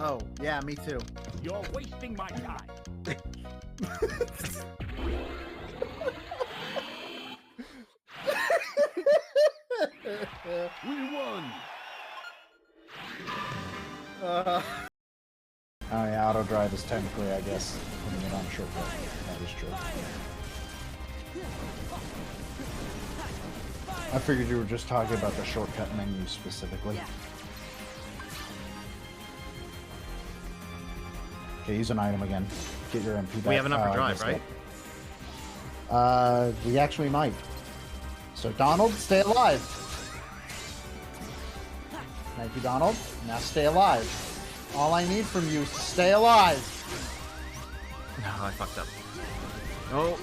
Oh, yeah, me too. You're wasting my time. We won. Oh yeah, auto drive is technically, I guess, putting it on shortcut. That is true. I figured you were just talking about the shortcut menu specifically. Okay, use an item again. Get your MP back. We have enough for drive, right? We actually might. So Donald, stay alive. Thank you, Donald. Now stay alive. All I need from you is to stay alive. No, I fucked up. Oh,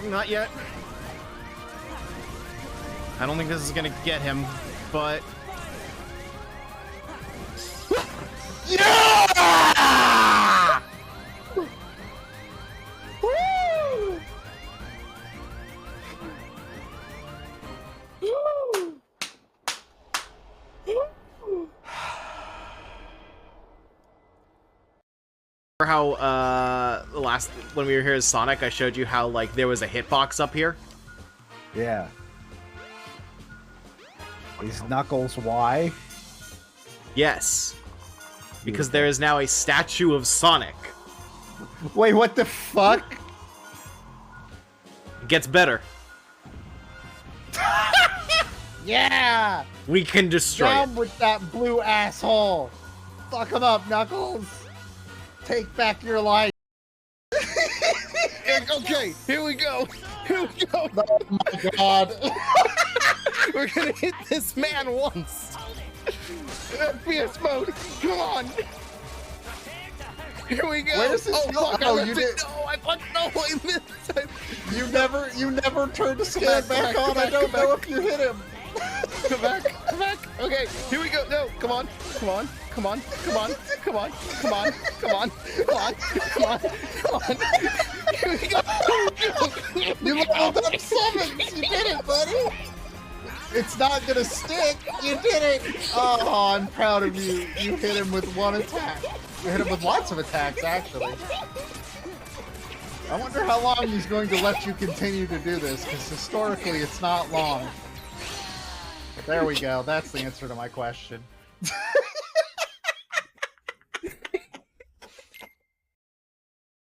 not yet. I don't think this is gonna get him, but... Yeah! Woo! How when we were here as Sonic, I showed you how like there was a hitbox up here. Yeah. Is Knuckles why? Yes. Because there is now a statue of Sonic. Wait, what the fuck? It gets better. Yeah! We can destroy Down it. with that blue asshole! Fuck him up, Knuckles! Take back your life! Okay, here we go. Here we go. Oh my god. We're gonna hit this man once. FPS mode. Come on. Here we go. Where does this go? Fuck, Oh, you did. No, I fucked. No, I missed. You never turned the scan back on. I don't know if you hit him. Come back. Come back. Okay, here we go. No, come on. Come on. Come on. Come on. Come on. Come on. Come on. Come on. Come on. Come on. Here we go. You leveled up 7. You did it, buddy. It's not gonna stick. You did it. Oh, I'm proud of you. You hit him with one attack. You hit him with lots of attacks, actually. I wonder how long he's going to let you continue to do this, because historically it's not long. There we go. That's the answer to my question.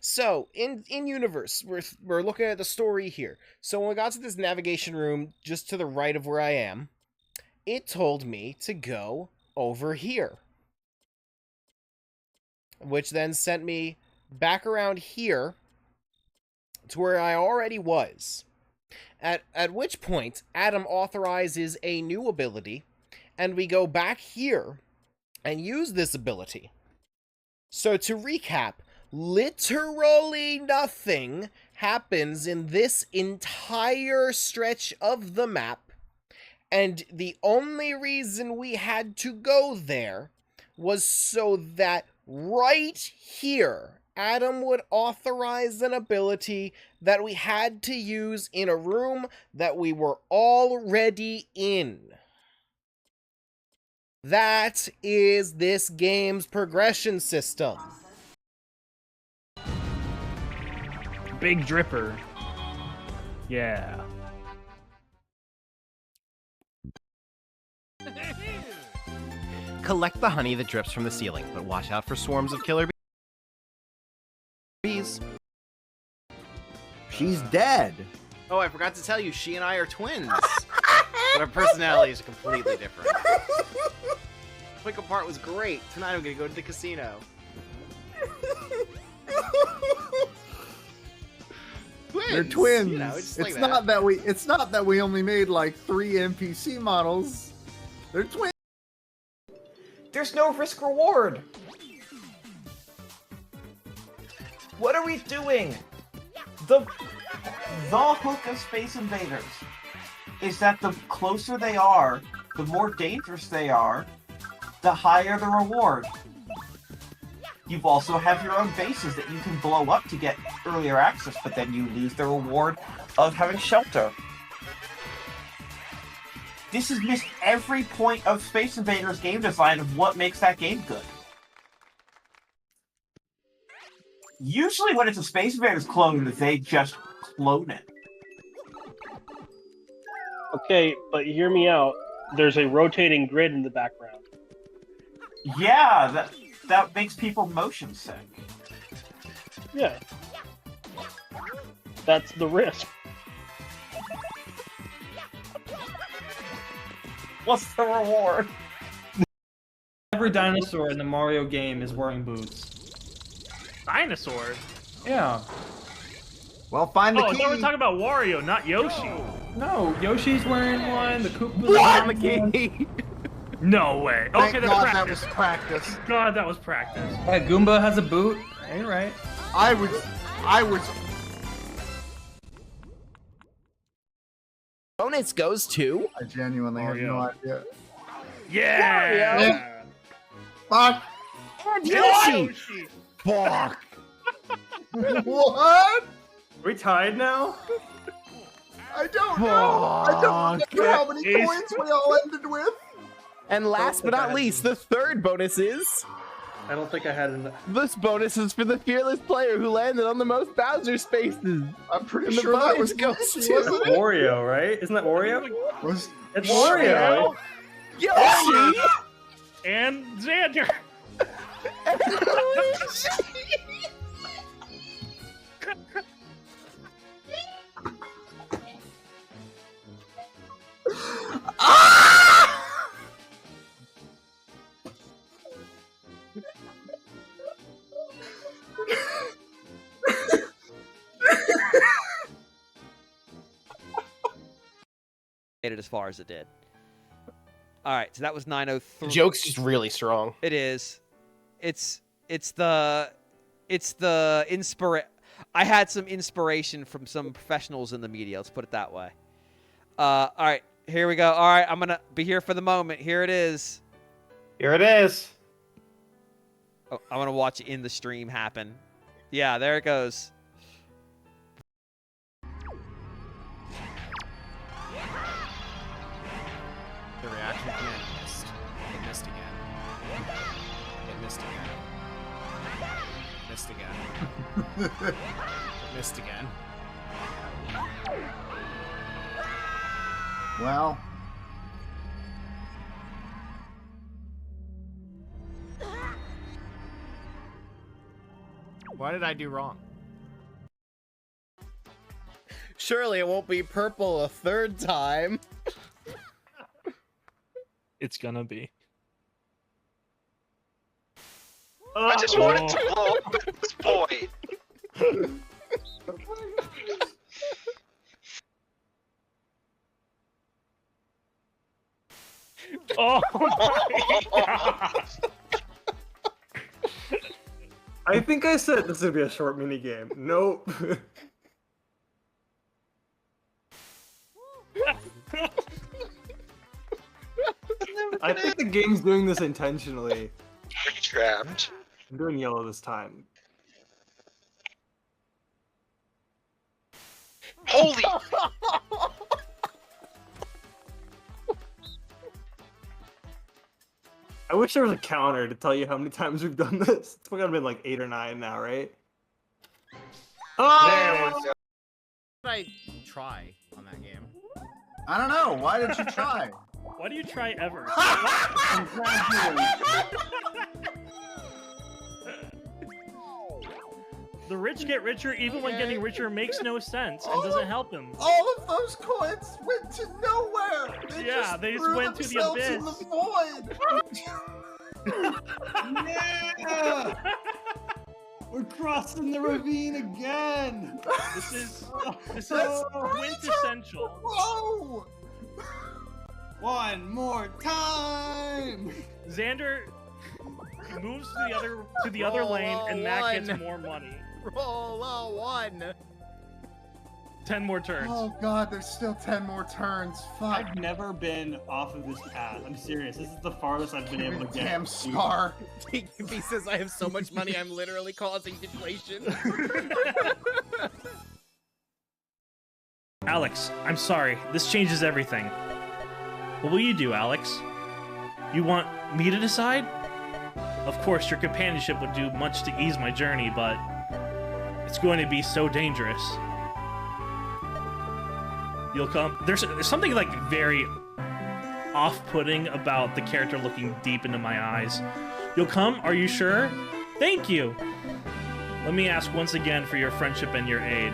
So, in universe, we're looking at the story here. So when we got to this navigation room just to the right of where I am, it told me to go over here. Which then sent me back around here to where I already was. At which point, Adam authorizes a new ability, and we go back here and use this ability. So to recap, literally nothing happens in this entire stretch of the map, and the only reason we had to go there was so that right here, Adam would authorize an ability that we had to use in a room that we were already in. That is this game's progression system. Big dripper. Yeah. Collect the honey that drips from the ceiling, but watch out for swarms of killer bees. She's dead. Oh, I forgot to tell you, she and I are twins. But our personalities are completely different. Pick part was great. Tonight I'm gonna go to the casino. Twins. They're twins. You know, just like it's that. not that we only made like 3 NPC models. They're twins. There's no risk reward. What are we doing? The hook of Space Invaders is that the closer they are, the more dangerous they are, the higher the reward. You also have your own bases that you can blow up to get earlier access, but then you lose the reward of having shelter. This has missed every point of Space Invaders game design of what makes that game good. Usually when it's a Space Invaders clone, they just clone it. Okay, but hear me out. There's a rotating grid in the background. Yeah, that makes people motion sick. Yeah. That's the risk. What's the reward? Every dinosaur in the Mario game is wearing boots. Dinosaur? Yeah. Well, find the Oh, I key. thought we were talking about Wario, not Yoshi. No, Yoshi's wearing one, the Koopa's On the wearing one. key. No way. Thank Okay, that's God that practice. was practice. God, that was practice. Yeah, Goomba has a boot. Yeah, you're right. I was. Bonus goes to... I genuinely have no idea. Yeah! Yeah. Fuck. And Yoshi! Fuck! What? We tied now? I don't know. I don't remember how many He's- coins we all ended with. And last but not least, the third bonus is... I don't think I had enough. This bonus is for the fearless player who landed on the most Bowser spaces. I'm pretty And the sure that bonus was goes Yoshi, to- wasn't it? Oreo, right? Isn't that Oreo? Was It's Oreo. Yoshi! And Xander! Made it as far as it did. All right, so that was 903. The joke's just really strong. It is. It's the I had some inspiration from some professionals in the media. Let's put it that way. All right, here we go. All right, I'm gonna be here for the moment. Here it is. Here it is. Oh, I want to watch it in the stream happen. Yeah, there it goes. The reaction command missed. It missed again. It missed again. Missed again. It missed again. well. What did I do wrong? Surely it won't be purple a third time. It's gonna be. I just wanted to blow up this boy. Oh my god! I think I said this would be a short mini game. Nope. I think the game's doing this intentionally. You're trapped. I'm doing yellow this time. Holy! I wish there was a counter to tell you how many times we've done this. It's gotta been like 8 or 9 now, right? There we go. What did I try on that game? I don't know. Why did you try? Why do you try ever? The rich get richer even when getting richer makes no sense and doesn't help him. All of those coins went to nowhere. Yeah, they just threw went to the themselves in abyss. the void. Yeah! We're crossing the ravine again! This is That's quintessential. Whoa! One more time! Xander moves to the other lane, and Matt gets more money. Roll a 1. 10 more turns. Oh god, there's still 10 more turns. Fuck. I've never been off of this path. I'm serious. This is the farthest I've been able to get. Damn scar. He says I have so much money, I'm literally causing deflation. Alex, I'm sorry. This changes everything. What will you do, Alex? You want me to decide? Of course, your companionship would do much to ease my journey, but It's going to be so dangerous. You'll come. There's something like very off-putting about the character looking deep into my eyes. You'll come? Are you sure? Thank you. Let me ask once again for your friendship and your aid.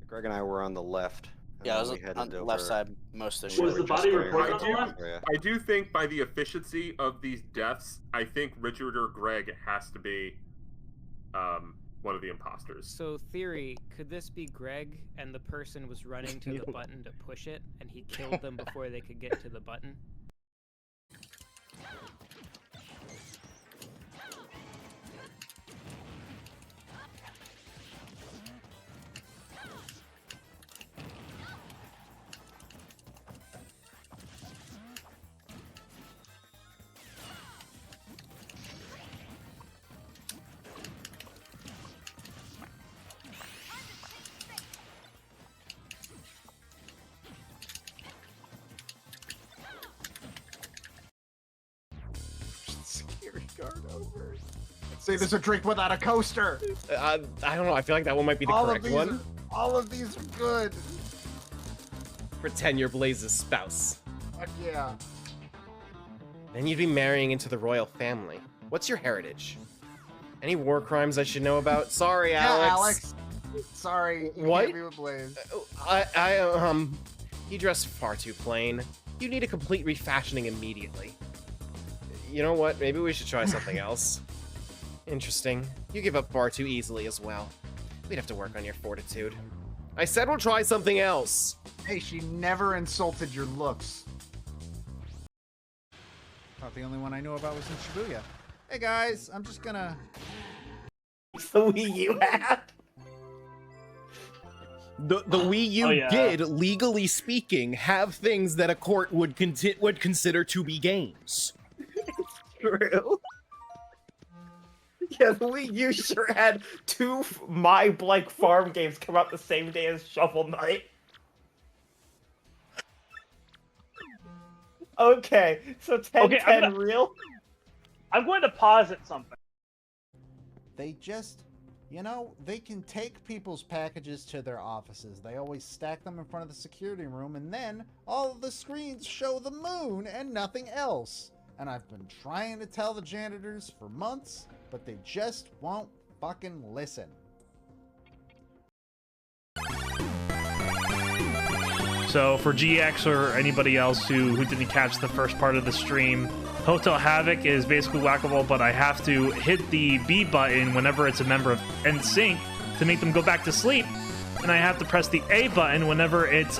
Greg and I were on the left. Yeah, I was on the left side most of the show. Was the body report on the left? I do think by the efficiency of these deaths, I think Richard or Greg has to be one of the imposters. So, theory, could this be Greg and the person was running to the button to push it, and he killed them before they could get to the button? Security guard over. Say there's a drink without a coaster. I don't know. I feel like that one might be the correct one. All of these are good. Pretend you're Blaze's spouse. Fuck yeah. Then you'd be marrying into the royal family. What's your heritage? Any war crimes I should know about? Sorry, Alex. Yeah, Alex. Sorry. You What? can't be with Blaze. You dress far too plain. You need a complete refashioning immediately. You know what? Maybe we should try something else. Interesting. You give up far too easily as well. We'd have to work on your fortitude. I said we'll try something else. Hey, she never insulted your looks. Thought the only one I knew about was in Shibuya. Hey guys, I'm just gonna... It's the Wii U hat. The Wii U did, legally speaking, have things that a court would consider to be games. True. Yeah, the Wii U sure had two My Blank Farm games come out the same day as Shovel Knight. Okay, so 10-10 real? I'm going to posit something. They just, you know, they can take people's packages to their offices. They always stack them in front of the security room, and then all of the screens show the moon and nothing else. And I've been trying to tell the janitors for months, but they just won't fucking listen. So for GX or anybody else who didn't catch the first part of the stream, Hotel Havoc is basically whack-a-mole, but I have to hit the B button whenever it's a member of NSYNC to make them go back to sleep, and I have to press the A button whenever it's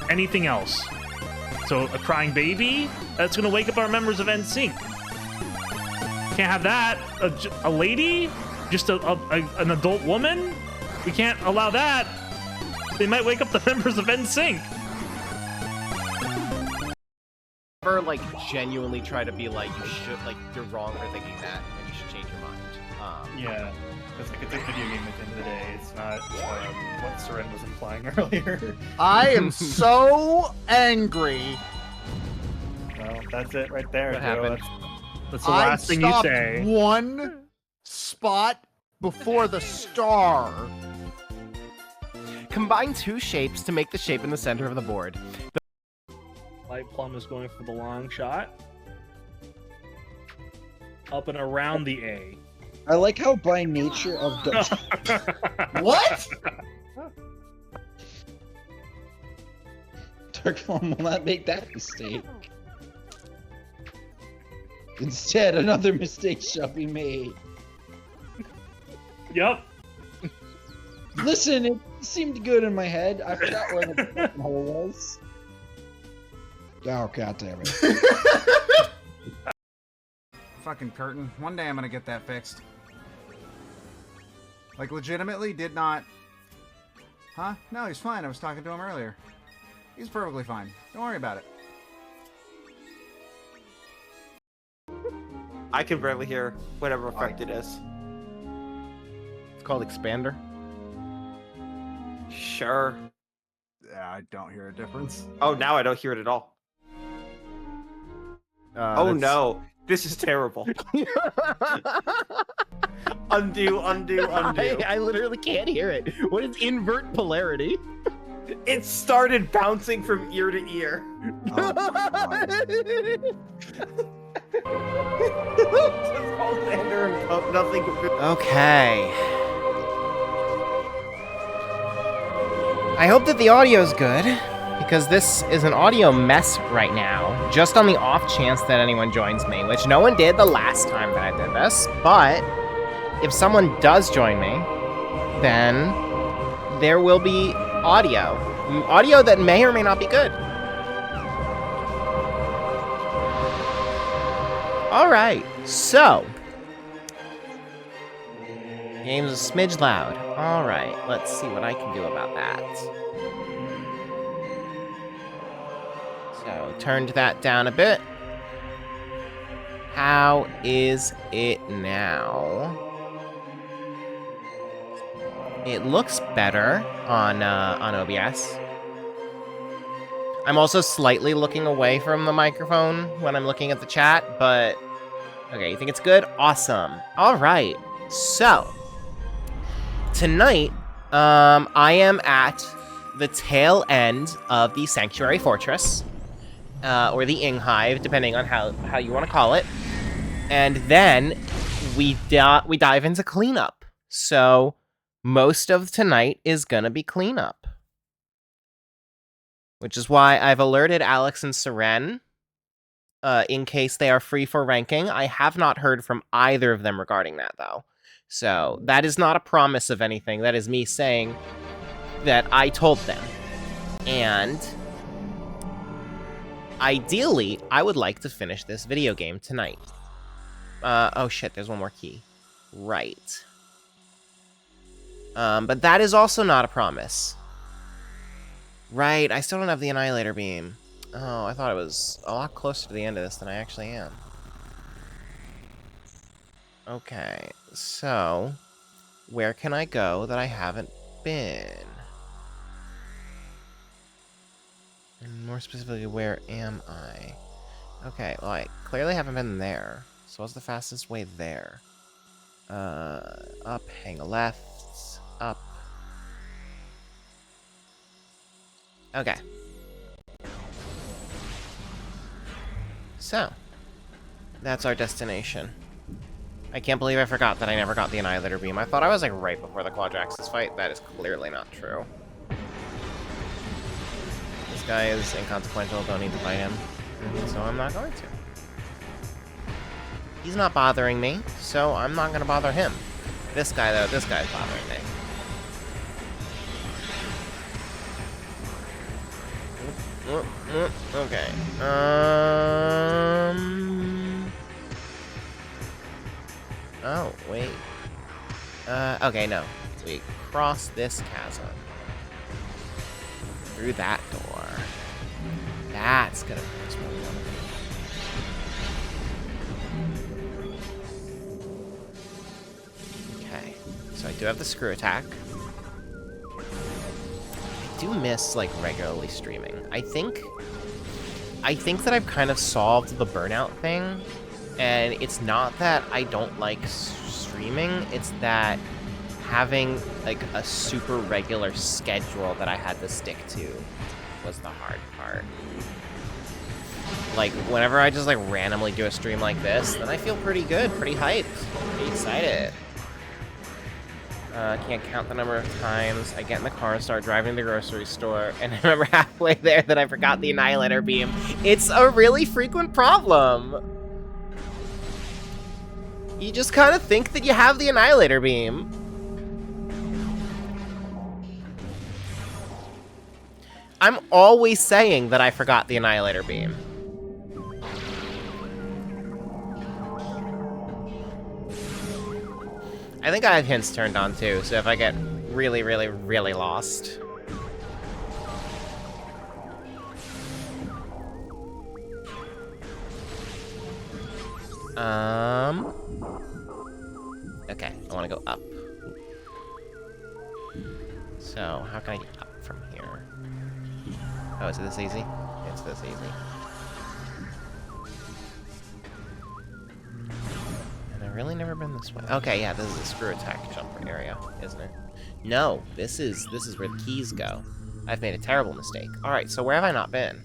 anything else. So a crying baby, that's gonna wake up our members of NSYNC. Can't have that. A lady, just an adult woman, we can't allow that. They might wake up the members of NSYNC. Never like genuinely try to be like you should, like you're wrong for thinking that and you should change your mind. Yeah, it's like it's a video game at the end of the day. It's not what Seren was implying earlier. I am so angry. Well, that's it right there, What Joe. happened? That's the last thing you stopped say. one spot before the star. Combine two shapes to make the shape in the center of the board. Light Plum is going for the long shot. Up and around the A. I like how by nature of What? Dark Form will not make that mistake. Instead, another mistake shall be made. Yep. Listen, it seemed good in my head. I forgot where the fucking hole was. Oh, god damn it. Fucking curtain. One day I'm gonna get that fixed. Like, legitimately did not... Huh? No, he's fine. I was talking to him earlier. He's perfectly fine. Don't worry about it. I can barely hear whatever effect it is. It's called Expander. Sure. Yeah, I don't hear a difference. Oh, now I don't hear it at all. Oh no. This is terrible. Undo. I literally can't hear it. What is invert polarity? It started bouncing from ear to ear. Okay. I hope that the audio's good, because this is an audio mess right now, just on the off chance that anyone joins me, which no one did the last time that I did this, but if someone does join me, then there will be audio. Audio that may or may not be good. Alright, so. Game's a smidge loud. Alright, let's see what I can do about that. So, turned that down a bit. How is it now? It looks better on OBS. I'm also slightly looking away from the microphone when I'm looking at the chat, but... Okay, you think it's good? Awesome. Alright, so... Tonight, I am at the tail end of the Sanctuary Fortress, or the Ing Hive, depending on how you want to call it. And then we dive into cleanup. So most of tonight is gonna be cleanup. Which is why I've alerted Alex and Seren, in case they are free for ranking. I have not heard from either of them regarding that, though. So that is not a promise of anything. That is me saying that I told them. And ideally, I would like to finish this video game tonight. Oh shit, there's one more key. Right. But that is also not a promise. Right, I still don't have the Annihilator Beam. Oh, I thought I was a lot closer to the end of this than I actually am. Okay, so... where can I go that I haven't been? And more specifically, where am I? Okay, well, I clearly haven't been there. So what's the fastest way there? Up, hang a left, up. Okay. So, that's our destination. I can't believe I forgot that I never got the Annihilator Beam. I thought I was, like, right before the Quadraxis fight. That is clearly not true. This guy is inconsequential, don't need to fight him. So I'm not going to. He's not bothering me, so I'm not gonna bother him. This guy, though, this guy's bothering me. Okay. Oh, wait. Okay, no. We cross this chasm. Through that door. That's gonna bring us where we want to be. Okay. So I do have the screw attack. I do miss, like, regularly streaming. I think that I've kind of solved the burnout thing, and it's not that I don't like streaming, it's that having, like, a super regular schedule that I had to stick to was the hard part. Like, whenever I just, like, randomly do a stream like this, then I feel pretty good, pretty hyped, pretty excited. Can't count the number of times I get in the car and start driving to the grocery store, and I remember halfway there that I forgot the Annihilator Beam. It's a really frequent problem. You just kind of think that you have the Annihilator Beam. I'm always saying that I forgot the Annihilator Beam. I think I have hints turned on too, so if I get really, really, really lost. Okay, I want to go up. So, how can I get up from here? Oh, is it this easy? It's this easy. definitely never been this way. Okay, yeah, this is a screw attack jump area, isn't it? No, this is where the keys go. I've made a terrible mistake. Alright, so where have I not been?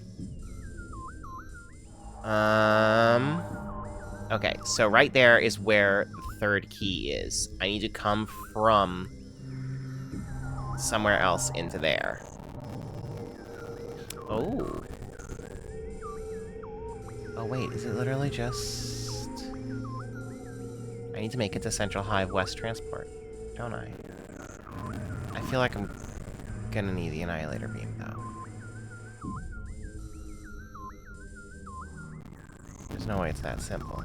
Okay, so right there is where the third key is. I need to come from somewhere else into there. Oh. Oh wait, is it literally just... I need to make it to Central Hive West Transport, don't I? I feel like I'm gonna need the Annihilator Beam, though. There's no way it's that simple.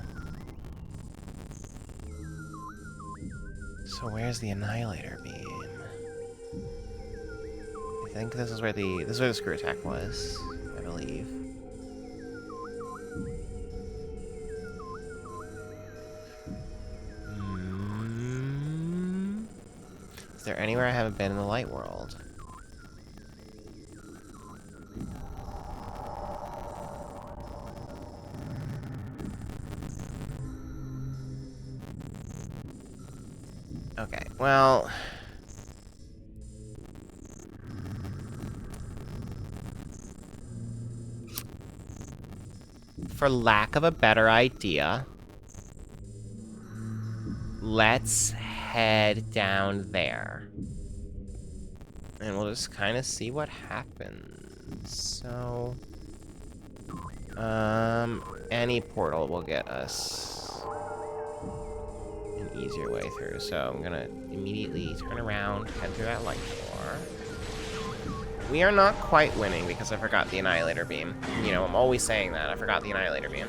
So where's the Annihilator Beam? I think this is where the screw attack was, I believe. Is there anywhere I haven't been in the light world? Okay, well... For lack of a better idea, let's head down there. And we'll just kind of see what happens. So... any portal will get us an easier way through. So I'm gonna immediately turn around, head through that light door. We are not quite winning because I forgot the Annihilator Beam. You know, I'm always saying that. I forgot the Annihilator Beam.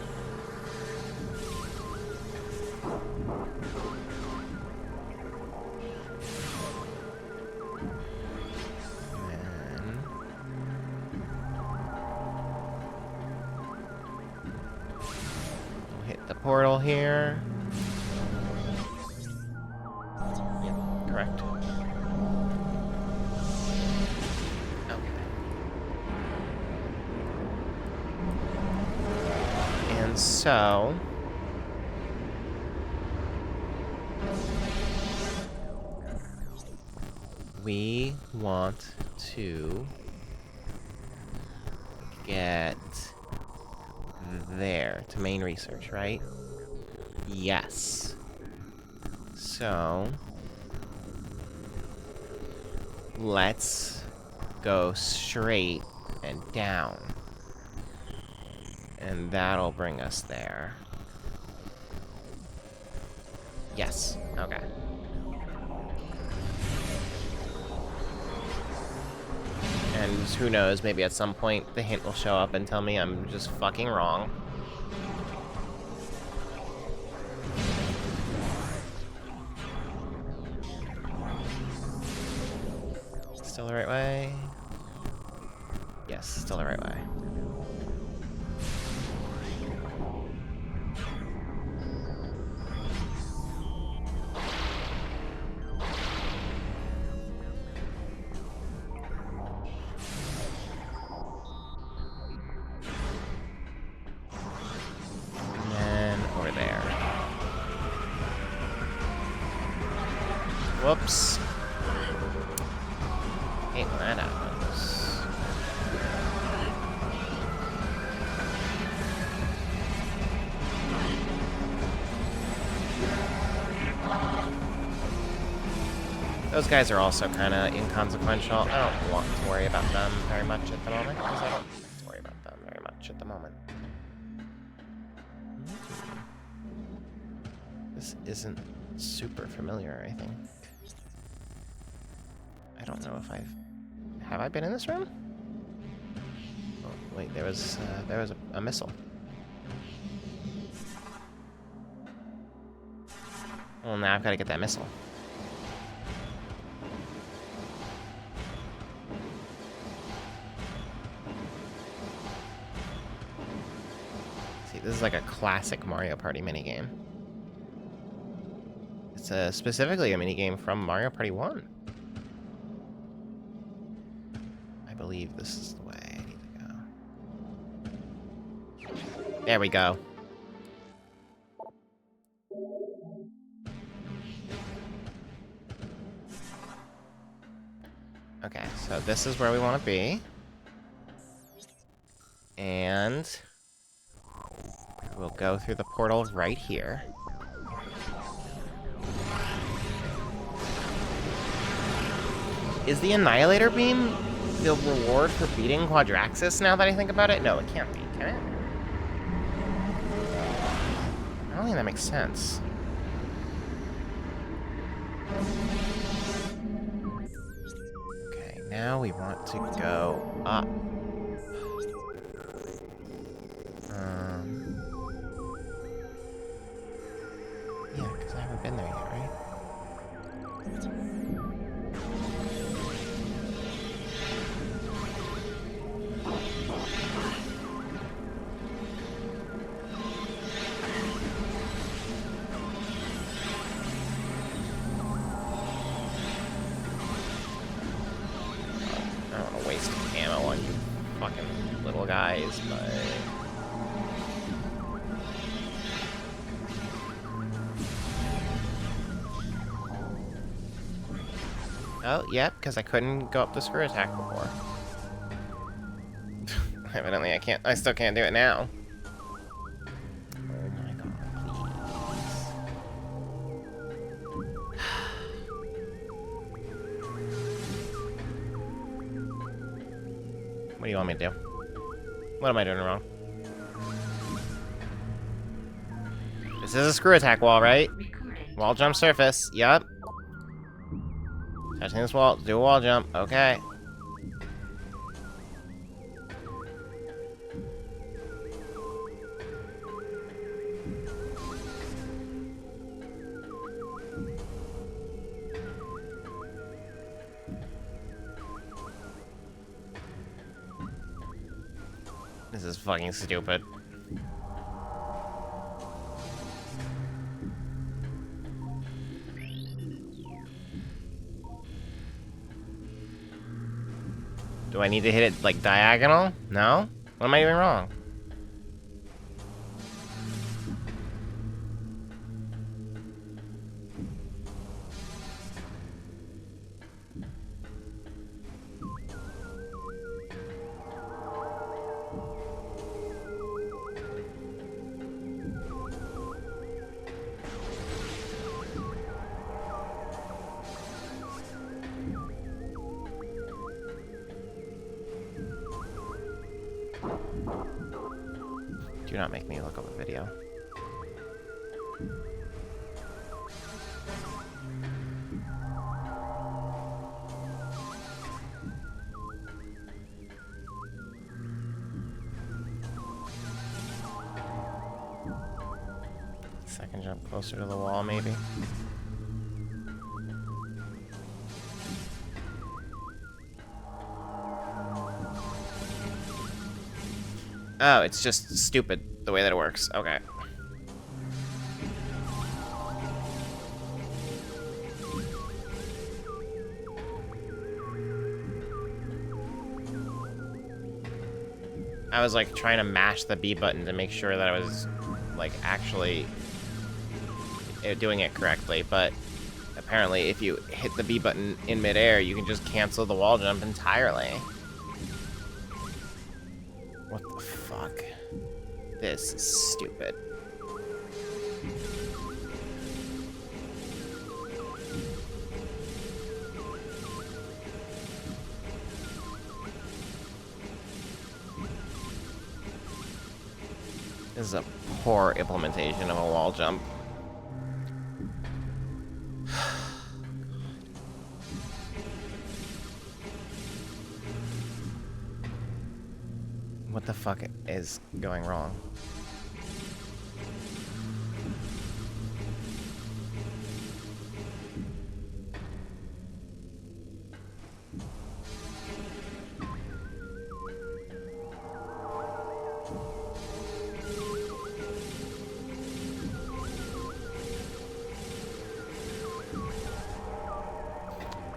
Portal here. Yeah, correct. Okay. And so... we want to get there to main research, right? Yes. So let's go straight and down. And that'll bring us there. Yes. Okay. And who knows, maybe at some point the hint will show up and tell me I'm just fucking wrong. Still the right way? Yes, still the right way. Whoops. Hate when that happens. Those guys are also kind of inconsequential. I don't want to worry about them very much at the moment, because I don't want to worry about them very much at the moment. This isn't super familiar, I think. I don't know if have I been in this room? Oh, wait, there was a missile. Well, now I've got to get that missile. See, this is like a classic Mario Party minigame. It's specifically a minigame from Mario Party 1. I believe this is the way I need to go. There we go. Okay, so this is where we want to be. And we'll go through the portal right here. Is the Annihilator Beam the reward for beating Quadraxis now that I think about it? No, it can't be, can it? I don't think that makes sense. Okay, now we want to go up. Yeah, because I haven't been there yet, right? I don't want to waste ammo on you fucking little guys, but... Oh, yep, because I couldn't go up the screw attack before. Evidently I can't, I still can't do it now. Oh my god, please. What do you want me to do? What am I doing wrong? This is a screw attack wall, right? Wall jump surface, yup. Touching this wall, do a wall jump, okay. This is fucking stupid. Do I need to hit it, like, diagonal? No? What am I doing wrong? Do not make me look up a video. Second jump closer to the wall, maybe. Oh, it's just stupid the way that it works. Okay. I was like trying to mash the B button to make sure that I was like actually doing it correctly, but apparently if you hit the B button in midair, you can just cancel the wall jump entirely. What the fuck? This is stupid. This is a poor implementation of a wall jump. What the fuck is going wrong?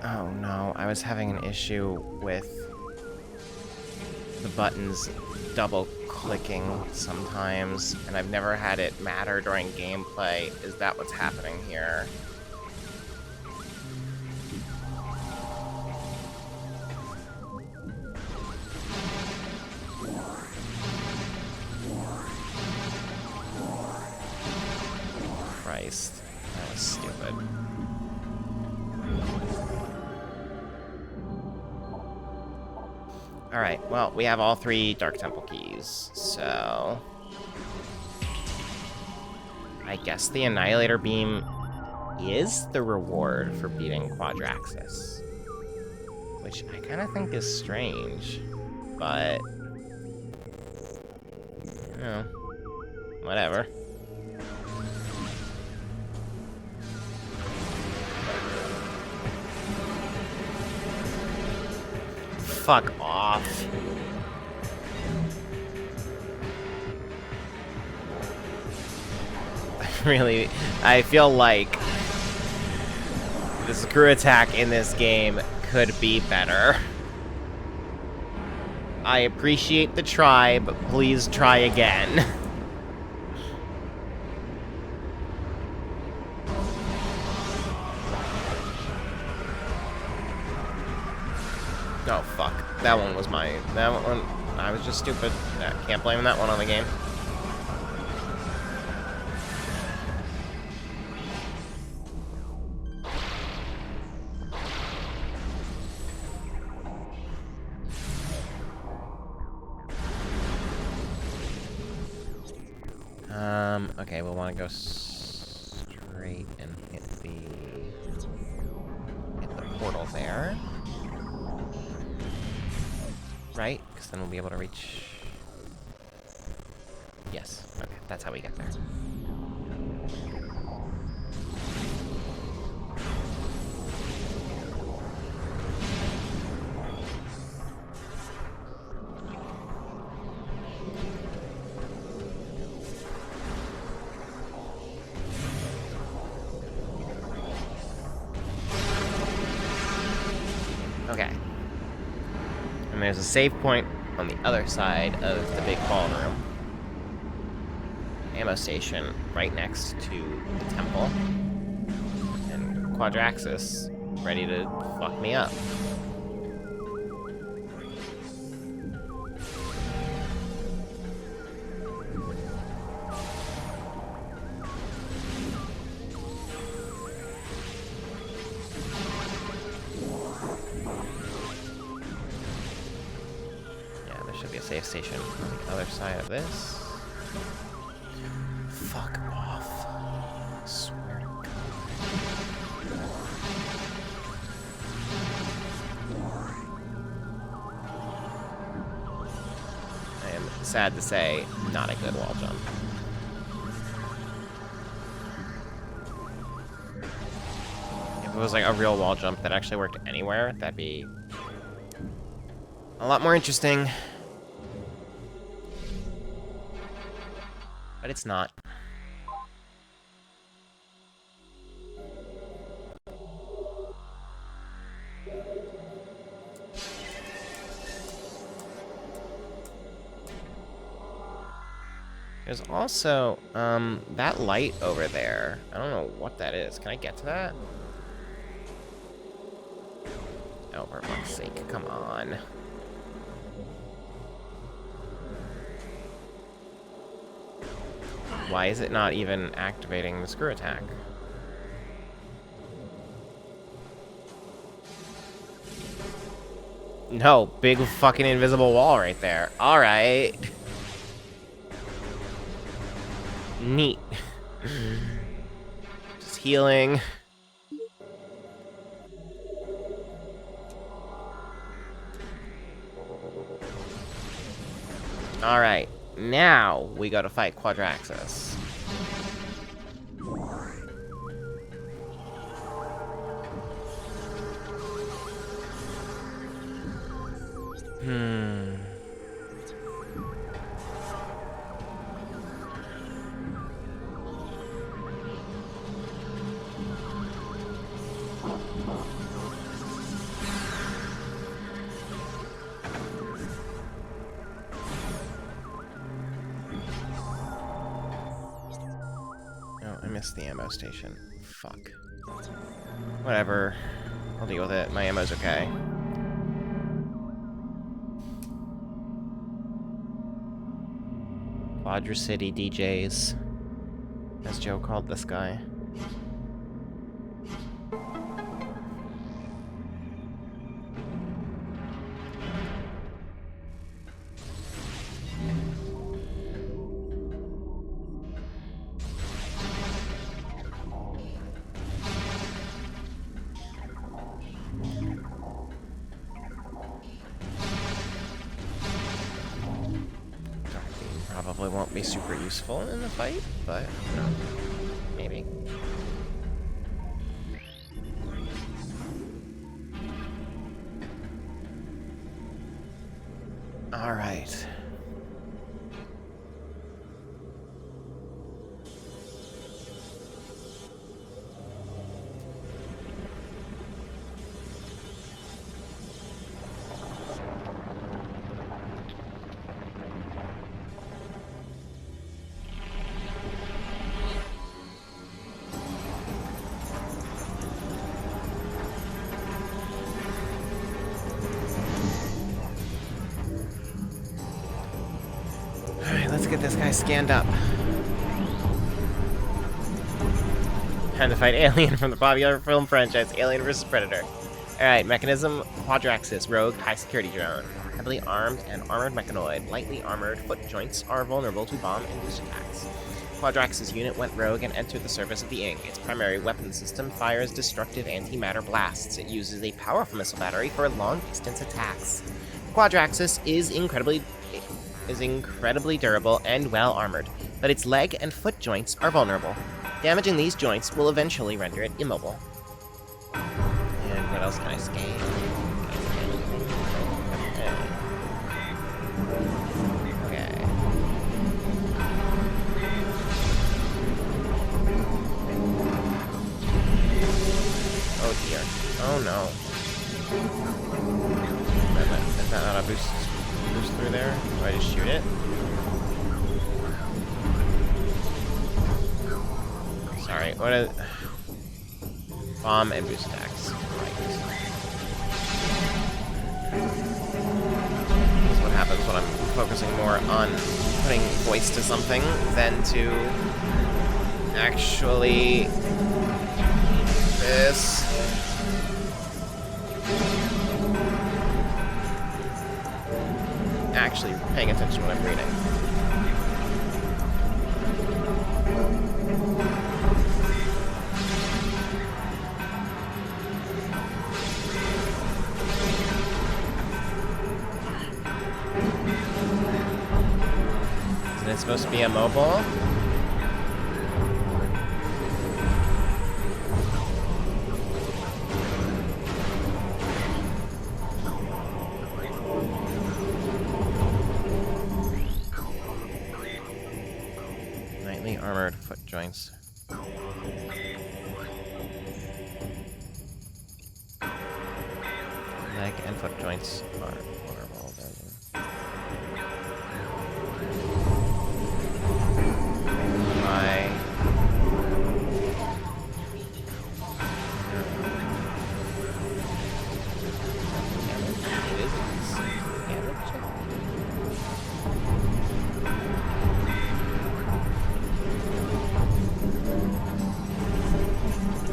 Oh no, I was having an issue with the buttons double clicking sometimes, and I've never had it matter during gameplay. Is that what's happening here? Christ. That was stupid. Alright, well, we have all 3 Dark Temple keys, so... I guess the Annihilator Beam is the reward for beating Quadraxis. Which I kind of think is strange, but... You know, whatever. Fuck off. Really, I feel like the screw attack in this game could be better. I appreciate the try, but please try again. Oh, fuck. That one was my... That one... I was just stupid. I can't blame that one on the game. Okay, we'll want to go straight and hit the portal there. Right? Because then we'll be able to reach... Yes. Okay, that's how we get there. Okay. And there's a save point on the other side of the big ballroom. Ammo station right next to the temple. And Quadraxis ready to fuck me up. Safe station on the other side of this. Fuck off. I swear to God. I am sad to say, not a good wall jump. If it was like a real wall jump that actually worked anywhere, that'd be a lot more interesting. But it's not. There's also, that light over there. I don't know what that is. Can I get to that? Oh, for fuck's sake, come on. Why is it not even activating the screw attack? No, big fucking invisible wall right there. Alright. Neat. Just healing. Alright. Now we go to fight Quadraxis. I missed the ammo station. Fuck. Whatever. I'll deal with it. My ammo's okay. Quadra City DJs, as Joe called this guy. Probably won't be super useful in the fight, but you know, maybe. All right. Let's get this guy scanned up. Time to fight Alien from the popular film franchise Alien vs. Predator. Alright, mechanism, Quadraxis, rogue, high security drone. Heavily armed and armored mechanoid. Lightly armored foot joints are vulnerable to bomb and boost attacks. Quadraxis unit went rogue and entered the service of the Ing. Its primary weapon system fires destructive antimatter blasts. It uses a powerful missile battery for long-distance attacks. Quadraxis is incredibly durable and well armored, but its leg and foot joints are vulnerable. Damaging these joints will eventually render it immobile. And what else can I scan? Okay. Oh dear. Oh no. Is that not a boost through there? Do I just shoot it? Sorry, what is... Bomb and boost attacks. Right. That's what happens when I'm focusing more on putting voice to something than to actually... this... actually paying attention to what I'm reading. Isn't it supposed to be immobile? Armored foot joints. Leg and foot joints are vulnerable.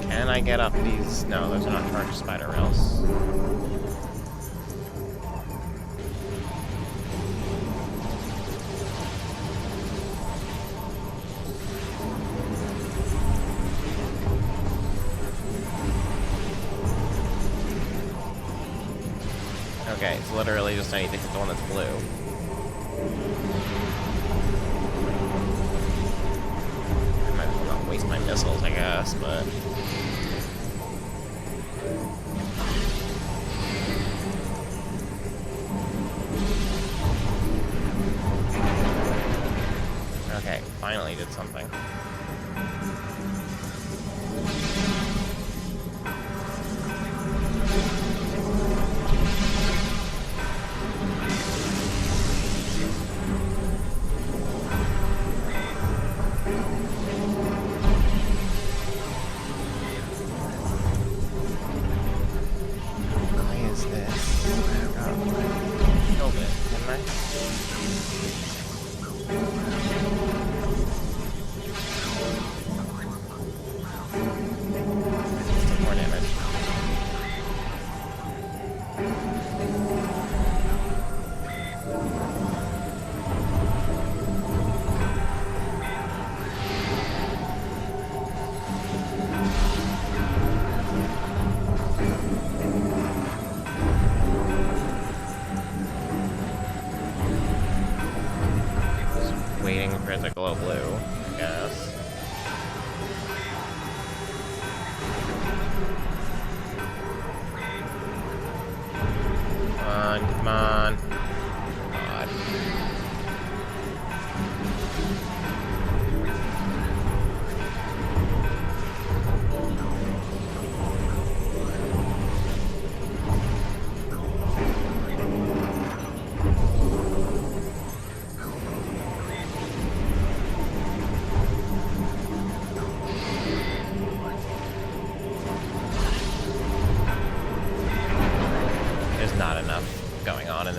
Can I get up these? No, those are not charged spider rails. Okay, it's literally just I need to hit the one that's blue. I might as well not waste my missiles, I guess, but... Okay, finally did something.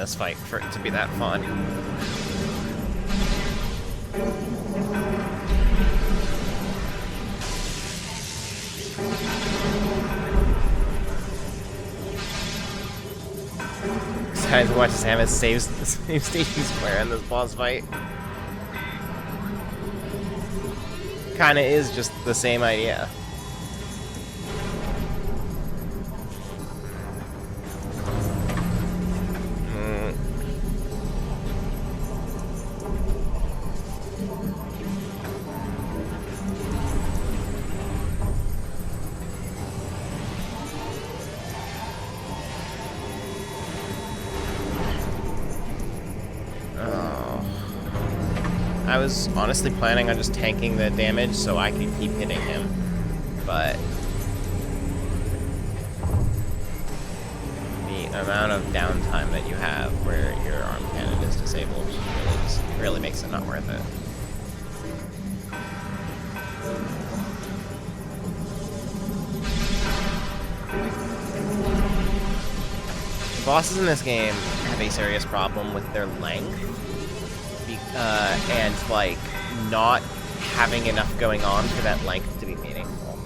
this fight for it to be that fun. Excited to watch Samus save Station Square in this boss fight. Kinda is just the same idea. I was honestly planning on just tanking the damage so I could keep hitting him, but the amount of downtime that you have where your arm cannon is disabled really makes it not worth it. The bosses in this game have a serious problem with their length. And like not having enough going on for that length to be meaningful.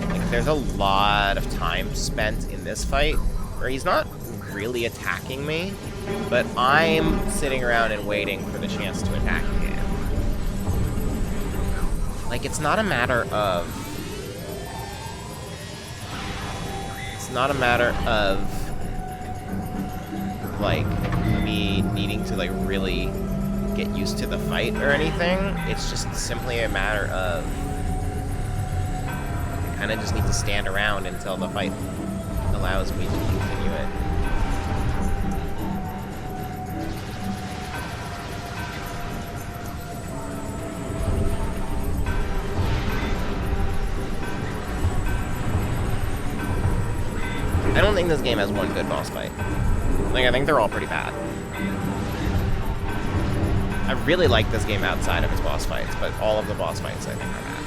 Like there's a lot of time spent in this fight where he's not really attacking me, but I'm sitting around and waiting for the chance to attack him. Like it's not a matter of like me needing to like really get used to the fight or anything. It's just simply a matter of I kind of just need to stand around until the fight allows me to continue it. I don't think this game has one good boss fight. Like, I think they're all pretty bad. I really like this game outside of its boss fights, but all of the boss fights I think are bad.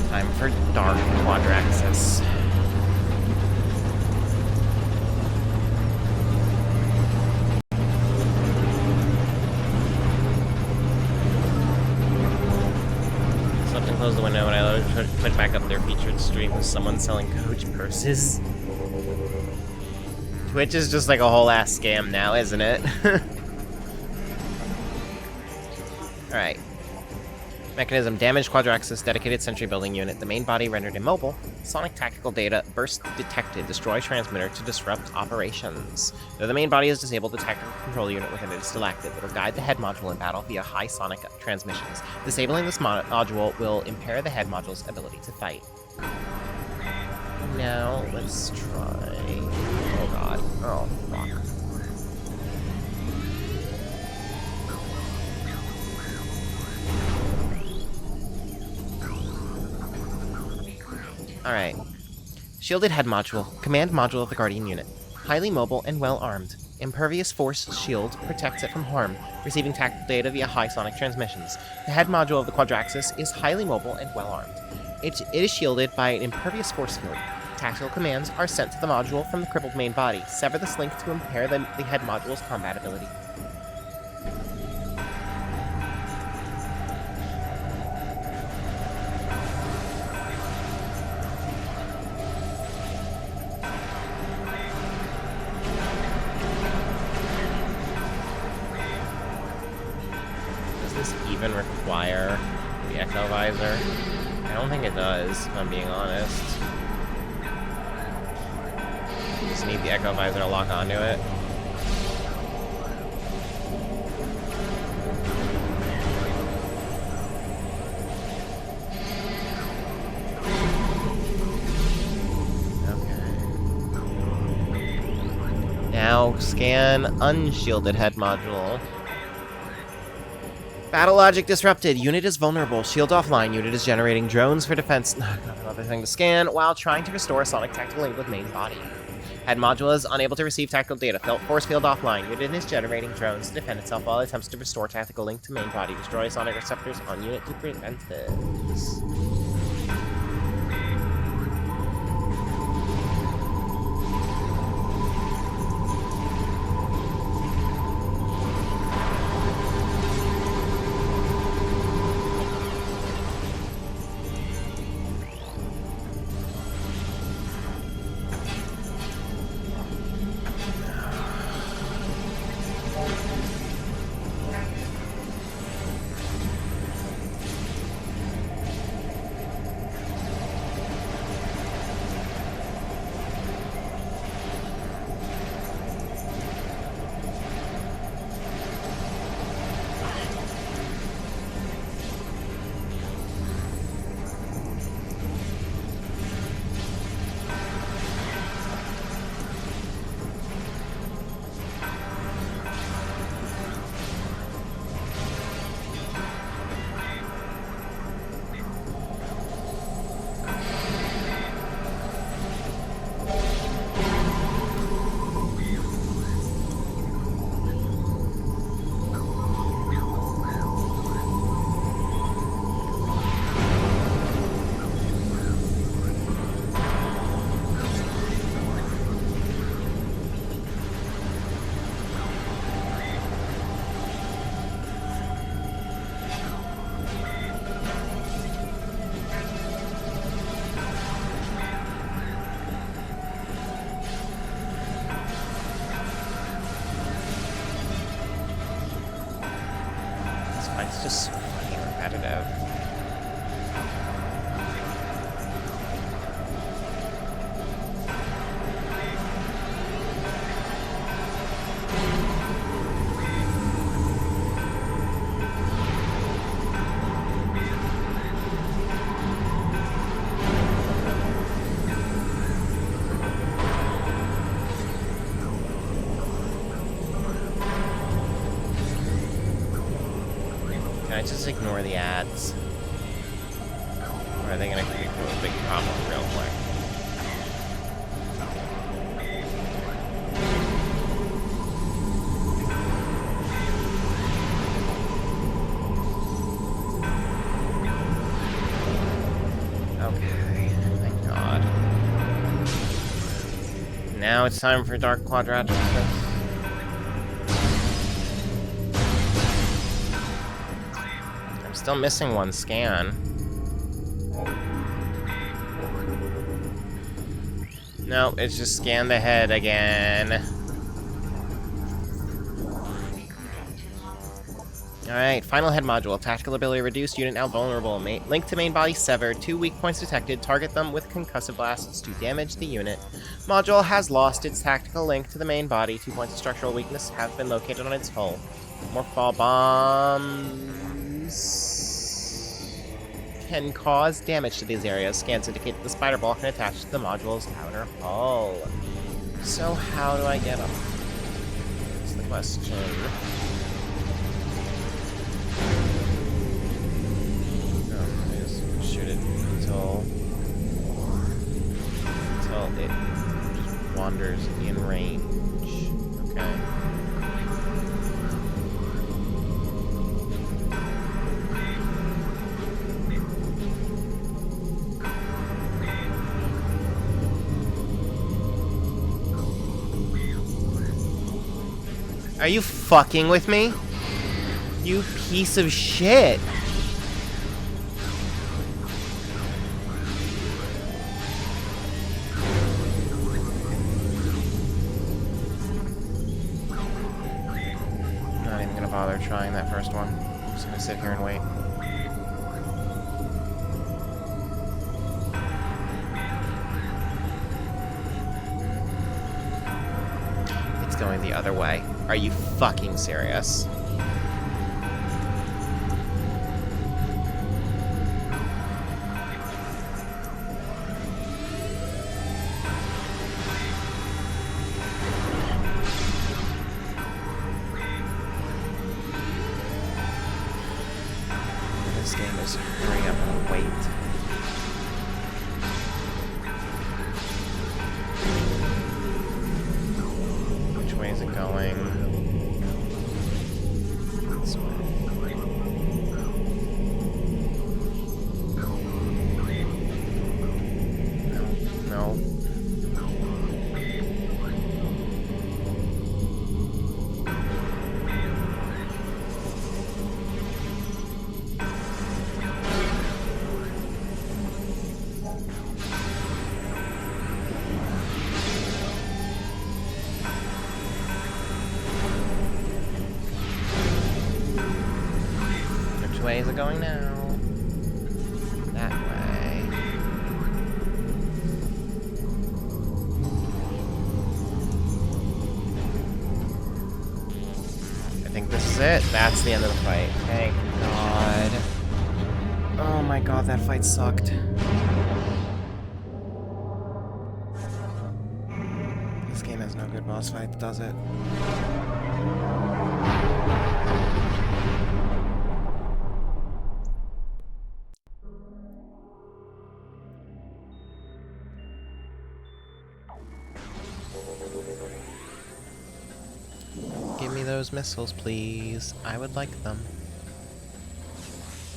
Time for Dark Quadraxis. Slept and closed the window when I put back up their featured stream with someone selling Coach purses. Twitch is just like a whole ass scam now, isn't it? Alright. Mechanism: damaged Quadraxis, dedicated sentry building unit. The main body rendered immobile. Sonic tactical data: burst detected. Destroy transmitter to disrupt operations. Though the main body is disabled, the tactical control unit within it is still active. It will guide the head module in battle via high sonic transmissions. Disabling this module will impair the head module's ability to fight. Now, let's try... Oh god. Oh, fuck. Alright. Shielded head module. Command module of the Guardian unit. Highly mobile and well armed. Impervious force shield protects it from harm, receiving tactical data via high sonic transmissions. The head module of the Quadraxis is highly mobile and well armed. It is shielded by an impervious force field. Tactical commands are sent to the module from the crippled main body. Sever this link to impair the head module's combat ability. Even require the Echo Visor? I don't think it does, if I'm being honest. You just need the Echo Visor to lock onto it. Now scan unshielded head module. Battle logic disrupted. Unit is vulnerable. Shield offline. Unit is generating drones for defense. Another thing to scan while trying to restore sonic tactical link with main body. Head module is unable to receive tactical data. Force field offline. Unit is generating drones to defend itself while it attempts to restore tactical link to main body. Destroy sonic receptors on unit to prevent this. It's just fucking repetitive. Can I just ignore the ads? Or are they gonna create a big problem real quick? Okay, thank God. Now it's time for Dark Quadratic. Still missing one scan. No, it's just scan the head again. Alright, final head module. Tactical ability reduced. Unit now vulnerable. Link to main body severed. 2 weak points detected. Target them with concussive blasts to damage the unit. Module has lost its tactical link to the main body. 2 points of structural weakness have been located on its hull. More fall bombs can cause damage to these areas. Scans indicate that the spider ball can attach to the module's outer hull. So how do I get them? That's the question. I just shoot it until it just wanders in range. Okay. Are you fucking with me? You piece of shit. I'm not even gonna bother trying that first one. I'm just gonna sit here and wait. going the other way. Are you fucking serious? This game is hurry up and wait. Which way is it going? This way. No. Which way is it going now? That way. I think this is it. That's the end of the fight. Thank God. Oh my God, that fight sucked. This game has no good boss fights, does it? Give me those missiles, please. I would like them.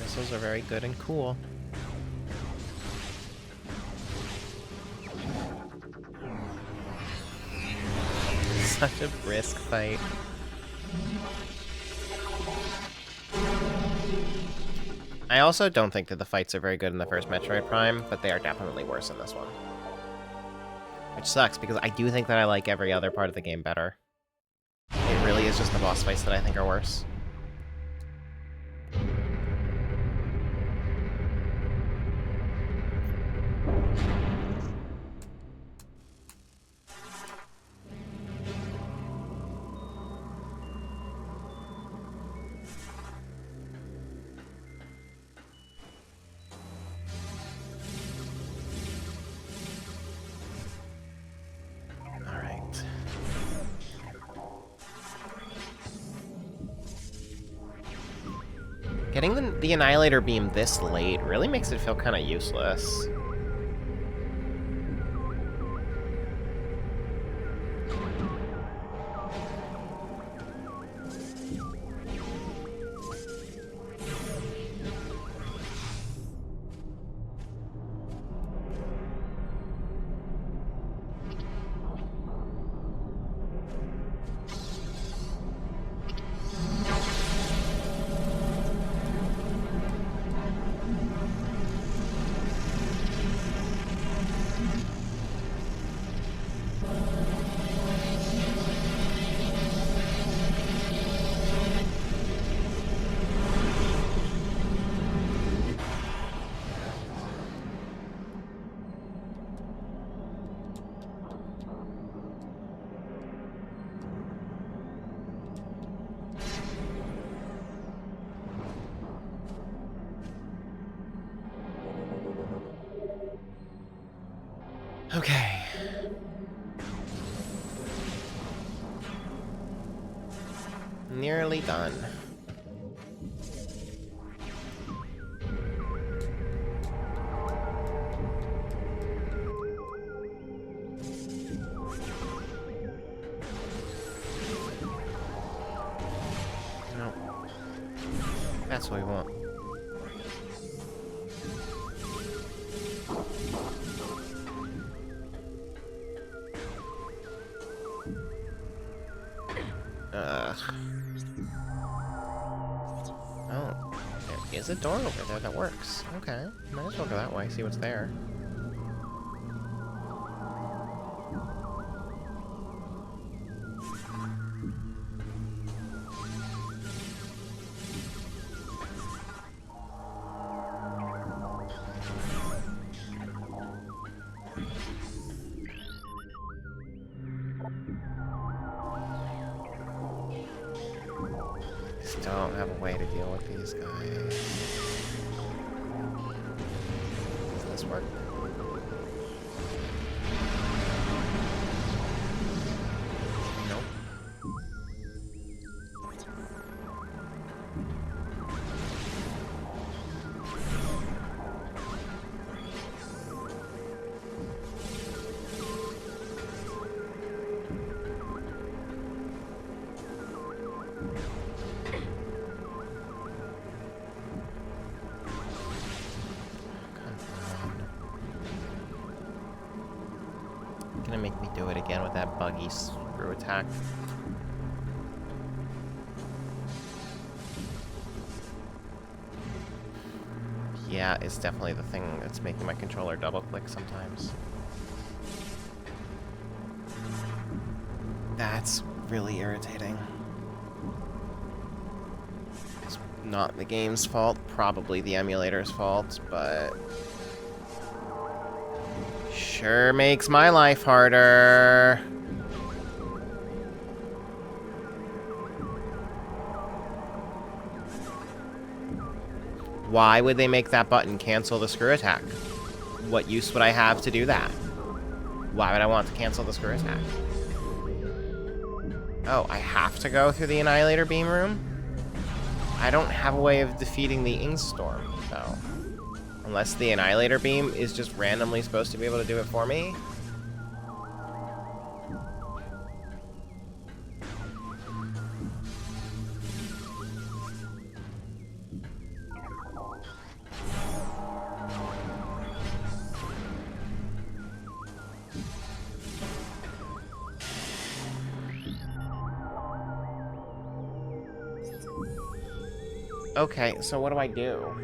Missiles are very good and cool. Such a brisk fight. I also don't think that the fights are very good in the first Metroid Prime, but they are definitely worse in this one. Which sucks, because I do think that I like every other part of the game better. It really is just the boss fights that I think are worse. Getting the Annihilator Beam this late really makes it feel kind of useless. Okay. Nearly done. No. That's what we want. Oh, there is a door over there that works. Okay, might as well go that way, see what's there. just don't have a way to deal with these guys. Does this work? Nope. Gonna make me do it again with that buggy screw attack. Yeah, it's definitely the thing that's making my controller double click sometimes. That's really irritating. It's not the game's fault, probably the emulator's fault, but sure makes my life harder. Why would they make that button cancel the screw attack? What use would I have to do that? Why would I want to cancel the screw attack? Oh, I have to go through the Annihilator Beam room? I don't have a way of defeating the Inkstorm, though. Unless the Annihilator Beam is just randomly supposed to be able to do it for me. Okay, so what do I do?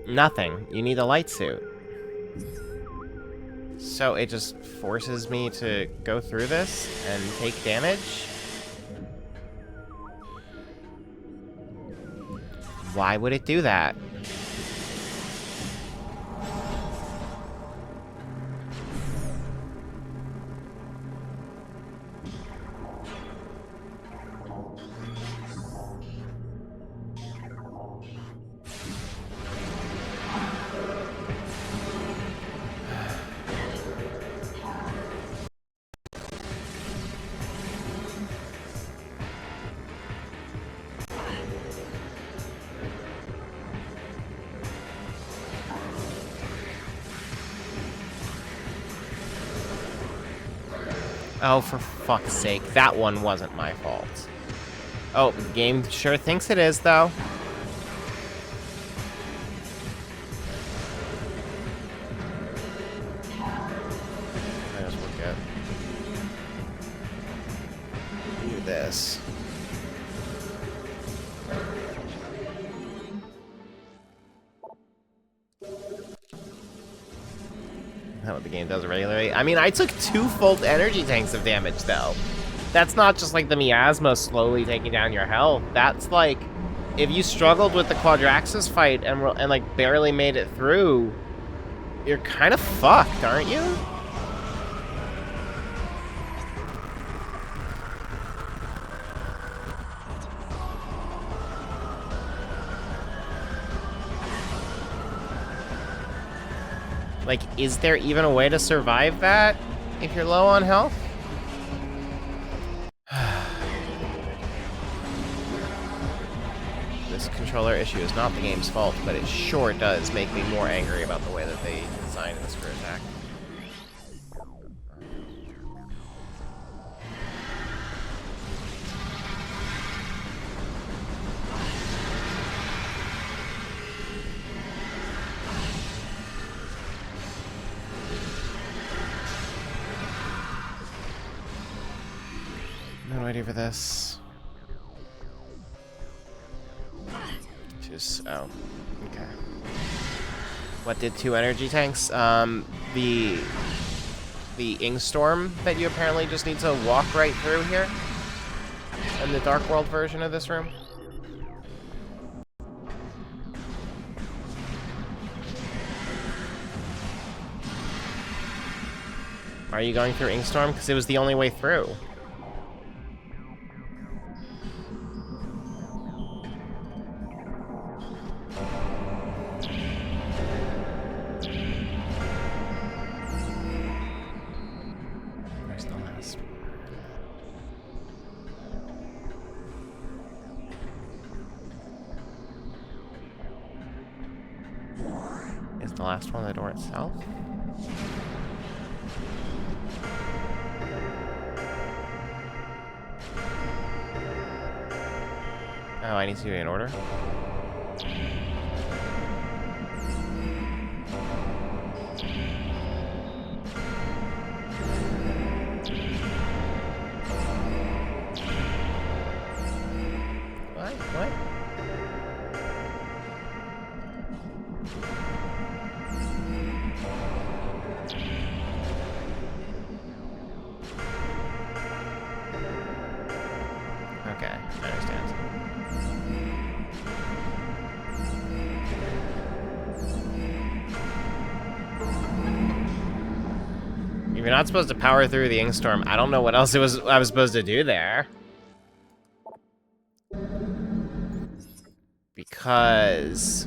Nothing. You need a light suit. So it just forces me to go through this and take damage? Why would it do that? Oh, for fuck's sake. That one wasn't my fault. Oh, the game sure thinks it is, though. Might as well do this. Not what the game does regularly. I mean, I took 2 full energy tanks of damage, though. That's not just like the miasma slowly taking down your health. That's like, if you struggled with the Quadraxis fight and like barely made it through, you're kind of fucked, aren't you? Like, is there even a way to survive that if you're low on health? This controller issue is not the game's fault, but it sure does make me more angry about the way that they designed this screw attack. What do I do for this? Just, oh, okay. What did 2 energy tanks? The the ink storm that you apparently just need to walk right through here in the Dark World version of this room. Are you going through Inkstorm? Because it was the only way through. Where's the last one? Is the last one the door itself? Oh, I need to do it in order? What? Okay, I understand. If you're not supposed to power through the Inkstorm, I don't know what else I was supposed to do there. Because...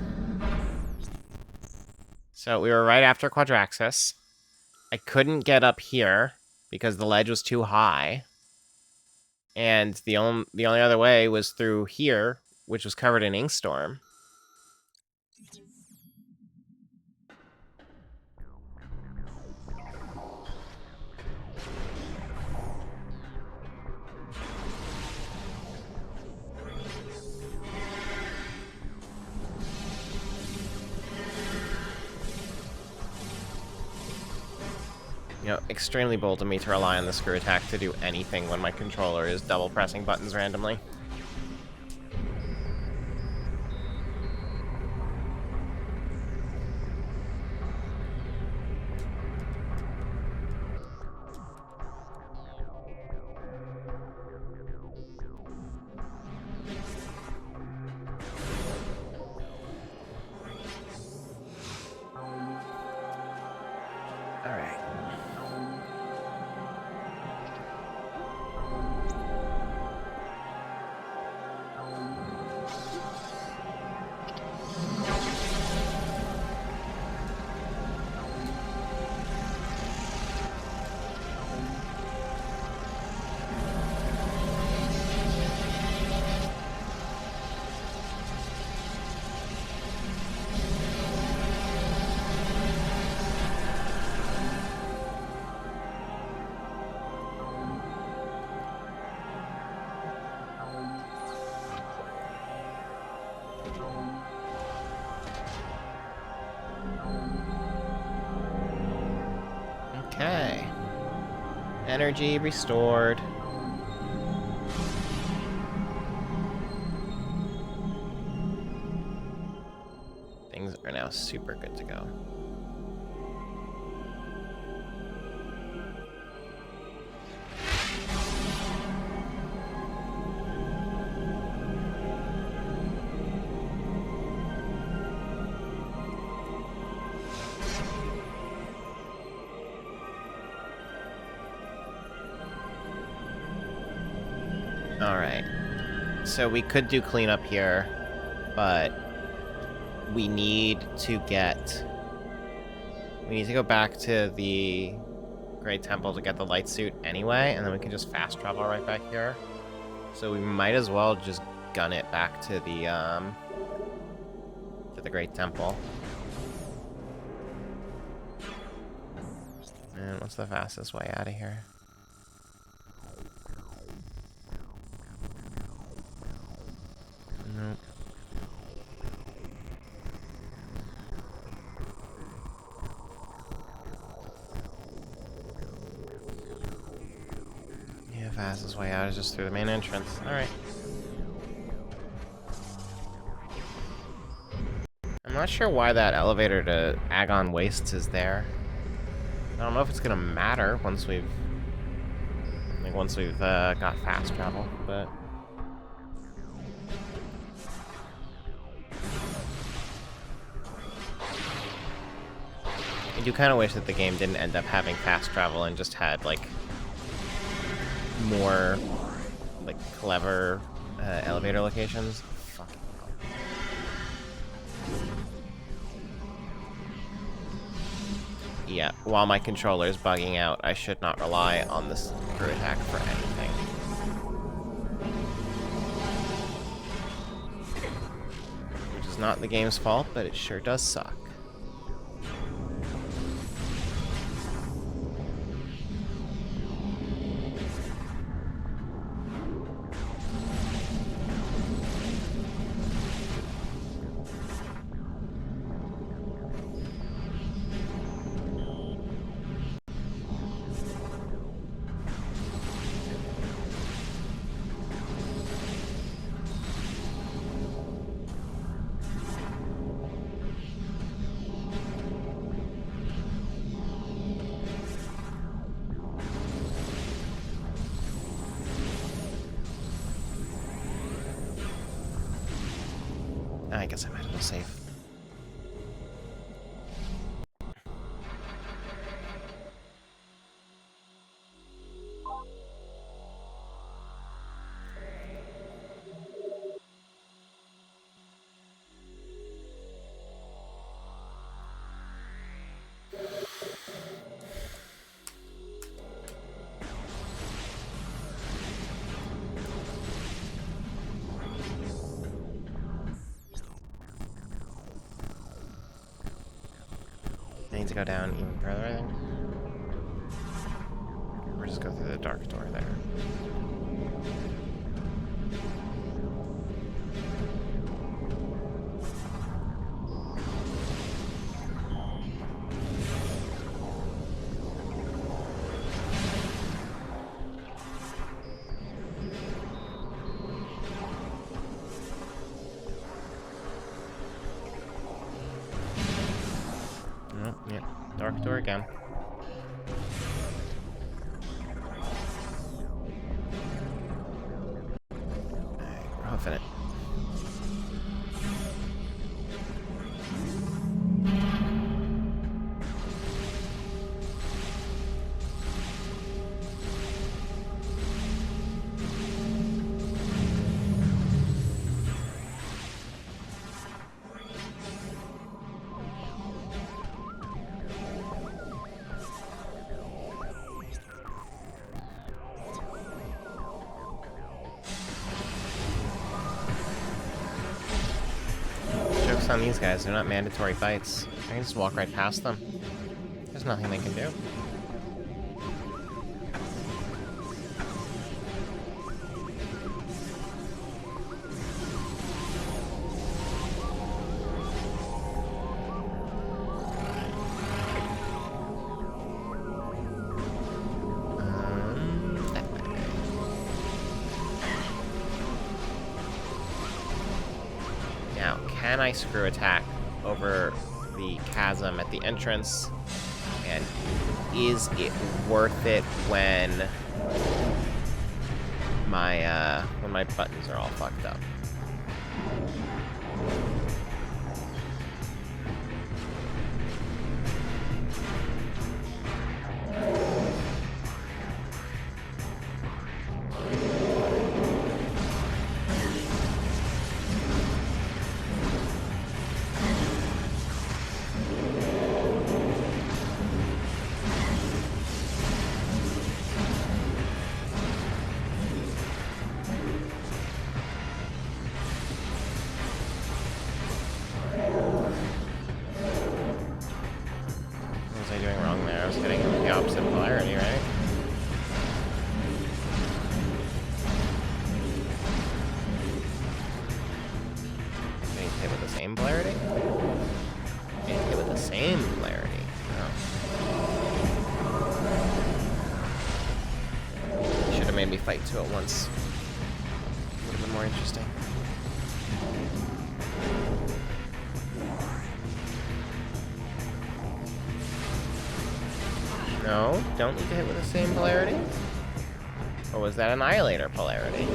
So we were right after Quadraxis. I couldn't get up here because the ledge was too high. And the only other way was through here, which was covered in Inkstorm. You know, extremely bold of me to rely on the screw attack to do anything when my controller is double pressing buttons randomly. Alright. Okay. Energy restored. Things are now super good to go. Alright. So we could do cleanup here, but we need to go back to the Great Temple to get the light suit anyway, and then we can just fast travel right back here. So we might as well just gun it back to the Great Temple. And what's the fastest way out of here? Nope. Yeah, fastest way out is just through the main entrance. Alright. I'm not sure why that elevator to Agon Wastes is there. I don't know if it's gonna matter once we've got fast travel, but I do kind of wish that the game didn't end up having fast travel and just had like more like clever elevator locations. Fucking hell. Yeah, while my controller is bugging out, I should not rely on this screw attack for anything. Which is not the game's fault, but it sure does suck. I guess I might as well save. I need to go down even further, I think. Or just go through the dark door there. Yeah, dark door again. Alright, we're huffing it. Joke's on these guys, they're not mandatory fights. I can just walk right past them. There's nothing they can do. Now, can I screw attack over the chasm at the entrance? And is it worth it when my buttons are all fucked up? What was I doing wrong there? I was getting the opposite polarity, right? Getting hit with the same polarity? Getting hit with the same polarity. Oh. Should have made me fight two at once. Would have been more interesting. No, don't need to hit with the same polarity. Or was that Annihilator polarity?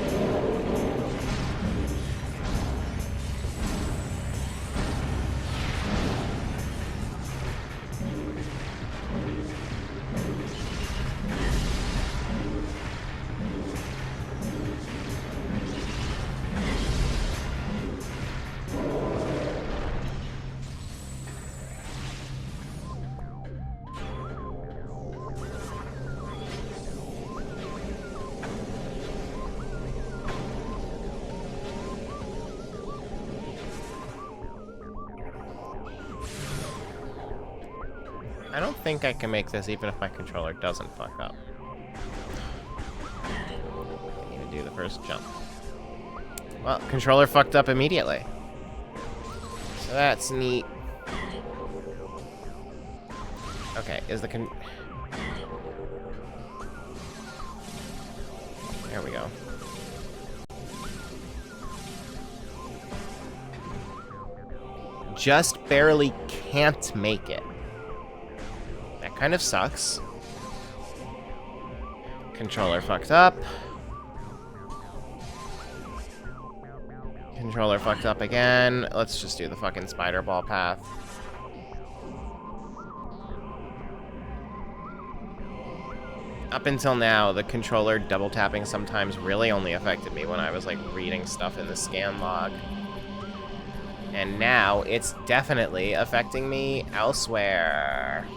I don't think I can make this even if my controller doesn't fuck up. I need to do the first jump. Well, controller fucked up immediately. So that's neat. Okay, is the there we go. Just barely can't make it. That kind of sucks. Controller fucked up. Controller fucked up again. Let's just do the fucking spider ball path. Up until now, the controller double tapping sometimes really only affected me when I was like reading stuff in the scan log. And now it's definitely affecting me elsewhere.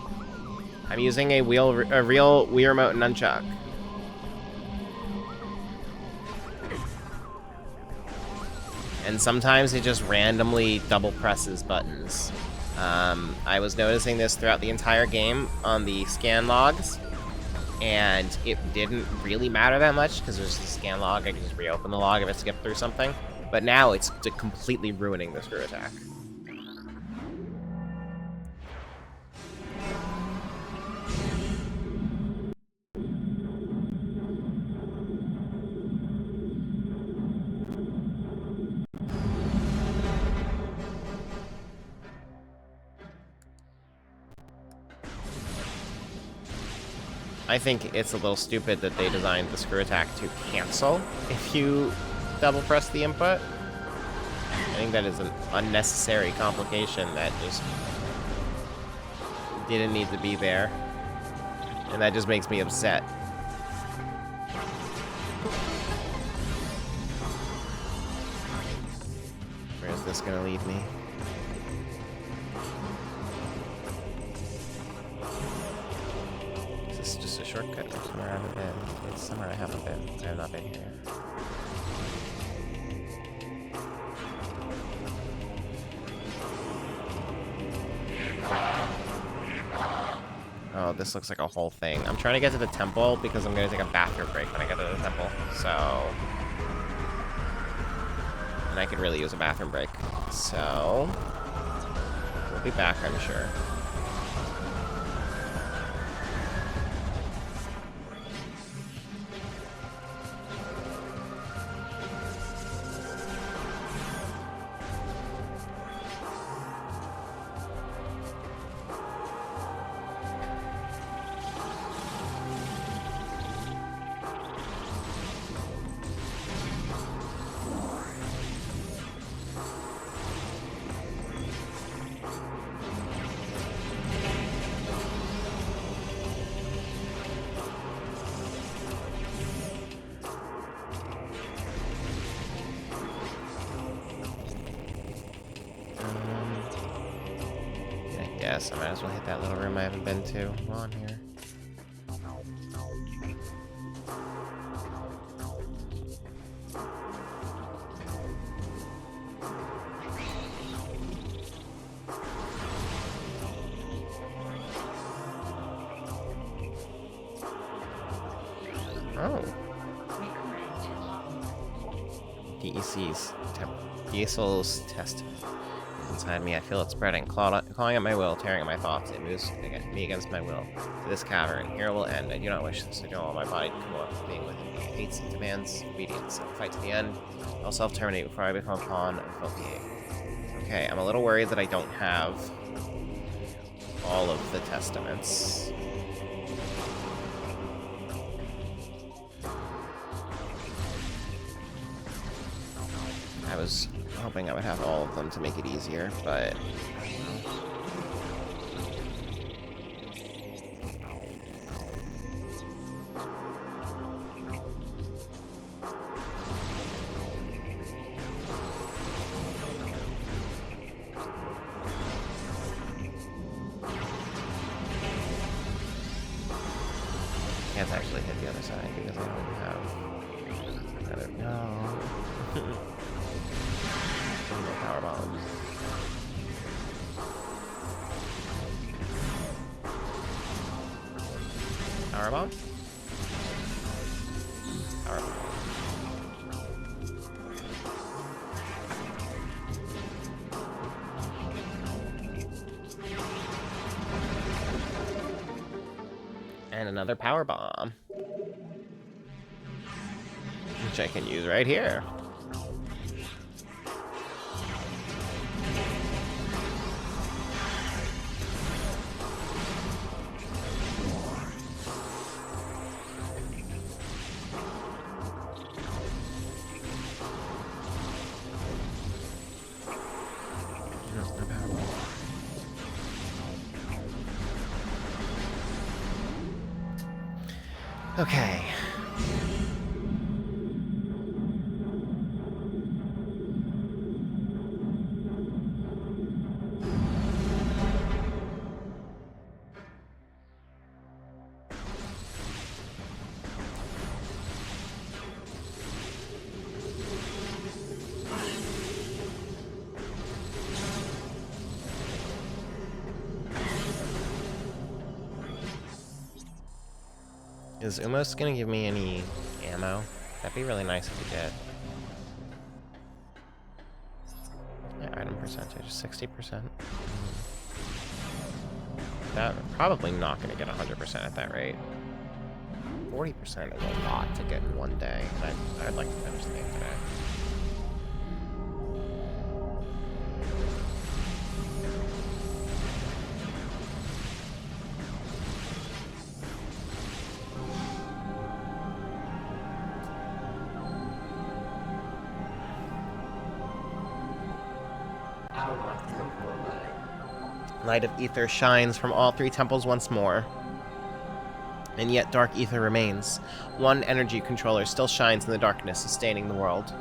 I'm using a real Wii Remote nunchuck. And sometimes it just randomly double presses buttons. I was noticing this throughout the entire game on the scan logs, and it didn't really matter that much because there's the scan log. I can just reopen the log if it skipped through something. But now it's completely ruining the screw attack. I think it's a little stupid that they designed the screw attack to cancel if you double press the input. I think that is an unnecessary complication that just didn't need to be there. And that just makes me upset. Where is this gonna lead me? Is this just a shortcut or somewhere I haven't been? It's somewhere I haven't been. I have not been here. Oh, this looks like a whole thing. I'm trying to get to the temple because I'm going to take a bathroom break when I get to the temple. So... And I could really use a bathroom break. So... We'll be back, I'm sure. Yes, I might as well hit that little room I haven't been to while I'm here. Oh. Diesel's testament. Inside me, I feel it spreading, clawing at my will, tearing at my thoughts. It moves me against my will to this cavern. Here it will end. I do not wish this. I don't want my body to come up being within me. It hates and demands obedience. I will fight to the end. I'll self-terminate before I become a pawn of Filthy. Okay, I'm a little worried that I don't have all of the testaments. was hoping I would have all of them to make it easier, but... Can't actually hit the other side because I don't have... I don't know. Some more power bombs. Power bomb? Power bomb. And another power bomb, which I can use right here. Okay. Is Umos gonna give me any ammo? That'd be really nice if you did. My item percentage, 60%. That probably not gonna get 100% at that rate. 40% is a lot to get in one day. I'd like to finish the game today. Light of Ether shines from all three temples once more. And yet dark ether remains. One energy controller still shines in the darkness, sustaining the world.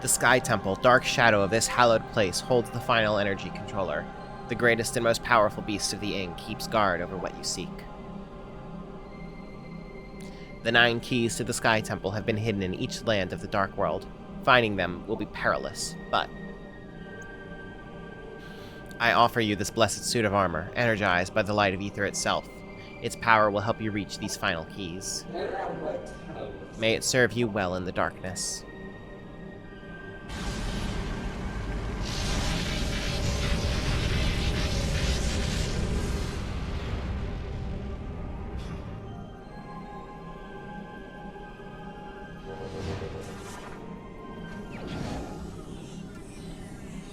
The Sky Temple, dark shadow of this hallowed place, holds the final energy controller. The greatest and most powerful beast of the Ing keeps guard over what you seek. The 9 keys to the Sky Temple have been hidden in each land of the Dark World. Finding them will be perilous, but... I offer you this blessed suit of armor, energized by the light of ether itself. Its power will help you reach these final keys. May it serve you well in the darkness.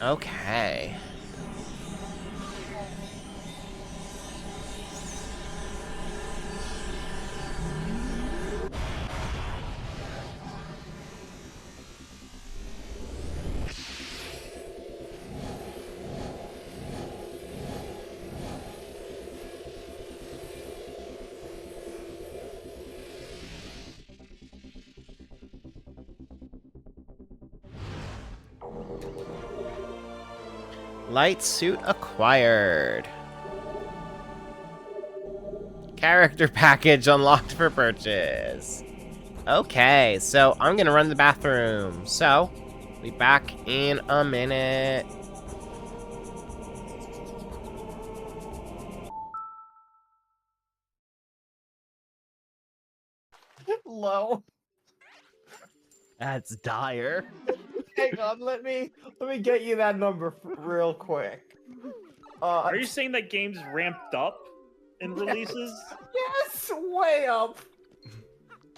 Okay. Light suit acquired. Character package unlocked for purchase. Okay, so I'm gonna run to the bathroom. So, be back in a minute. Low. That's dire. Hang on, let me get you that number real quick. Are you saying that games ramped up in releases? Yes, way up.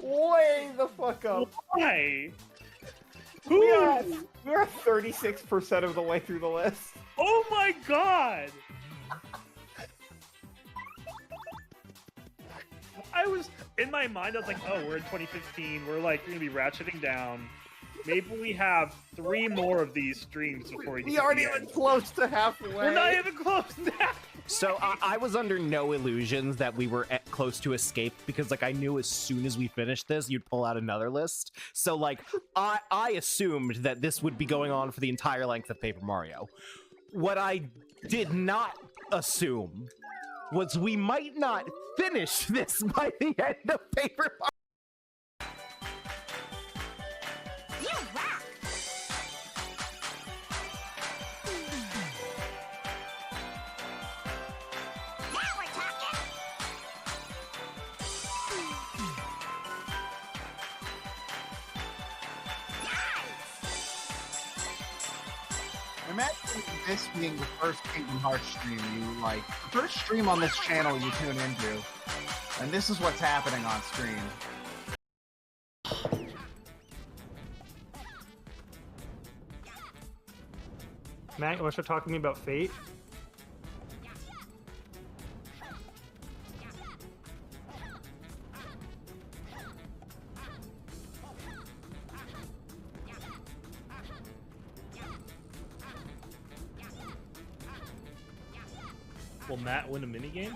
Way the fuck up. Why? We're at 36% of the way through the list. Oh my god! I was, in my mind, I was like, oh, we're in 2015, we're like, we're gonna be ratcheting down. Maybe we have 3 more of these streams before We aren't even close to halfway. We're not even close to that. So I was under no illusions that we were close to escape because like I knew as soon as we finished this, you'd pull out another list. So like I assumed that this would be going on for the entire length of Paper Mario. What I did not assume was we might not finish this by the end of Paper Mario. Imagine this being the first Kingdom Hearts stream you like, the first stream on this channel you tune into, and this is what's happening on screen. Matt, you want to start talking to me about Fate? Will Matt win a minigame?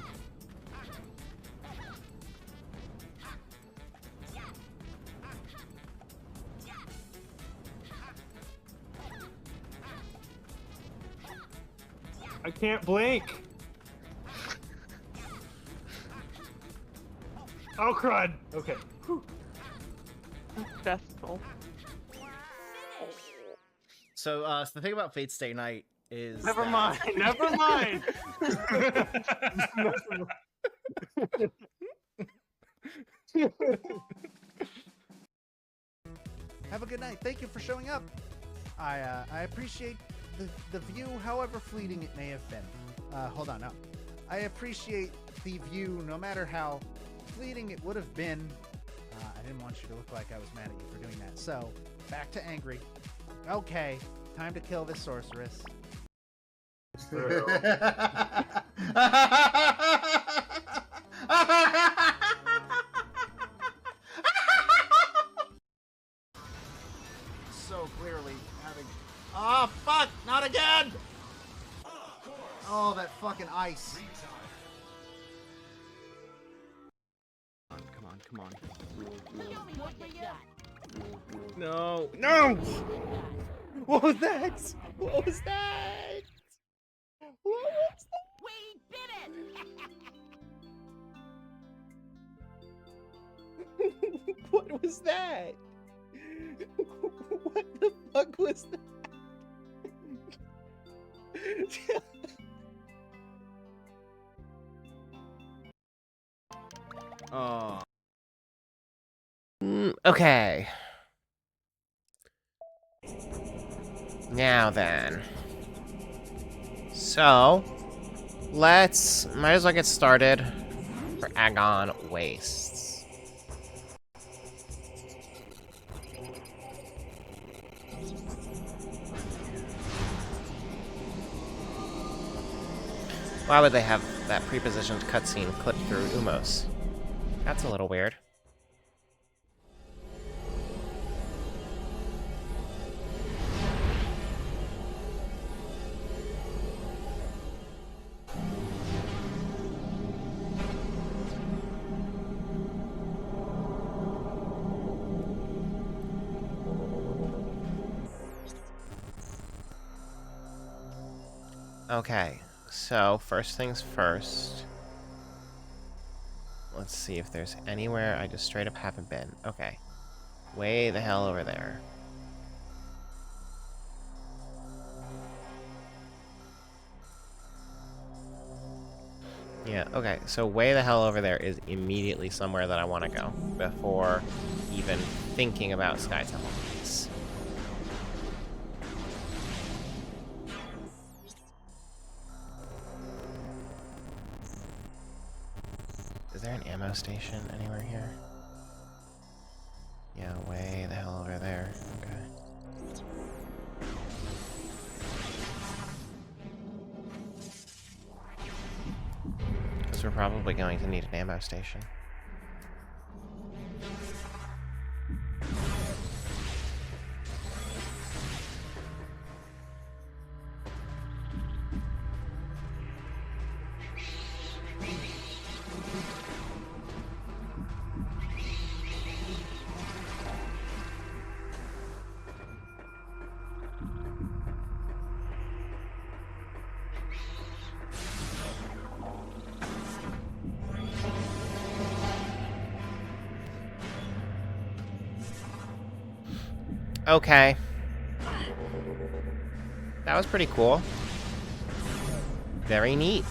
I can't blink. Oh, crud. Okay. Whew. Stressful. So the thing about Fate Stay Night is Never mind. Never mind. Have a good night. Thank you for showing up. I appreciate the view, however fleeting it may have been. Hold on, no. I appreciate the view, no matter how fleeting it would have been. I didn't want you to look like I was mad at you for doing that. So, back to angry. Okay, time to kill this sorceress. So clearly having... Oh, fuck! Not again! Oh, that fucking ice. Come on, come on. No. No! What was that? What was that? What was that? We did it! What was that? What the fuck was that? Oh. Okay. Now then. So, might as well get started for Agon Wastes. Why would they have that pre-positioned cutscene clipped through Umos? That's a little weird. Okay, so first things first. Let's see if there's anywhere I just straight up haven't been. Okay. Way the hell over there. Yeah, okay, so way the hell over there is immediately somewhere that I want to go before even thinking about Sky Temple Peaks. Is there an ammo station anywhere here? Yeah, way the hell over there. Okay. Because we're probably going to need an ammo station. Okay. That was pretty cool. Very neat.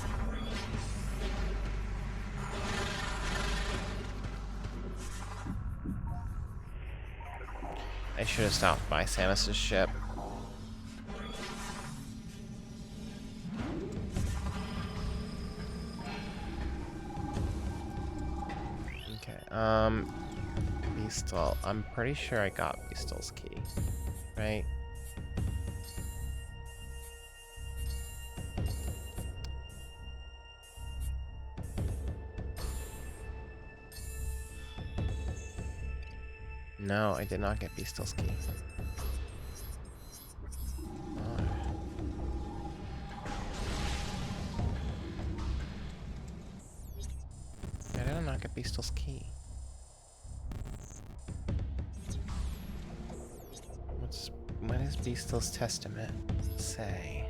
I should have stopped by Samus's ship. Okay, Beastal. I'm pretty sure I got Beastal's key, right? No, I did not get Beastal's key. Why did I not get Beastal's key? What does Beastal's testament say?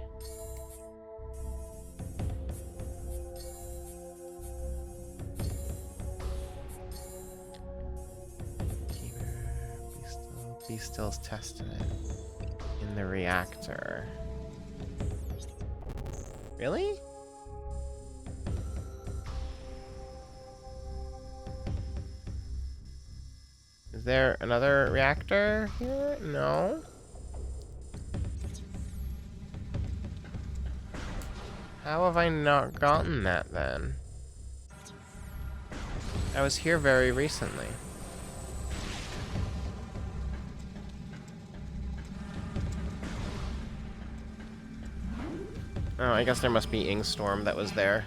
Beastal's testament in the reactor. Really? Is there another reactor here? No. How have I not gotten that then? I was here very recently. Oh, I guess there must be Ingstorm that was there.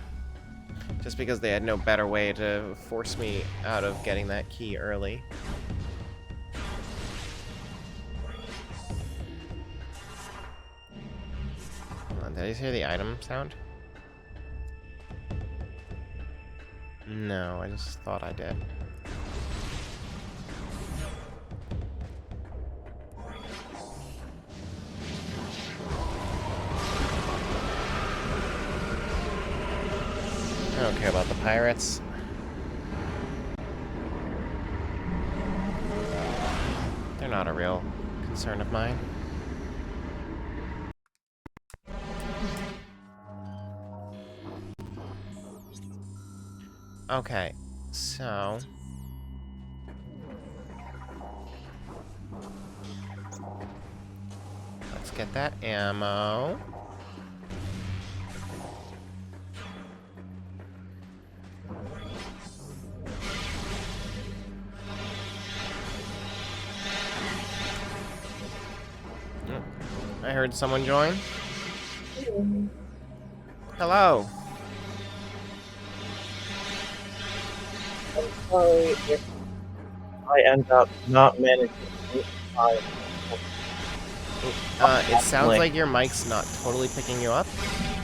Just because they had no better way to force me out of getting that key early. Hold on, did I hear the item sound? No, I just thought I did. I don't care about the pirates. They're not a real concern of mine. Okay, so... let's get that ammo. I heard someone join. Hello. I'm sorry if I end up not managing to It sounds like your mic's not totally picking you up.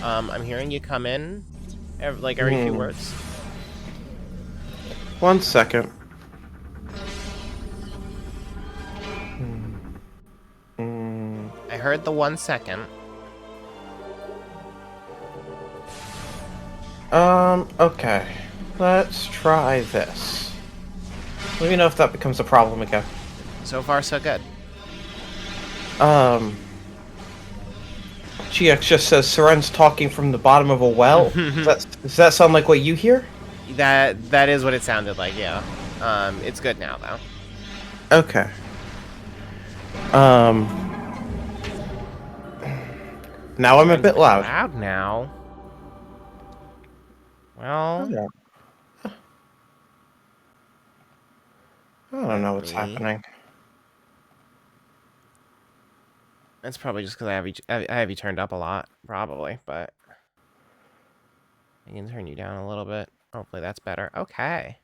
I'm hearing you come in every few words. 1 second. I heard the 1 second. Okay. Let's try this. Let me know if that becomes a problem again. So far, so good. GX just says Seren's talking from the bottom of a well. Does that sound like what you hear? That is what it sounded like, yeah. It's good now, though. Okay. Now I'm a bit loud. Loud now? Well... yeah. I don't know what's happening. It's probably just because I have you turned up a lot, probably, but... I can turn you down a little bit. Hopefully that's better. Okay.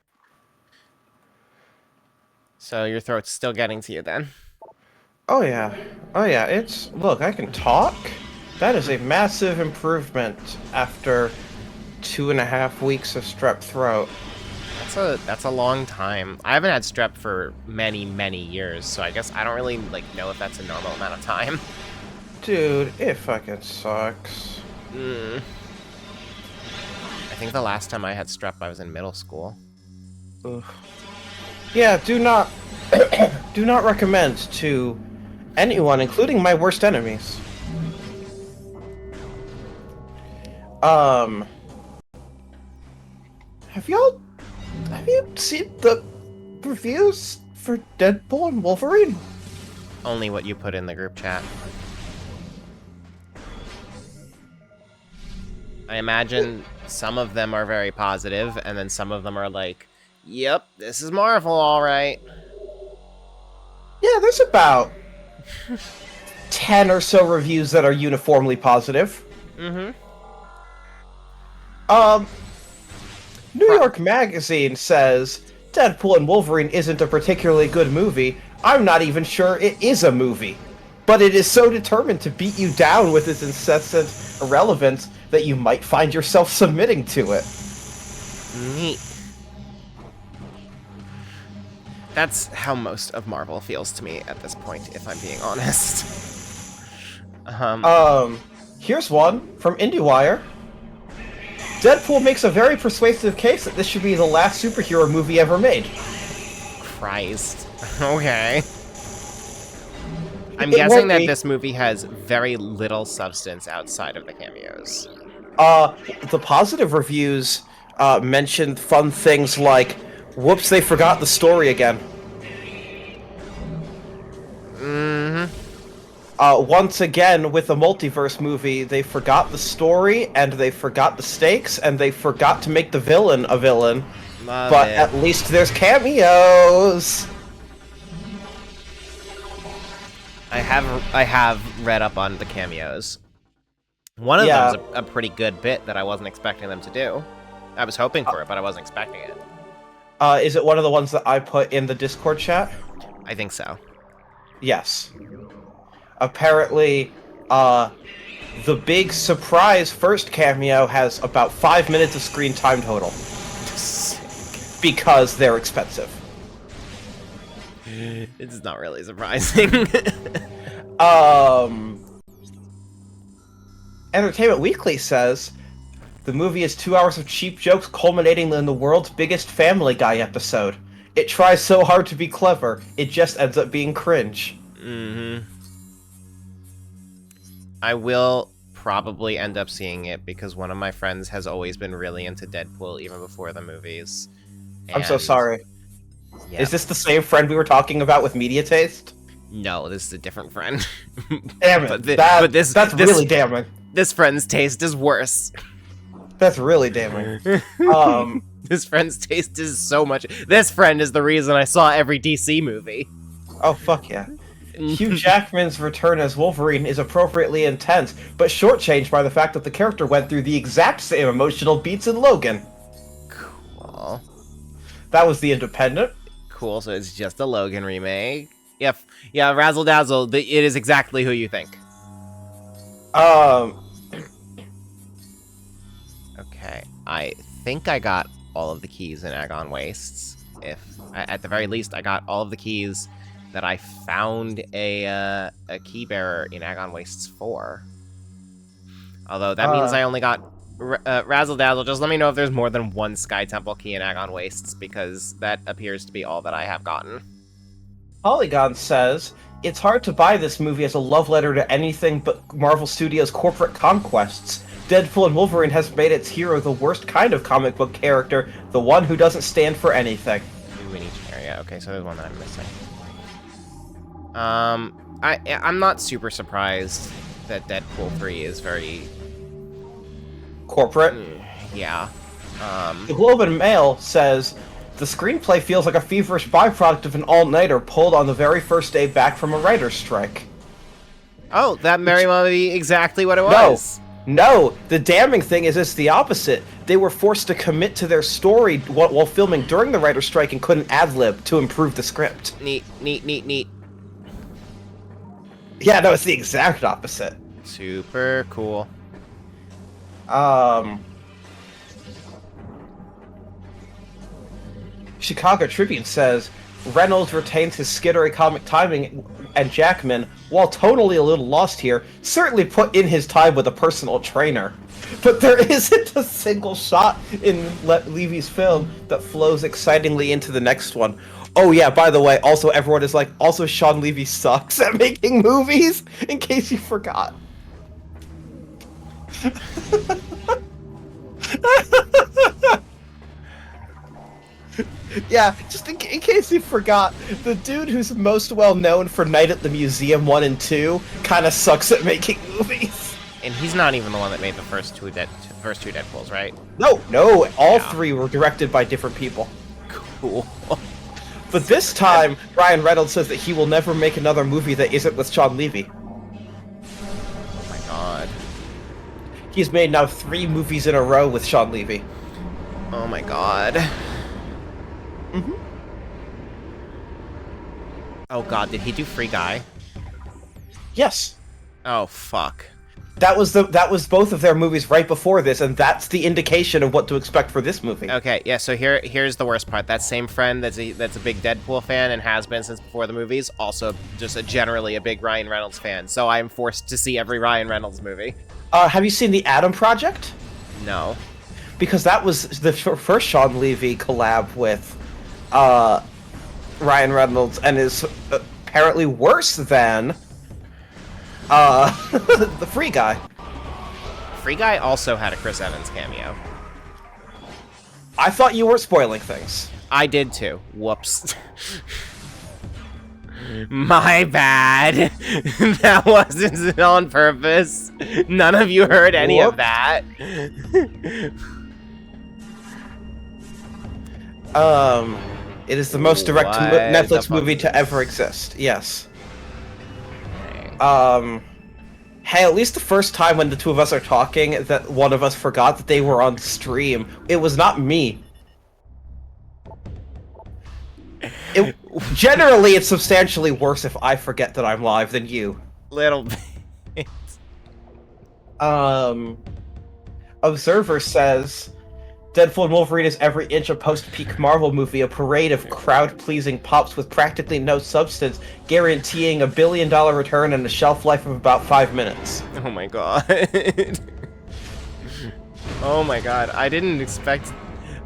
So your throat's still getting to you then? Oh yeah. Oh yeah, it's... Look, I can talk. That is a massive improvement after 2.5 weeks of strep throat. That's a long time. I haven't had strep for many, many years, so I guess I don't really know if that's a normal amount of time. Dude, it fucking sucks. I think the last time I had strep, I was in middle school. Ugh. Yeah, do not recommend to Anyone, including my worst enemies. Have you seen the reviews for Deadpool and Wolverine? Only what you put in the group chat. I imagine some of them are very positive, and then some of them are like, yep, this is Marvel, alright. Yeah, there's about 10 or so reviews that are uniformly positive. Mm-hmm. New York Magazine says, Deadpool and Wolverine isn't a particularly good movie. I'm not even sure it is a movie. But it is so determined to beat you down with its incessant irrelevance that you might find yourself submitting to it. Neat. That's how most of Marvel feels to me at this point, if I'm being honest. Here's one from IndieWire. Deadpool makes a very persuasive case that this should be the last superhero movie ever made. Christ. Okay. I'm guessing that this movie has very little substance outside of the cameos. The positive reviews mentioned fun things like, whoops, they forgot the story again. Mm-hmm. Once again, with the multiverse movie, they forgot the story, and they forgot the stakes, and they forgot to make the villain a villain. But at least there's cameos! I have read up on the cameos. One of them's a pretty good bit that I wasn't expecting them to do. I was hoping for it, but I wasn't expecting it. Is it one of the ones that I put in the Discord chat? I think so. Yes. Apparently, the big surprise first cameo has about 5 minutes of screen time total. Because they're expensive. It's not really surprising. Entertainment Weekly says, the movie is 2 hours of cheap jokes culminating in the world's biggest Family Guy episode. It tries so hard to be clever, it just ends up being cringe. Mm-hmm. I will probably end up seeing it because one of my friends has always been really into Deadpool even before the movies. I'm so sorry. Yeah. Is this the same friend we were talking about with media taste? No, this is a different friend. Damn it. That's really damning. This friend's taste is worse. That's really damning. This friend's taste is so much... This friend is the reason I saw every DC movie. Oh, fuck yeah. Hugh Jackman's return as Wolverine is appropriately intense, but shortchanged by the fact that the character went through the exact same emotional beats in Logan. Cool. That was The Independent. Cool, so it's just a Logan remake. Yeah, Razzle Dazzle, it is exactly who you think. Okay, I think I got all of the keys in Agon Wastes. At the very least, I got all of the keys that I found a key bearer in Agon Wastes 4. Although that means I only got Razzle Dazzle. Just let me know if there's more than one Sky Temple key in Agon Wastes, because that appears to be all that I have gotten. Polygon says, it's hard to buy this movie as a love letter to anything but Marvel Studios' corporate conquests. Deadpool and Wolverine has made its hero the worst kind of comic book character, the one who doesn't stand for anything. Two in each area. Okay, so there's one that I'm missing. I'm not super surprised that Deadpool 3 is very... corporate? Yeah. The Globe and Mail says, the screenplay feels like a feverish byproduct of an all-nighter pulled on the very first day back from a writer's strike. Oh, that very might be exactly what it was. No, the damning thing is it's the opposite. They were forced to commit to their story while filming during the writer's strike and couldn't ad-lib to improve the script. Neat. Yeah, no, it's the exact opposite. Super cool. Chicago Tribune says, Reynolds retains his skittery comic timing, and Jackman, while tonally a little lost here, certainly put in his time with a personal trainer. But there isn't a single shot in Levy's film that flows excitingly into the next one. Oh yeah, by the way, also everyone is like, also Sean Levy sucks at making movies, in case you forgot. Yeah, just in case you forgot, the dude who's most well known for Night at the Museum 1 and 2 kind of sucks at making movies. And he's not even the one that made the first two Deadpools, right? No, all three were directed by different people. Cool. But this time, Ryan Reynolds says that he will never make another movie that isn't with Sean Levy. Oh my god. He's made now 3 movies in a row with Sean Levy. Oh my god. Mm-hmm. Oh god, did he do Free Guy? Yes. Oh fuck. That was both of their movies right before this, and that's the indication of what to expect for this movie. Okay, yeah, so here's the worst part. That same friend that's a big Deadpool fan and has been since before the movies, also just generally a big Ryan Reynolds fan, so I am forced to see every Ryan Reynolds movie. Have you seen The Atom Project? No. Because that was the first Sean Levy collab with Ryan Reynolds, and is apparently worse than the Free Guy. Free Guy also had a Chris Evans cameo. I thought you weren't spoiling things. I did too. Whoops. My bad. That wasn't on purpose. None of you heard any of that. It is the most direct Netflix movie to ever exist. Yes. Hey, at least the first time when the two of us are talking, that one of us forgot that they were on stream. It was not me. Generally, it's substantially worse if I forget that I'm live than you. Little bit. Observer says, Deadpool and Wolverine is every inch a post-peak Marvel movie, a parade of crowd-pleasing pops with practically no substance, guaranteeing $1 billion return and a shelf life of about 5 minutes. Oh my god. Oh my god, I didn't expect...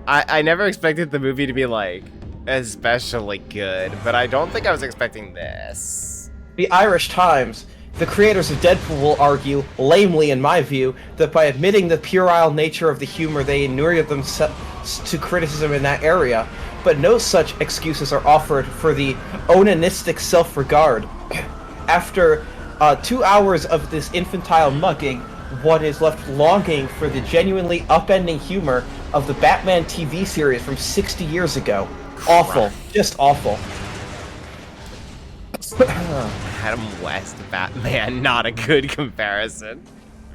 I never expected the movie to be, like, especially good, but I don't think I was expecting this. The Irish Times. The creators of Deadpool will argue, lamely in my view, that by admitting the puerile nature of the humor they inure themselves to criticism in that area, but no such excuses are offered for the onanistic self-regard. After 2 hours of this infantile mugging, one is left longing for the genuinely upending humor of the Batman TV series from 60 years ago. Awful. Just awful. Adam West Batman, not a good comparison.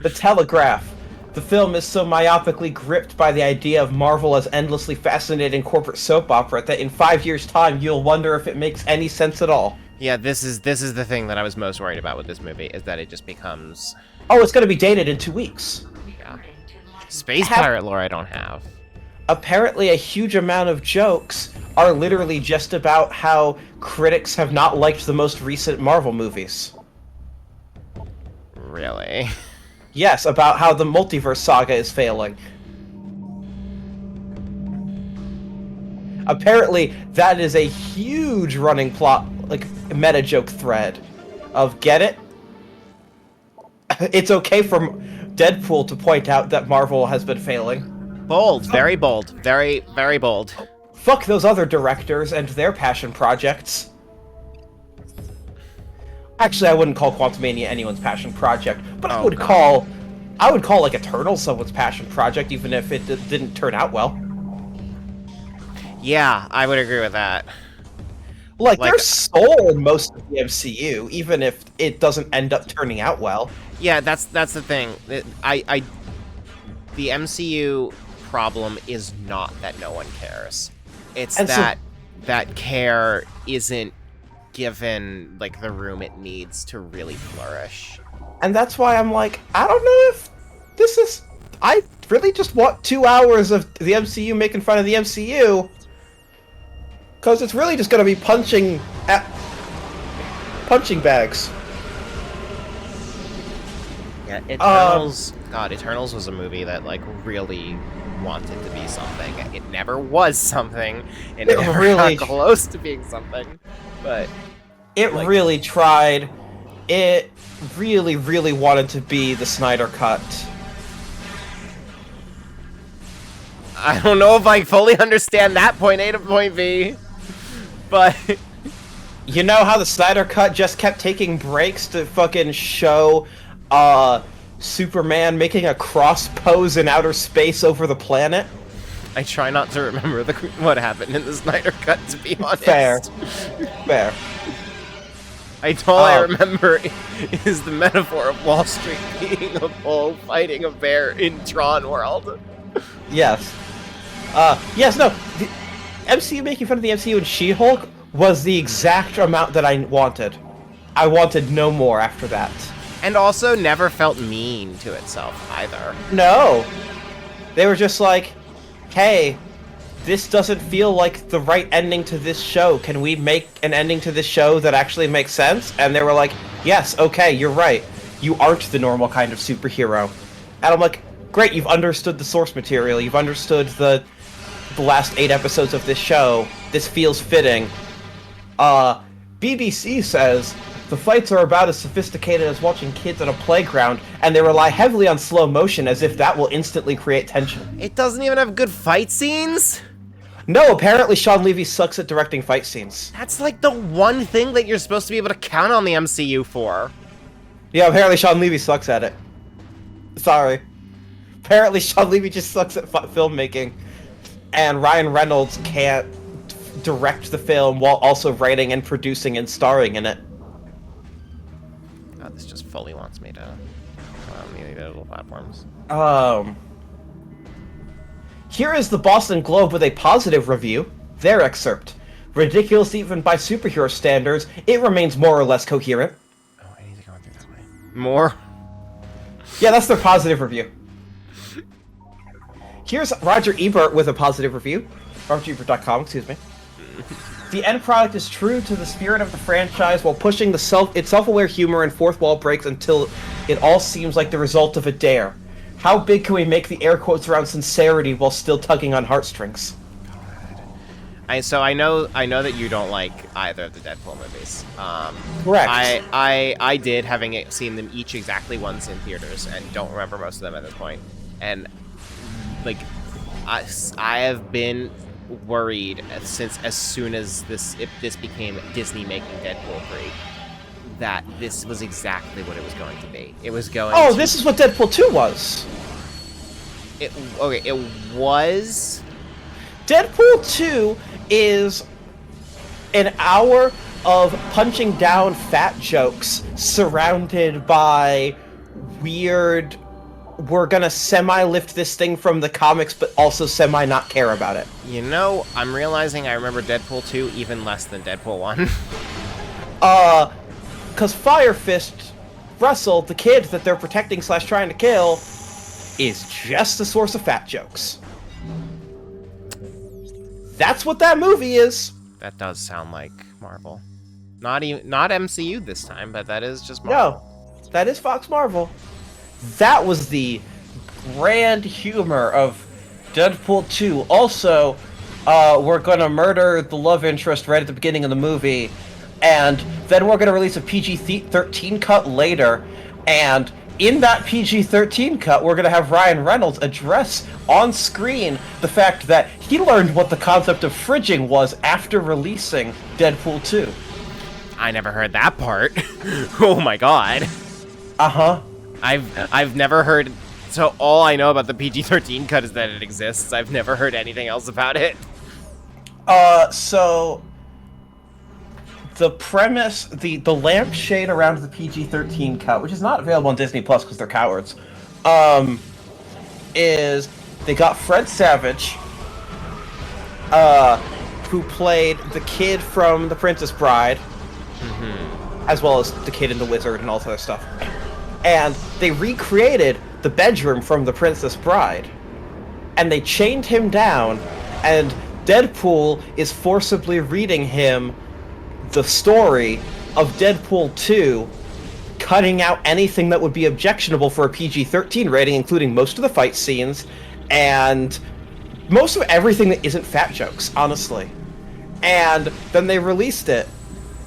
The Telegraph. The film is so myopically gripped by the idea of Marvel as endlessly fascinating corporate soap opera that in 5 years' time you'll wonder if it makes any sense at all. Yeah, this is the thing that I was most worried about with this movie, is that it just becomes... Oh, it's gonna be dated in 2 weeks. Yeah. Space pirate lore I don't have. Apparently a huge amount of jokes are literally just about how critics have not liked the most recent Marvel movies. Really? Yes, about how the multiverse saga is failing. Apparently, that is a huge running plot, like, meta joke thread of, get it? It's okay for Deadpool to point out that Marvel has been failing. Bold, very bold, very, very bold. Fuck those other directors and their passion projects. Actually, I wouldn't call Quantumania anyone's passion project, but I would call like Eternal someone's passion project, even if it didn't turn out well. Yeah, I would agree with that. Like their soul in most of the MCU, even if it doesn't end up turning out well. Yeah, that's the thing. The MCU problem is not that no one cares. It's that care isn't given like the room it needs to really flourish. And that's why I'm like, I don't know if this is... I really just want 2 hours of the MCU making fun of the MCU. Because it's really just going to be punching bags. Yeah, Eternals... God, Eternals was a movie that, like, really wanted to be something. It never was something. It It never really- got close to being something. But It really tried. It really, really wanted to be the Snyder Cut. I don't know if I fully understand that point A to point B, but You know how the Snyder Cut just kept taking breaks to fucking show Superman making a cross pose in outer space over the planet? I try not to remember what happened in the Snyder Cut, to be honest. Fair. Fair. All I remember is the metaphor of Wall Street being a bull fighting a bear in Tron World. Yes. Yes, no. The MCU making fun of the MCU and She-Hulk was the exact amount that I wanted. I wanted no more after that. And also never felt mean to itself either. No. They were just like, hey, this doesn't feel like the right ending to this show. Can we make an ending to this show that actually makes sense? And they were like, yes, okay, you're right. You aren't the normal kind of superhero. And I'm like, great, you've understood the source material. You've understood the last 8 episodes of this show. This feels fitting. BBC says the fights are about as sophisticated as watching kids at a playground, and they rely heavily on slow motion as if that will instantly create tension. It doesn't even have good fight scenes? No, apparently Sean Levy sucks at directing fight scenes. That's like the one thing that you're supposed to be able to count on the MCU for. Yeah, apparently Sean Levy sucks at it. Sorry. Apparently Sean Levy just sucks at filmmaking, and Ryan Reynolds can't direct the film while also writing and producing and starring in it. God, this just fully wants me to come on the individual platforms. Here is the Boston Globe with a positive review. Their excerpt. Ridiculous even by superhero standards, it remains more or less coherent. Oh, I need to go through that way. More? Yeah, that's their positive review. Here's Roger Ebert with a positive review. RogerEbert.com, excuse me. The end product is true to the spirit of the franchise while pushing its self-aware humor and fourth wall breaks until it all seems like the result of a dare. How big can we make the air quotes around sincerity while still tugging on heartstrings? So I know that you don't like either of the Deadpool movies. Correct. I did, having seen them each exactly once in theaters, and don't remember most of them at this point. And like, I have been worried since as soon as this became Disney making Deadpool 3 that this was exactly what it was going to be. It was going. Oh, this is what Deadpool 2 was. It was. Deadpool 2 is an hour of punching down fat jokes surrounded by weird, we're gonna semi-lift this thing from the comics but also semi-not care about it. You know, I'm realizing I remember Deadpool 2 even less than Deadpool 1. Cause Fire Fist, Russell, the kid that they're protecting / trying to kill, is just a source of fat jokes. That's what that movie is. That does sound like Marvel. Not MCU this time, but that is just Marvel. No, that is Fox Marvel. That was the grand humor of Deadpool 2. Also, we're gonna murder the love interest right at the beginning of the movie, and then we're gonna release a PG-13 cut later, and in that PG-13 cut, we're gonna have Ryan Reynolds address on screen the fact that he learned what the concept of fridging was after releasing Deadpool 2. I never heard that part. Oh my god. Uh-huh. I've never heard. So all I know about the PG-13 cut is that it exists. I've never heard anything else about it. So the premise, the lampshade around the PG-13 cut, which is not available on Disney Plus because they're cowards, is they got Fred Savage, who played the kid from The Princess Bride, as well as the kid in The Wizard and all this other stuff. And they recreated the bedroom from The Princess Bride. And they chained him down, and Deadpool is forcibly reading him the story of Deadpool 2, cutting out anything that would be objectionable for a PG-13 rating, including most of the fight scenes, and most of everything that isn't fat jokes, honestly. And then they released it,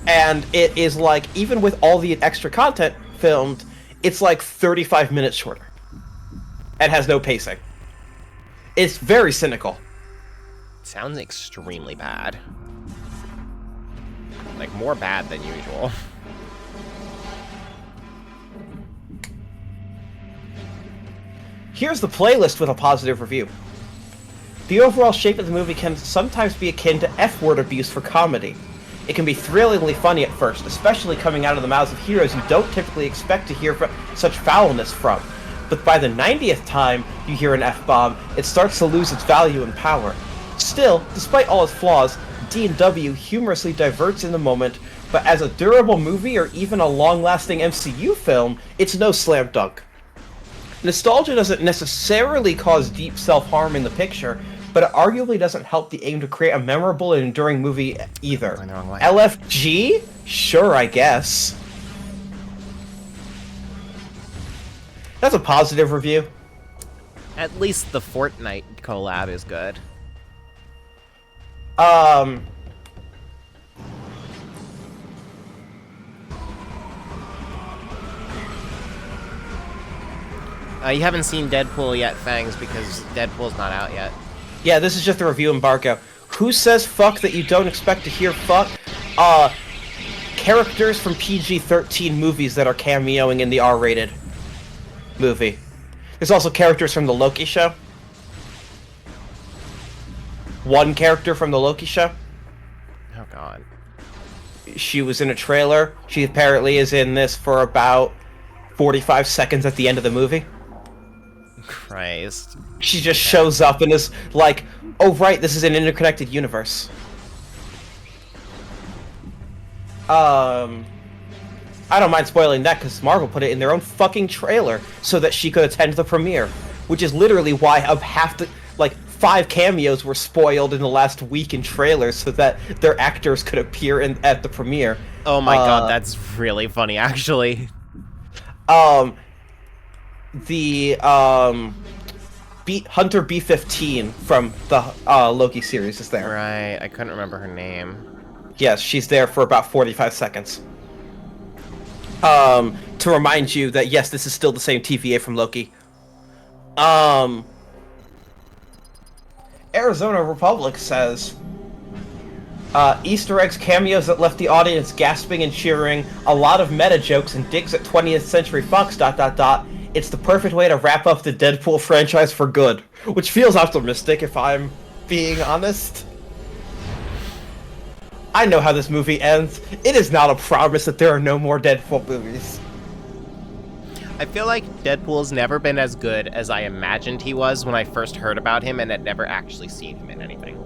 and it is like, even with all the extra content filmed, it's like 35 minutes shorter. And has no pacing. It's very cynical. Sounds extremely bad. Like, more bad than usual. Here's the playlist with a positive review. The overall shape of the movie can sometimes be akin to F-word abuse for comedy. It can be thrillingly funny at first, especially coming out of the mouths of heroes you don't typically expect to hear such foulness from. But by the 90th time you hear an F-bomb, it starts to lose its value and power. Still, despite all its flaws, D&W humorously diverts in the moment, but as a durable movie or even a long-lasting MCU film, it's no slam dunk. Nostalgia doesn't necessarily cause deep self-harm in the picture, but it arguably doesn't help the aim to create a memorable and enduring movie either. LFG? Sure, I guess. That's a positive review. At least the Fortnite collab is good. You haven't seen Deadpool yet, Fangs, because Deadpool's not out yet. Yeah, this is just a review embargo. Who says fuck that you don't expect to hear fuck? Characters from PG-13 movies that are cameoing in the R-rated movie. There's also characters from the Loki show. One character from the Loki show. Oh god. She was in a trailer. She apparently is in this for about 45 seconds at the end of the movie. Christ. She just shows up and is like, oh right, this is an interconnected universe. I don't mind spoiling that because Marvel put it in their own fucking trailer so that she could attend the premiere. Which is literally why of half the, like, 5 cameos were spoiled in the last week in trailers so that their actors could appear at the premiere. Oh my god, that's really funny, actually. Hunter B-15 from the Loki series is there. Right, I couldn't remember her name. Yes, she's there for about 45 seconds. To remind you that, yes, this is still the same TVA from Loki. Arizona Republic says, Easter eggs, cameos that left the audience gasping and cheering, a lot of meta jokes and digs at 20th Century Fox, ... It's the perfect way to wrap up the Deadpool franchise for good. Which feels optimistic, if I'm being honest. I know how this movie ends. It is not a promise that there are no more Deadpool movies. I feel like Deadpool's never been as good as I imagined he was when I first heard about him and had never actually seen him in anything.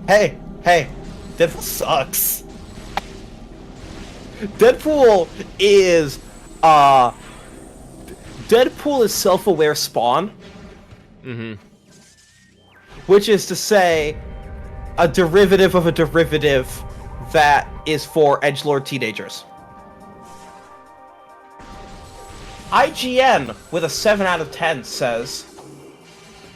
Hey, Deadpool sucks. Deadpool is self-aware Spawn. Mm-hmm. Which is to say, a derivative of a derivative that is for edgelord teenagers. IGN, with a 7 out of 10, says,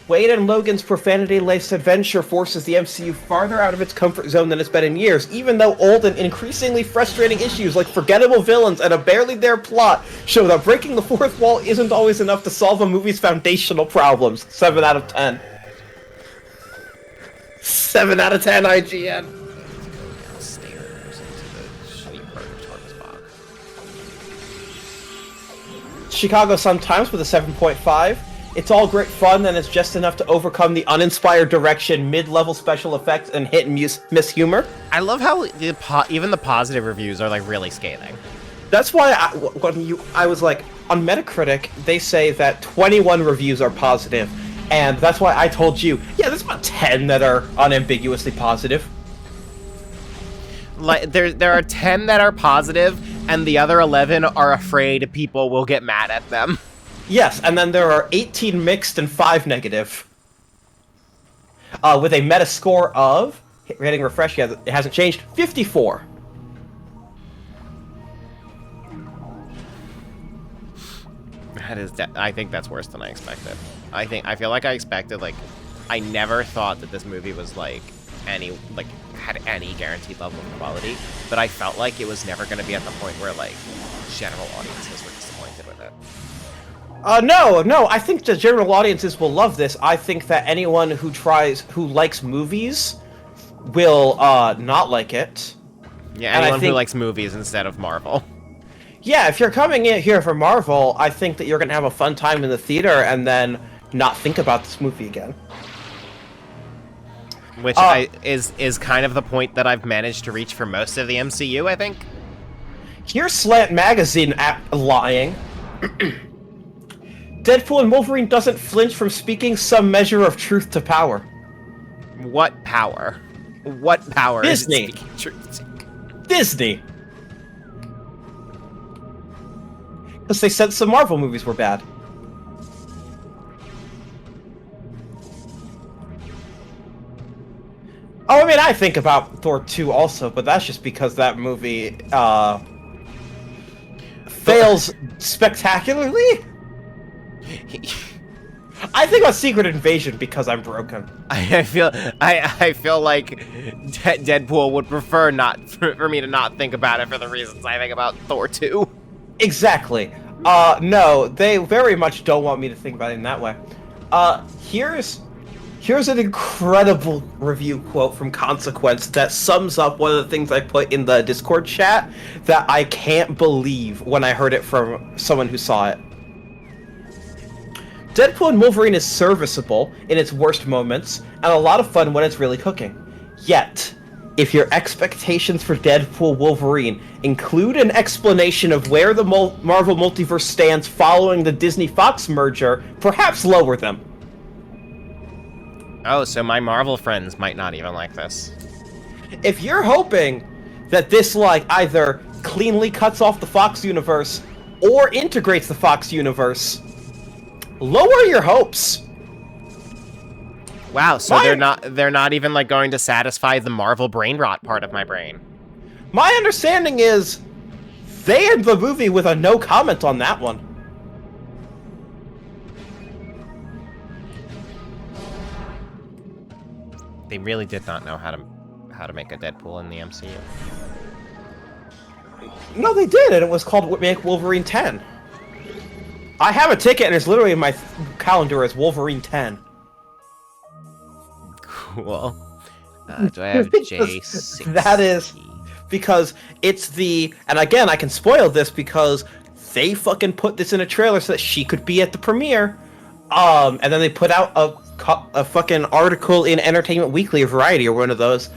Wade and Logan's profanity-laced adventure forces the MCU farther out of its comfort zone than it's been in years, even though old and increasingly frustrating issues like forgettable villains and a barely there plot show that breaking the fourth wall isn't always enough to solve a movie's foundational problems. 7 out of 10. 7 out of 10, IGN. Chicago Sun-Times with a 7.5. It's all great fun, and it's just enough to overcome the uninspired direction, mid-level special effects, and hit-and-miss humor. I love how even the positive reviews are, like, really scathing. That's why I was like, on Metacritic, they say that 21 reviews are positive, and that's why I told you, yeah, there's about 10 that are unambiguously positive. Like, there are 10 that are positive, and the other 11 are afraid people will get mad at them. Yes, and then there are 18 mixed and 5 negative. With a meta score of, hitting refresh, yeah, it hasn't changed, 54. That is, I think that's worse than I expected. I feel like I expected, like, I never thought that this movie was, like, had any guaranteed level of quality, but I felt like it was never going to be at the point where, like, general audiences were disappointed with it. No, I think the general audiences will love this. I think that anyone who likes movies will, not like it. Yeah, anyone who likes movies instead of Marvel. Yeah, if you're coming in here for Marvel, I think that you're gonna have a fun time in the theater and then not think about this movie again. Which is kind of the point that I've managed to reach for most of the MCU, I think. Here's Slant Magazine lying. Deadpool and Wolverine doesn't flinch from speaking some measure of truth to power. What power? What power Disney. is speaking truth to? Disney! Because they said some Marvel movies were bad. Oh, I mean, I think about Thor 2 also, but that's just because that movie, fails spectacularly? I think about Secret Invasion because I'm broken. I feel like Deadpool would prefer for me to not think about it for the reasons I think about Thor 2. Exactly. No, they very much don't want me to think about it in that way. Here's an incredible review quote from Consequence that sums up one of the things I put in the Discord chat that I can't believe when I heard it from someone who saw it. Deadpool and Wolverine is serviceable in its worst moments, and a lot of fun when it's really cooking. Yet, if your expectations for Deadpool Wolverine include an explanation of where the Marvel Multiverse stands following the Disney-Fox merger, perhaps lower them. Oh, so my Marvel friends might not even like this. If you're hoping that this, like, either cleanly cuts off the Fox universe or integrates the Fox universe, lower your hopes. Wow, so they're not even, like, going to satisfy the Marvel brain rot part of my brain. My understanding is they end the movie with a no comment on that one. They really did not know how to make a Deadpool in the MCU. No, they did, and it was called Make Wolverine 10. I have a ticket, and it's literally in my calendar as Wolverine 10. Cool. Do I have J6? That is because it's the... And again, I can spoil this because they fucking put this in a trailer so that she could be at the premiere. And then they put out a fucking article in Entertainment Weekly or Variety or one of those.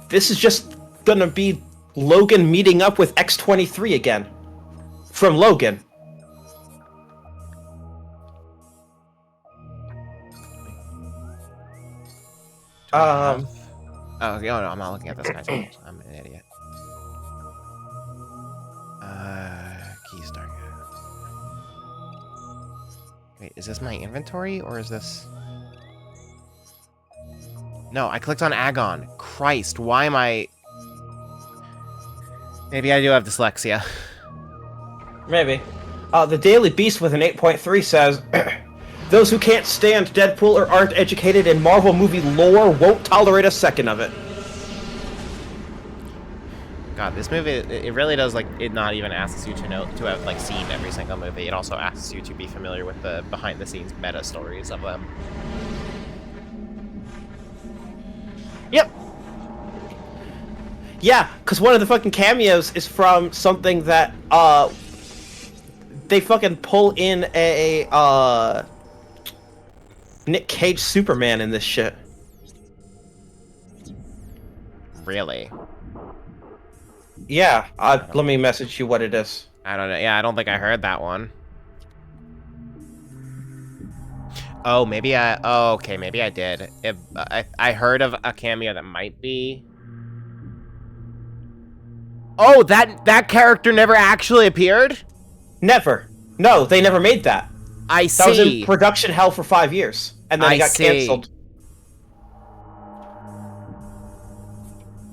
This is just gonna be Logan meeting up with X-23 again. From Logan. Oh, no, I'm not looking at this guy's page. I'm an idiot. Keystart. Wait, is this my inventory, or is this... No, I clicked on Agon. Christ, why am I... Maybe I do have dyslexia. Maybe. The Daily Beast with an 8.3 says... Those who can't stand Deadpool or aren't educated in Marvel movie lore won't tolerate a second of it. God, this movie, it really does, like, it not even asks you to have, like, seen every single movie. It also asks you to be familiar with the behind-the-scenes meta stories of them. Yep. Yeah, because one of the fucking cameos is from something that, they fucking pull in a, Nick Cage Superman in this shit. Really? Yeah, let me message you what it is. I don't know. Yeah, I don't think I heard that one. Oh, maybe oh, okay, maybe I did. I heard of a cameo that might be... Oh, that character never actually appeared? Never. No, they never made that. I see. That was in production hell for 5 years, and then it got canceled.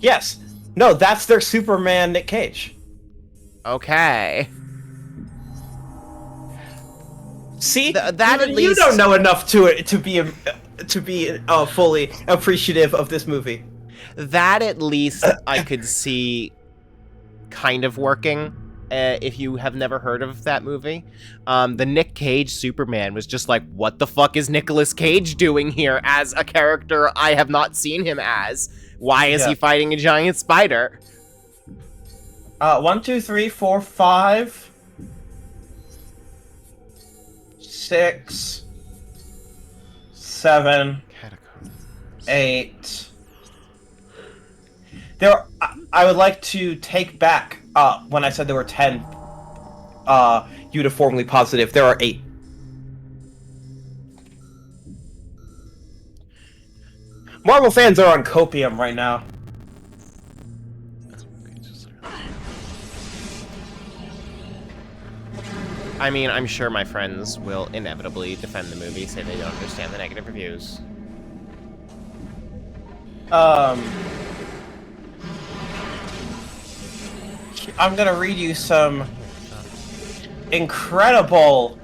Yes. No, that's their Superman Nick Cage. Okay. See, that at you least don't know enough to be fully appreciative of this movie. That at least I could see kind of working. If you have never heard of that movie, the Nick Cage Superman was just like, what the fuck is Nicolas Cage doing here as a character I have not seen him as? Why is he fighting a giant spider? 1, 2, 3, 4, 5, 6, 7, 8. I would like to take back when I said there were 10 uniformly positive. There are 8. Marvel fans are on copium right now. I mean, I'm sure my friends will inevitably defend the movie, say they don't understand the negative reviews. I'm gonna read you some incredible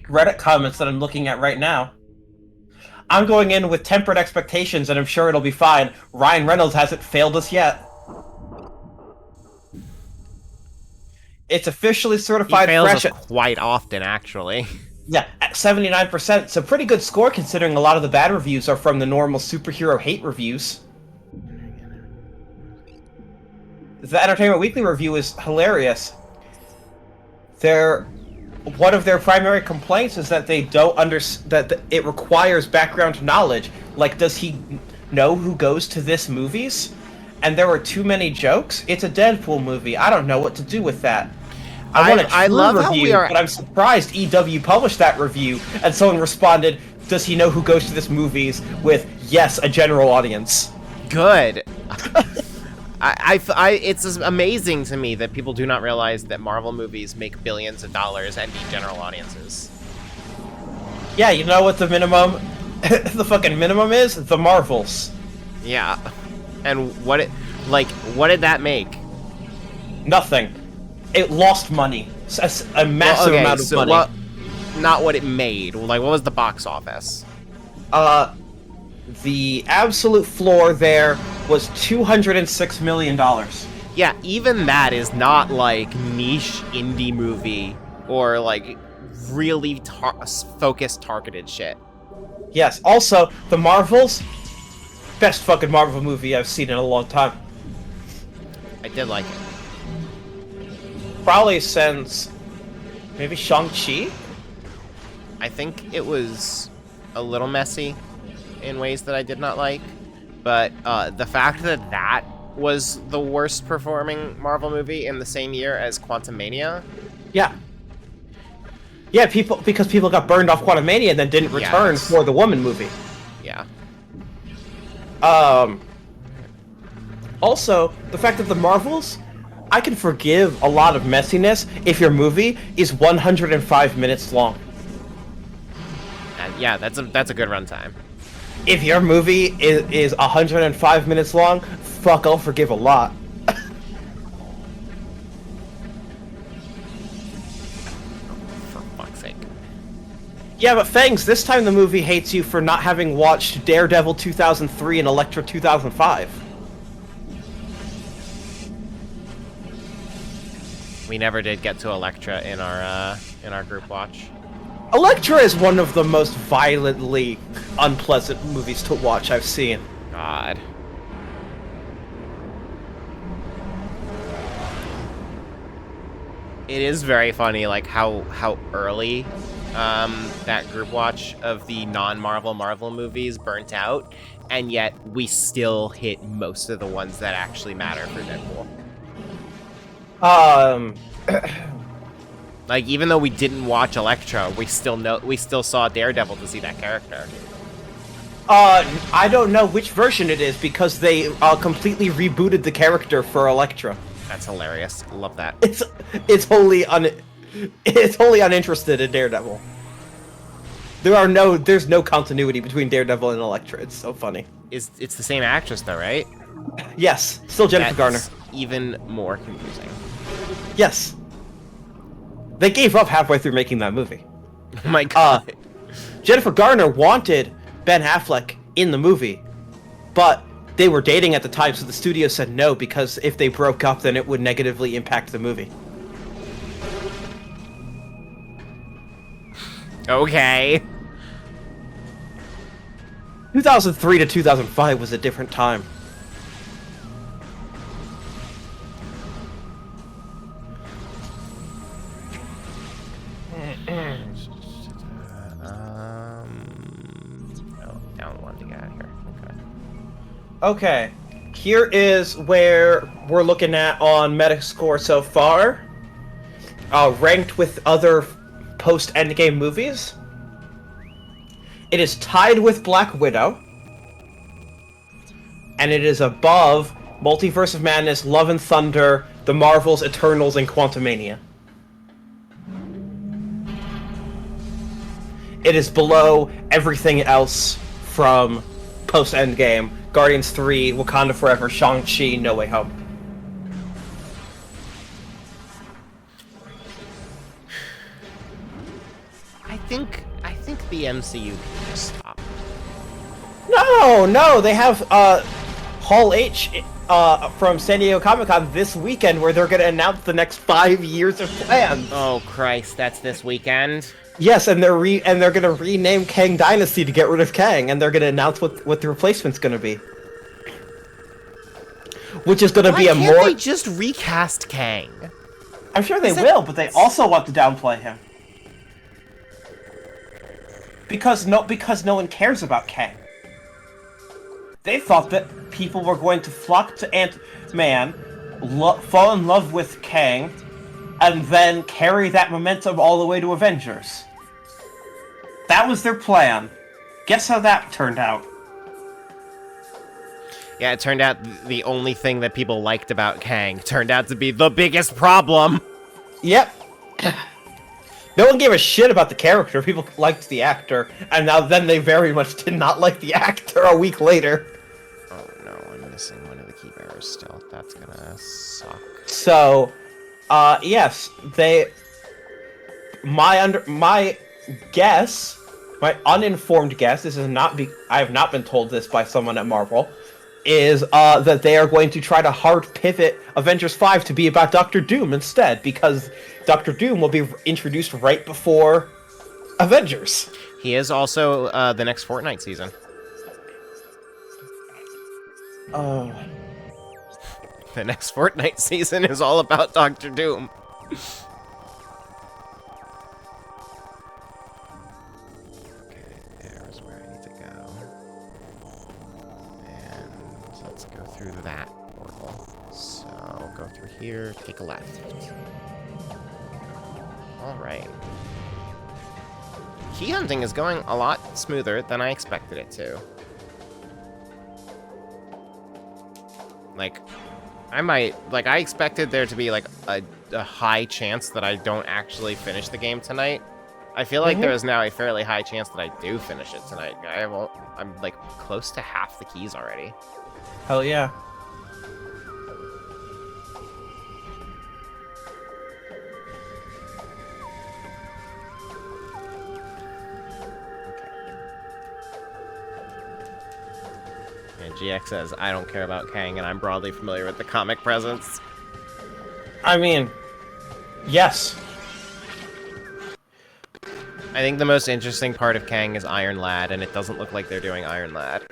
Reddit comments that I'm looking at right now. I'm going in with tempered expectations, and I'm sure it'll be fine. Ryan Reynolds hasn't failed us yet. It's officially certified he fails fresh. us quite often, actually. Yeah, at 79%. It's a pretty good score considering a lot of the bad reviews are from the normal superhero hate reviews. The Entertainment Weekly review is hilarious. One of their primary complaints is that they don't that it requires background knowledge. Like, does he know who goes to this movies? And there were too many jokes. It's a Deadpool movie. I don't know what to do with that. I want a true review, but I'm surprised EW published that review, and someone responded, "Does he know who goes to this movies?" with "Yes, a general audience." Good. It's amazing to me that people do not realize that Marvel movies make billions of dollars and need general audiences. Yeah, you know what the minimum, the fucking minimum is? The Marvels. Yeah. And what did that make? Nothing. It lost money. A massive amount of money. Not what it made. Like, what was the box office? The absolute floor there was $206 million. Yeah, even that is not like niche indie movie or like really focused, targeted shit. Yes. Also, the Marvels, best fucking Marvel movie I've seen in a long time. I did like it. Probably since maybe Shang-Chi? I think it was a little messy in ways that I did not like, but the fact that that was the worst performing Marvel movie in the same year as Quantumania. Yeah. Yeah, because people got burned off Quantumania and then didn't return for the Woman movie. Yeah. Also, the fact that the Marvels, I can forgive a lot of messiness if your movie is 105 minutes long. Yeah, that's a good runtime. If your movie is 105 minutes long, fuck, I'll forgive a lot. For fuck's sake. Yeah, but Fangs, this time the movie hates you for not having watched Daredevil 2003 and Elektra 2005. We never did get to Elektra in our group watch. Elektra is one of the most violently unpleasant movies to watch I've seen. God. It is very funny, like, how early that group watch of the non-Marvel Marvel movies burnt out, and yet we still hit most of the ones that actually matter for Deadpool. Like, even though we didn't watch Elektra, we still saw Daredevil to see that character. I don't know which version it is because they completely rebooted the character for Elektra. That's hilarious. Love that. It's wholly uninterested in Daredevil. There's no continuity between Daredevil and Elektra. It's so funny. It's the same actress though, right? Yes, still Jennifer Garner. Even more confusing. Yes. They gave up halfway through making that movie. Oh my god. Jennifer Garner wanted Ben Affleck in the movie, but they were dating at the time, so the studio said no, because if they broke up, then it would negatively impact the movie. Okay. 2003 to 2005 was a different time. Down one to get out of here. Okay, here is where we're looking at on Metascore so far, ranked with other post-Endgame movies. It is tied with Black Widow, and it is above Multiverse of Madness, Love and Thunder, The Marvels, Eternals, and Quantumania. It is below everything else from post-Endgame: Guardians 3, Wakanda Forever, Shang-Chi, No Way Home. I think the MCU can just stop. No, they have Hall H from San Diego Comic-Con this weekend, where they're going to announce the next 5 years of plans. Oh Christ, that's this weekend? Yes, and they're going to rename Kang Dynasty to get rid of Kang, and they're going to announce what the replacement's going to be. Which is going to be a more... Why can't they just recast Kang? I'm sure they will, but they also want to downplay him. Because no one cares about Kang. They thought that people were going to flock to Ant-Man, fall in love with Kang, and then carry that momentum all the way to Avengers. That was their plan. Guess how that turned out? Yeah, it turned out the only thing that people liked about Kang turned out to be the biggest problem. Yep. No one gave a shit about the character. People liked the actor, and then they very much did not like the actor a week later. Oh no, I'm missing one of the key bearers still. That's gonna suck. So, yes, my guess, my uninformed guess, I have not been told this by someone at Marvel, is that they are going to try to hard pivot Avengers 5 to be about Doctor Doom instead, because Doctor Doom will be introduced right before Avengers. He is also the next Fortnite season. Oh. The next Fortnite season is all about Doctor Doom. Through that portal. So go through here, take a left. Alright. Key hunting is going a lot smoother than I expected it to. I expected there to be like a high chance that I don't actually finish the game tonight. I feel like there is now a fairly high chance that I do finish it tonight. I'm like close to half the keys already. Hell yeah. And GX says, I don't care about Kang, and I'm broadly familiar with the comic presence. I mean, yes. I think the most interesting part of Kang is Iron Lad, and it doesn't look like they're doing Iron Lad.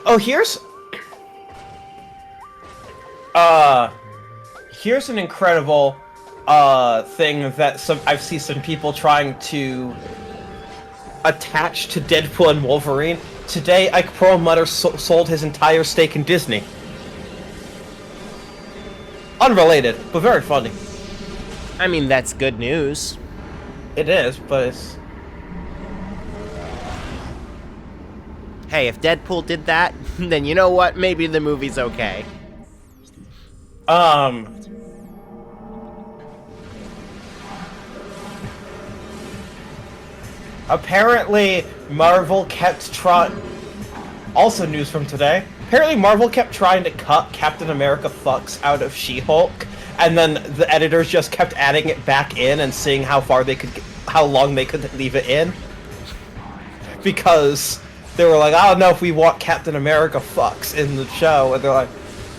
Oh, here's an incredible thing that I've seen some people trying to attach to Deadpool and Wolverine. Today, Ike Perlmutter sold his entire stake in Disney. Unrelated, but very funny. I mean, that's good news. It is, but it's... Hey, if Deadpool did that, then you know what? Maybe the movie's okay. Apparently, Marvel kept trying... Also news from today. Apparently, Marvel kept trying to cut Captain America fucks out of She-Hulk, and then the editors just kept adding it back in and seeing how long they could leave it in. Because they were like, I don't know if we want Captain America fucks in the show, and they're like,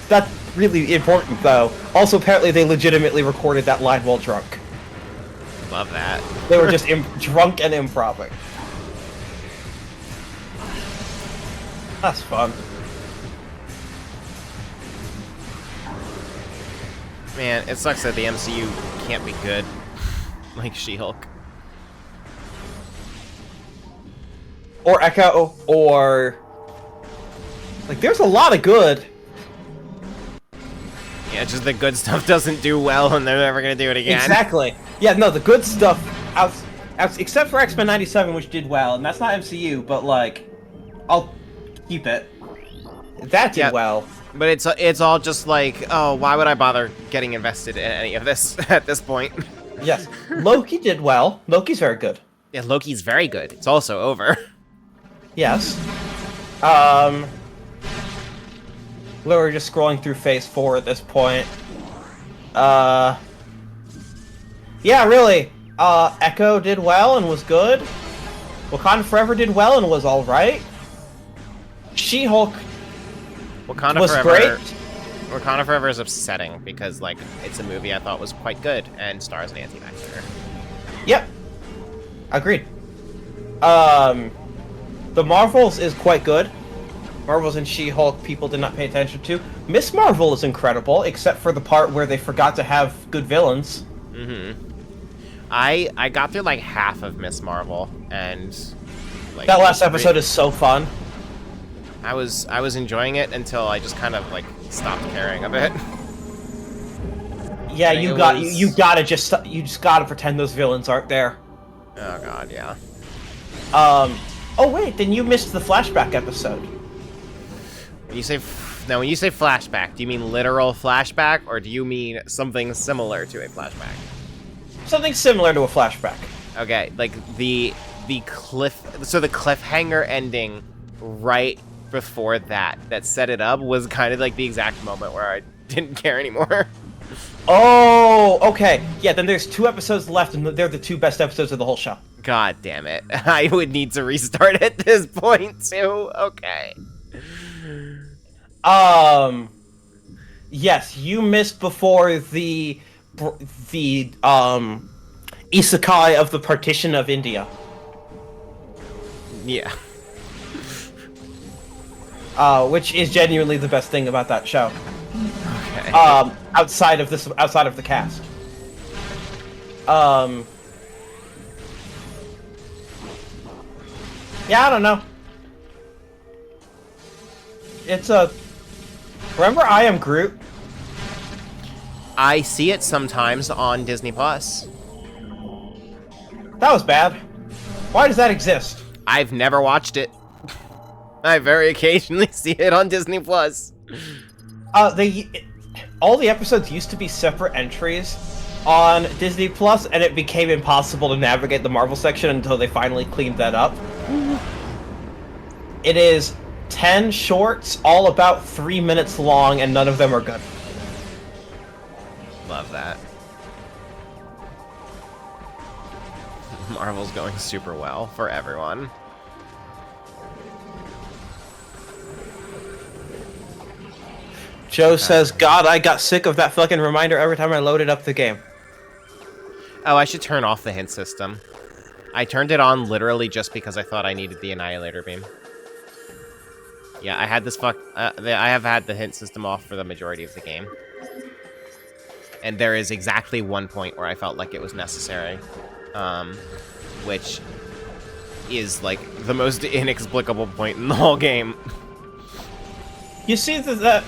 that's really important though. Also, apparently they legitimately recorded that line while drunk. Love that. They were just drunk and improvising. That's fun. Man, it sucks that the MCU can't be good like She-Hulk. Or Echo, or... Like, there's a lot of good. Yeah, just the good stuff doesn't do well and they're never gonna do it again. Exactly. Yeah, no, the good stuff, except for X-Men 97, which did well, and that's not MCU, but, like, I'll keep it. That did well. But it's all just like, oh, why would I bother getting invested in any of this at this point? Yes. Loki did well. Loki's very good. Yeah, Loki's very good. It's also over. Yes. We're just scrolling through Phase 4 at this point. Yeah, really. Echo did well and was good. Wakanda Forever did well and was alright. She-Hulk was great. Wakanda Forever is upsetting because, like, it's a movie I thought was quite good and stars an anti-vaxxer. Yep. Agreed. The Marvels is quite good. Marvels and She-Hulk people did not pay attention to. Miss Marvel is incredible, except for the part where they forgot to have good villains. Mm-hmm. I got through like half of Miss Marvel, and like that last episode is so fun. I was enjoying it until I just kind of like stopped caring a bit. Yeah, you just gotta pretend those villains aren't there. Oh god, yeah. Oh wait, then you missed the flashback episode. When you say when you say flashback, do you mean literal flashback, or do you mean something similar to a flashback? Something similar to a flashback. Okay, like the cliffhanger ending right before that set it up was kind of like the exact moment where I didn't care anymore. Oh, okay. Yeah, then there's 2 episodes left, and they're the 2 best episodes of the whole show. God damn it. I would need to restart at this point, too. Okay. Yes, you missed before the isekai of the partition of India. Yeah. Which is genuinely the best thing about that show. Okay. Outside of the cast. Yeah, I don't know. It's a... Remember I Am Groot? I see it sometimes on Disney Plus. That was bad. Why does that exist? I've never watched it. I very occasionally see it on Disney Plus. All the episodes used to be separate entries on Disney Plus, and it became impossible to navigate the Marvel section until they finally cleaned that up. It is 10 shorts, all about 3 minutes long, and none of them are good. Love that. Marvel's going super well for everyone. Joe says, God, I got sick of that fucking reminder every time I loaded up the game. Oh, I should turn off the hint system. I turned it on literally just because I thought I needed the Annihilator Beam. Yeah, I had this I have had the hint system off for the majority of the game. And there is exactly one point where I felt like it was necessary. Which is, like, the most inexplicable point in the whole game. You see that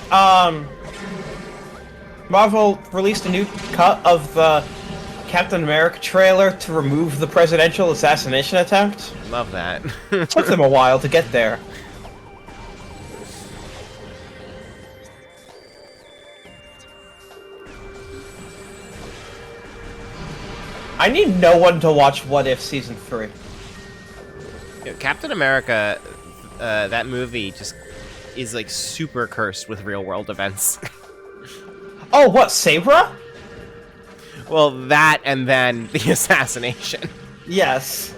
Marvel released a new cut of the Captain America trailer to remove the presidential assassination attempt? Love that. Took them a while to get there. I need no one to watch What If Season 3. Yeah, Captain America, that movie just is like super cursed with real world events. Oh, what, Sabra? Well, that and then the assassination. Yes.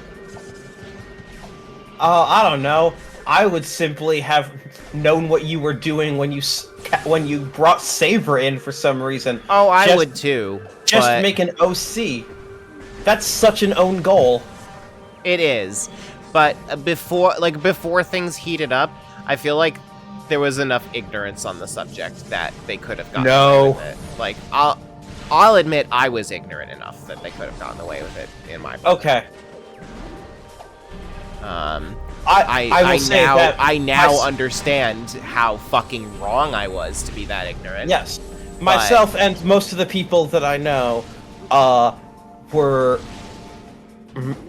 I don't know. I would simply have known what you were doing when you brought Saber in for some reason. Oh, I would too. Just but make an OC. That's such an own goal. It is, but before things heated up, I feel like there was enough ignorance on the subject that they could have gotten away with it. Like, I'll admit I was ignorant enough that they could have gotten away with it in my opinion. Okay. I now understand how fucking wrong I was to be that ignorant. Yes. Myself and most of the people that I know were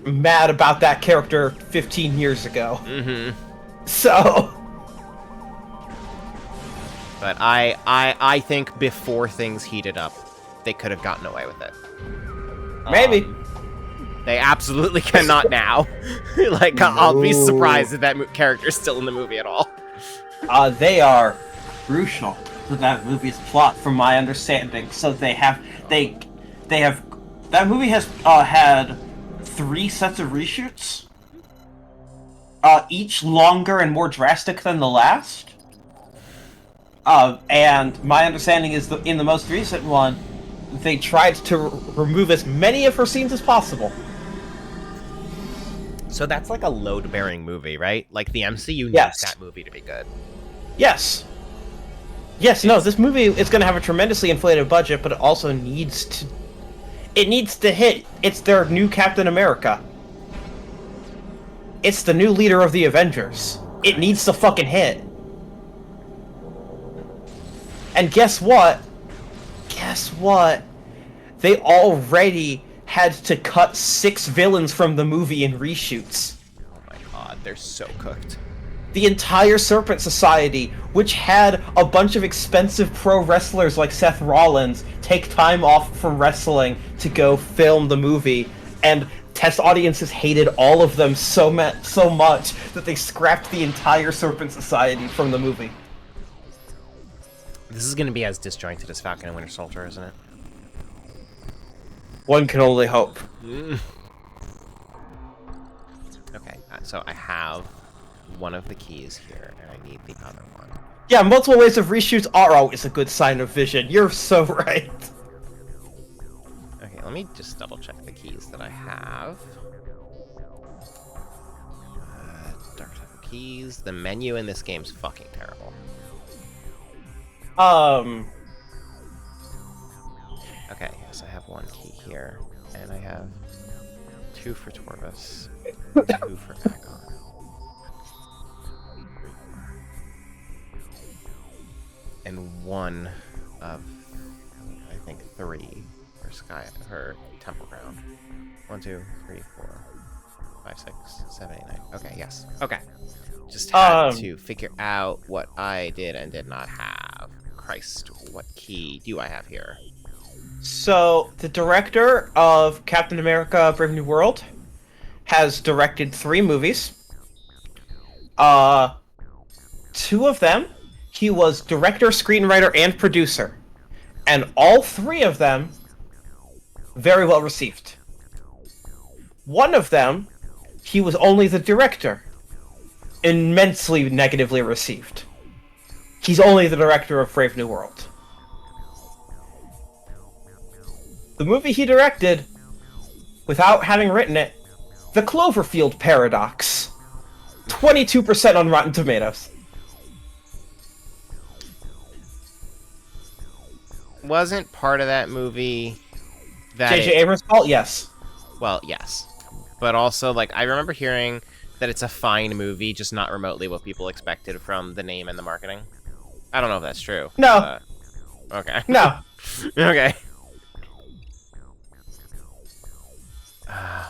mad about that character 15 years ago. Mm-hmm. So... But I think before things heated up, they could have gotten away with it. Maybe. They absolutely cannot now. Like, I'll be surprised if that character's still in the movie at all. They are crucial to that movie's plot, from my understanding. So they have that movie has had 3 sets of reshoots, each longer and more drastic than the last. And my understanding is that in the most recent one, they tried to remove as many of her scenes as possible. So that's like a load-bearing movie, right? Like, the MCU needs that movie to be good. Yes. Yes, no, this movie is going to have a tremendously inflated budget, but it also needs to... It needs to hit. It's their new Captain America. It's the new leader of the Avengers. It needs to fucking hit. And guess what? Guess what? They already had to cut 6 villains from the movie in reshoots. Oh my god, they're so cooked. The entire Serpent Society, which had a bunch of expensive pro wrestlers like Seth Rollins take time off from wrestling to go film the movie, and test audiences hated all of them so much that they scrapped the entire Serpent Society from the movie. This is going to be as disjointed as Falcon and Winter Soldier, isn't it? One can only hope. Okay, so I have one of the keys here, and I need the other one. Yeah, multiple ways of reshoots are always a good sign of vision. You're so right. Okay, let me just double check the keys that I have. Dark type of keys. The menu in this game's fucking terrible. Okay, yes, I have one key here, and I have 2 for Torvus, 2 for Agon. And 1 of, I think, 3 for Temple Ground. 1, 2, 3, 4, 5, 6, 7, 8, 9. Okay, yes. Okay. Just had to figure out what I did and did not have. Christ, what key do I have here? So, the director of Captain America Brave New World has directed 3 movies. 2 of them, he was director, screenwriter, and producer. And all 3 of them, very well received. 1 of them, he was only the director. Immensely negatively received. He's only the director of Brave New World. The movie he directed, without having written it, The Cloverfield Paradox. 22% on Rotten Tomatoes. Wasn't part of that movie that J.J. Abrams' fault? Yes. Well, yes. But also, like, I remember hearing that it's a fine movie, just not remotely what people expected from the name and the marketing. I don't know if that's true. No. Okay. No. Okay.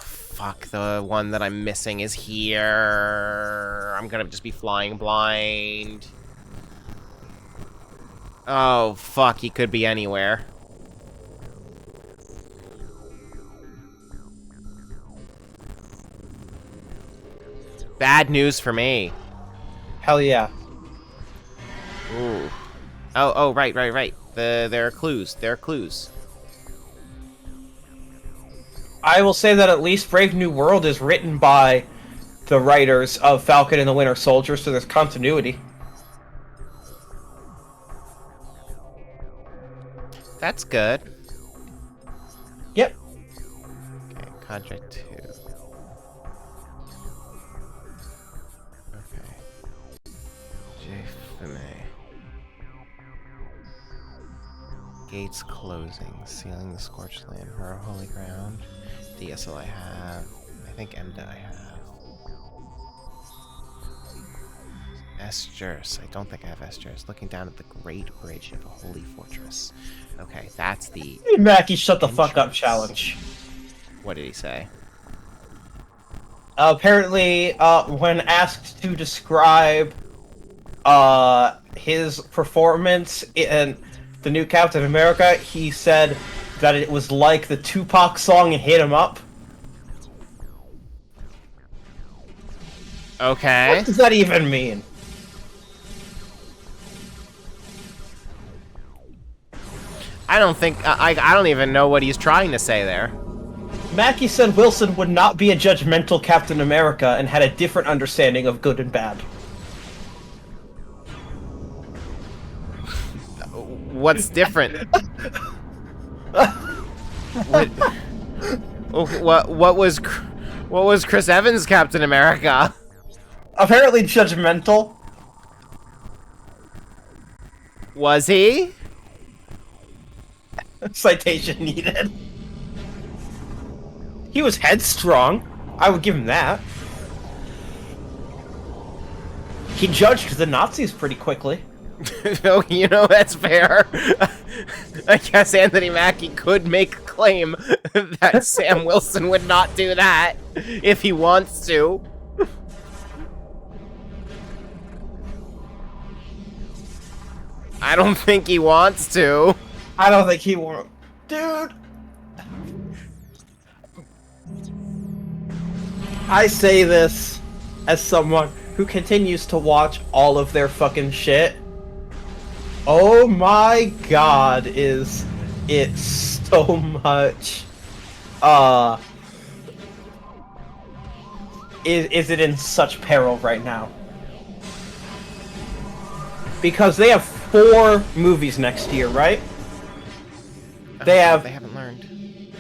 Fuck, the one that I'm missing is here. I'm gonna just be flying blind. Oh, fuck, he could be anywhere. Bad news for me. Hell yeah. Ooh. Oh, right. There are clues. There are clues. I will say that at least Brave New World is written by the writers of Falcon and the Winter Soldier, so there's continuity. That's good. Yep. Okay, Contract 2. Okay. J. Gates closing. Sealing the scorched land for our holy ground. DSL I have. I think EMDA I have. Esters. I don't think I have Esters. Looking down at the Great Bridge of a Holy Fortress. Okay, that's the... Hey, Mackie, shut the fuck up challenge. What did he say? Apparently, when asked to describe his performance in the new Captain America, he said that it was like the Tupac song "Hit 'Em Up." Okay. What does that even mean? I don't think... I don't even know what he's trying to say there. Mackie said Wilson would not be a judgmental Captain America and had a different understanding of good and bad. What's different? what was Chris Evans' Captain America? Apparently judgmental. Was he? Citation needed. He was headstrong. I would give him that. He judged the Nazis pretty quickly. Oh, you know, that's fair. I guess Anthony Mackie could make a claim that Sam Wilson would not do that if he wants to. I don't think he wants to. I don't think he won't. Dude! I say this as someone who continues to watch all of their fucking shit. Oh my god, is it so much, is it in such peril right now? Because they have 4 movies next year, right? They haven't learned.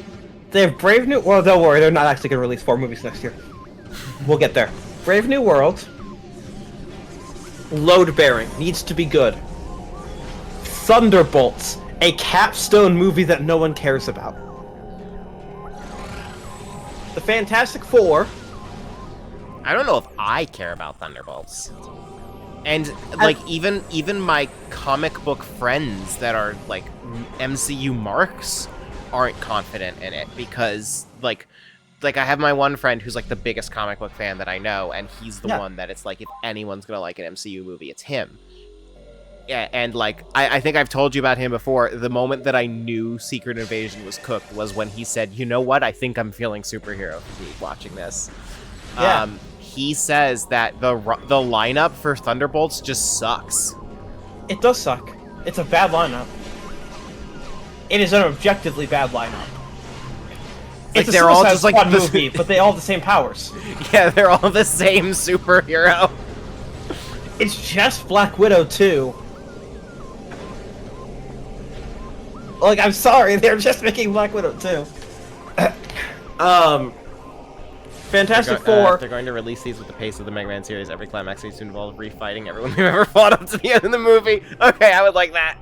They have Brave New... Well, don't worry, they're not actually going to release 4 movies next year. We'll get there. Brave New World. Load Bearing. Needs to be good. Thunderbolts. A capstone movie that no one cares about. The Fantastic Four. I don't know if I care about Thunderbolts. And, like, even my comic book friends that are, like, MCU marks aren't confident in it because, like I have my one friend who's, like, the biggest comic book fan that I know, and he's the one that it's like, if anyone's gonna like an MCU movie, it's him. Yeah, and, like, I think I've told you about him before. The moment that I knew Secret Invasion was cooked was when he said, you know what, I think I'm feeling superhero fatigue watching this. Yeah. He says that the lineup for Thunderbolts just sucks. It does suck. It's a bad lineup. It is an objectively bad lineup. Like, It's a they're all just Suicide like Squad movie, but they all have the same powers. Yeah, they're all the same superhero. It's just Black Widow 2. Like, I'm sorry, they're just making Black Widow 2. Fantastic Four. If they're going to release these with the pace of the Mega Man series, every climax needs to involve refighting everyone we've ever fought up to the end of the movie. Okay, I would like that.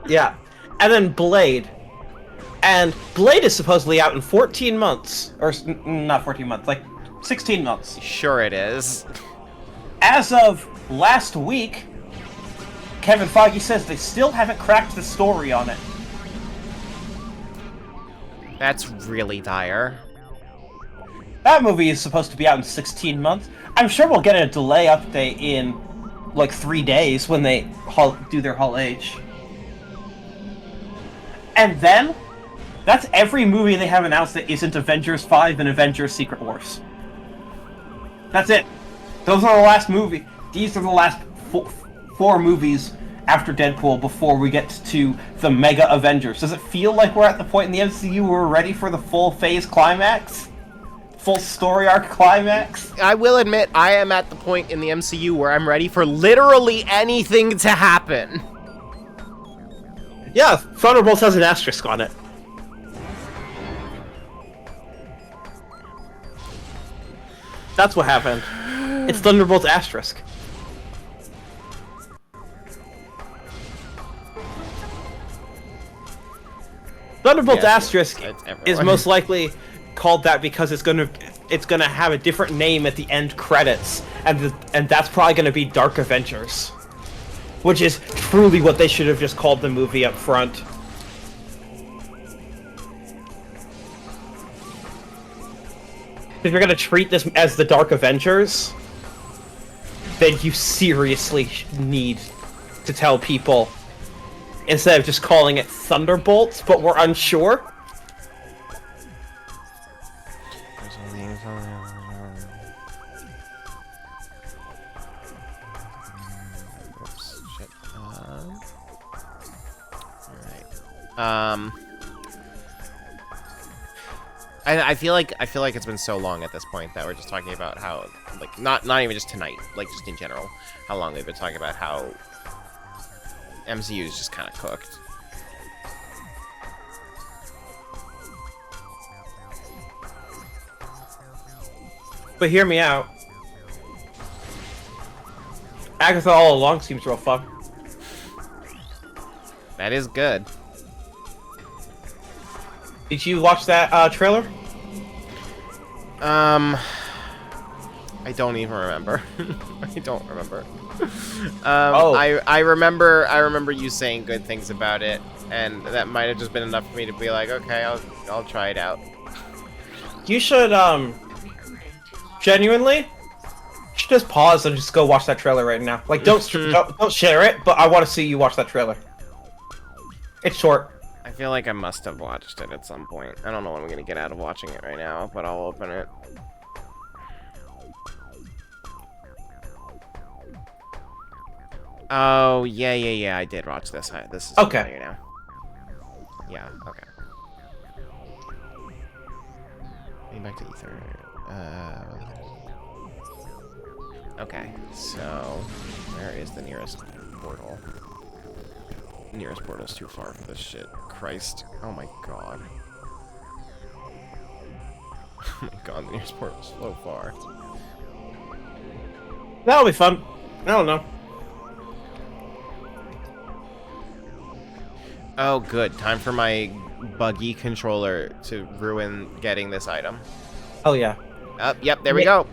Yeah. And then Blade. And Blade is supposedly out in 14 months. Or, not 14 months, like 16 months. Sure it is. As of last week, Kevin Feige says they still haven't cracked the story on it. That's really dire. That movie is supposed to be out in 16 months. I'm sure we'll get a delay update in, like, 3 days when they do their Hall H. And then, that's every movie they have announced that isn't Avengers 5 and Avengers Secret Wars. That's it. Those are the last movie. These are the last 4 movies after Deadpool before we get to the Mega Avengers? Does it feel like we're at the point in the MCU where we're ready for the full phase climax? Full story arc climax? I will admit, I am at the point in the MCU where I'm ready for literally anything to happen. Yeah, Thunderbolts has an asterisk on it. That's what happened. It's Thunderbolts asterisk. Thunderbolts asterisk is most likely called that because it's gonna have a different name at the end credits, and that's probably gonna be Dark Avengers, which is truly what they should have just called the movie up front. If you're gonna treat this as the Dark Avengers, then you seriously need to tell people, instead of just calling it Thunderbolts, but we're unsure. Oops, shit. I feel like it's been so long at this point that we're just talking about how, like, not even just tonight, like just in general, how long we've been talking about how MCU is just kind of cooked. But hear me out. Agatha all along seems real fun. That is good. Did you watch that trailer? I don't even remember. I don't remember. I remember you saying good things about it, and that might have just been enough for me to be like, okay, I'll try it out. You should genuinely, you should just pause and just go watch that trailer right now. Like, don't share it, but I want to see you watch that trailer. It's short. I feel like I must have watched it at some point. I don't know when I'm gonna get out of watching it right now, but I'll open it. Oh, yeah, I did watch this. This is okay. Familiar now. Yeah, okay. Getting back to Ether. Okay, so where is the nearest portal? The nearest portal's too far for this shit. Christ. Oh my god. Oh my god, the nearest portal's so far. That'll be fun. I don't know. Oh, good. Time for my buggy controller to ruin getting this item. Oh, yeah. Yep, there we go.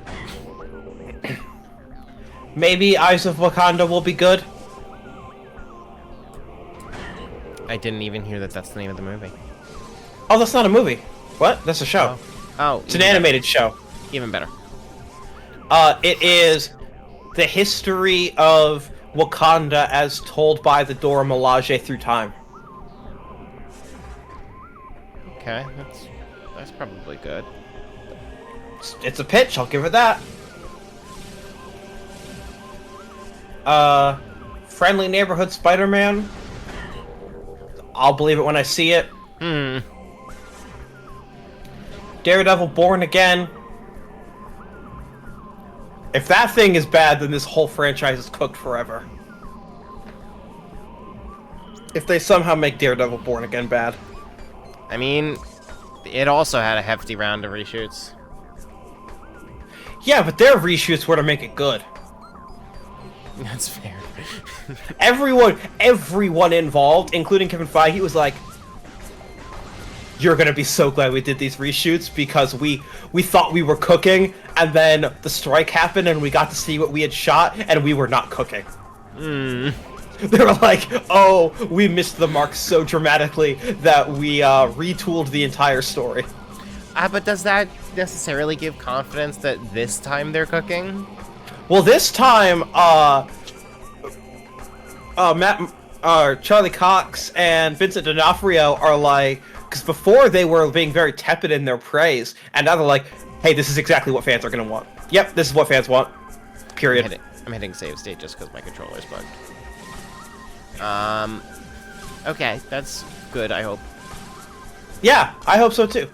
Maybe Eyes of Wakanda will be good. I didn't even hear that that's the name of the movie. Oh, that's not a movie. What? That's a show. Oh. It's an animated show. Even better. It is the history of Wakanda as told by the Dora Milaje through time. Okay, that's probably good. It's a pitch, I'll give it that. Friendly Neighborhood Spider-Man. I'll believe it when I see it. Daredevil Born Again. If that thing is bad, then this whole franchise is cooked forever. If they somehow make Daredevil Born Again bad. I mean, it also had a hefty round of reshoots. Yeah, but their reshoots were to make it good. That's fair. Everyone involved, including Kevin Feige, was like, "You're gonna be so glad we did these reshoots because we thought we were cooking, and then the strike happened, and we got to see what we had shot, and we were not cooking." They were like, "Oh, we missed the mark so dramatically that we retooled the entire story." But does that necessarily give confidence that this time they're cooking? Well, this time, Charlie Cox and Vincent D'Onofrio are like, because before they were being very tepid in their praise, and now they're like, "Hey, this is exactly what fans are gonna want. Yep, this is what fans want. Period." I'm hitting save state just because my controller's bugged. Okay, that's good, I hope. Yeah, I hope so too.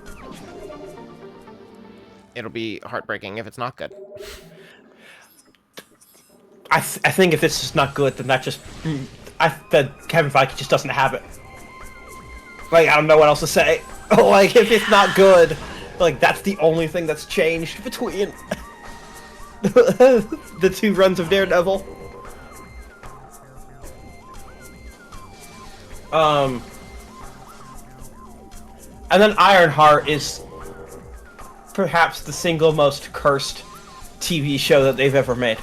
It'll be heartbreaking if it's not good. I think if this is not good, then that Kevin Feige just doesn't have it. Like, I don't know what else to say. Like, if it's not good, like, that's the only thing that's changed between the two runs of Daredevil. And then Ironheart is perhaps the single most cursed TV show that they've ever made.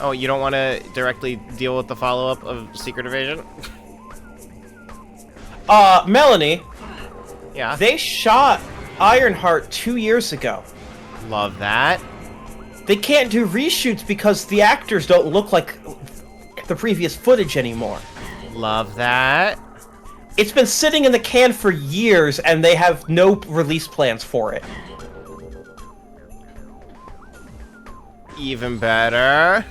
Oh, you don't want to directly deal with the follow-up of Secret Invasion? Melanie. Yeah? They shot Ironheart 2 years ago. Love that. They can't do reshoots because the actors don't look like the previous footage anymore. Love that. It's been sitting in the can for years, and they have no release plans for it. Even better.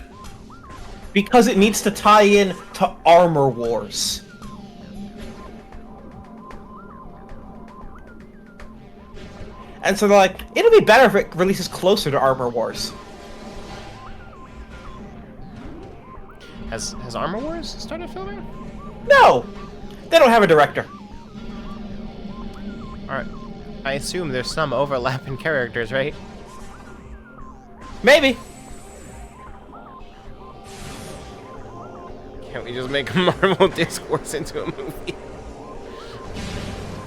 Because it needs to tie in to Armor Wars. And so they're like, it'll be better if it releases closer to Armor Wars. Has Armor Wars started filming? No! They don't have a director. Alright. I assume there's some overlap in characters, right? Maybe. Can't we just make Marvel Discourse into a movie?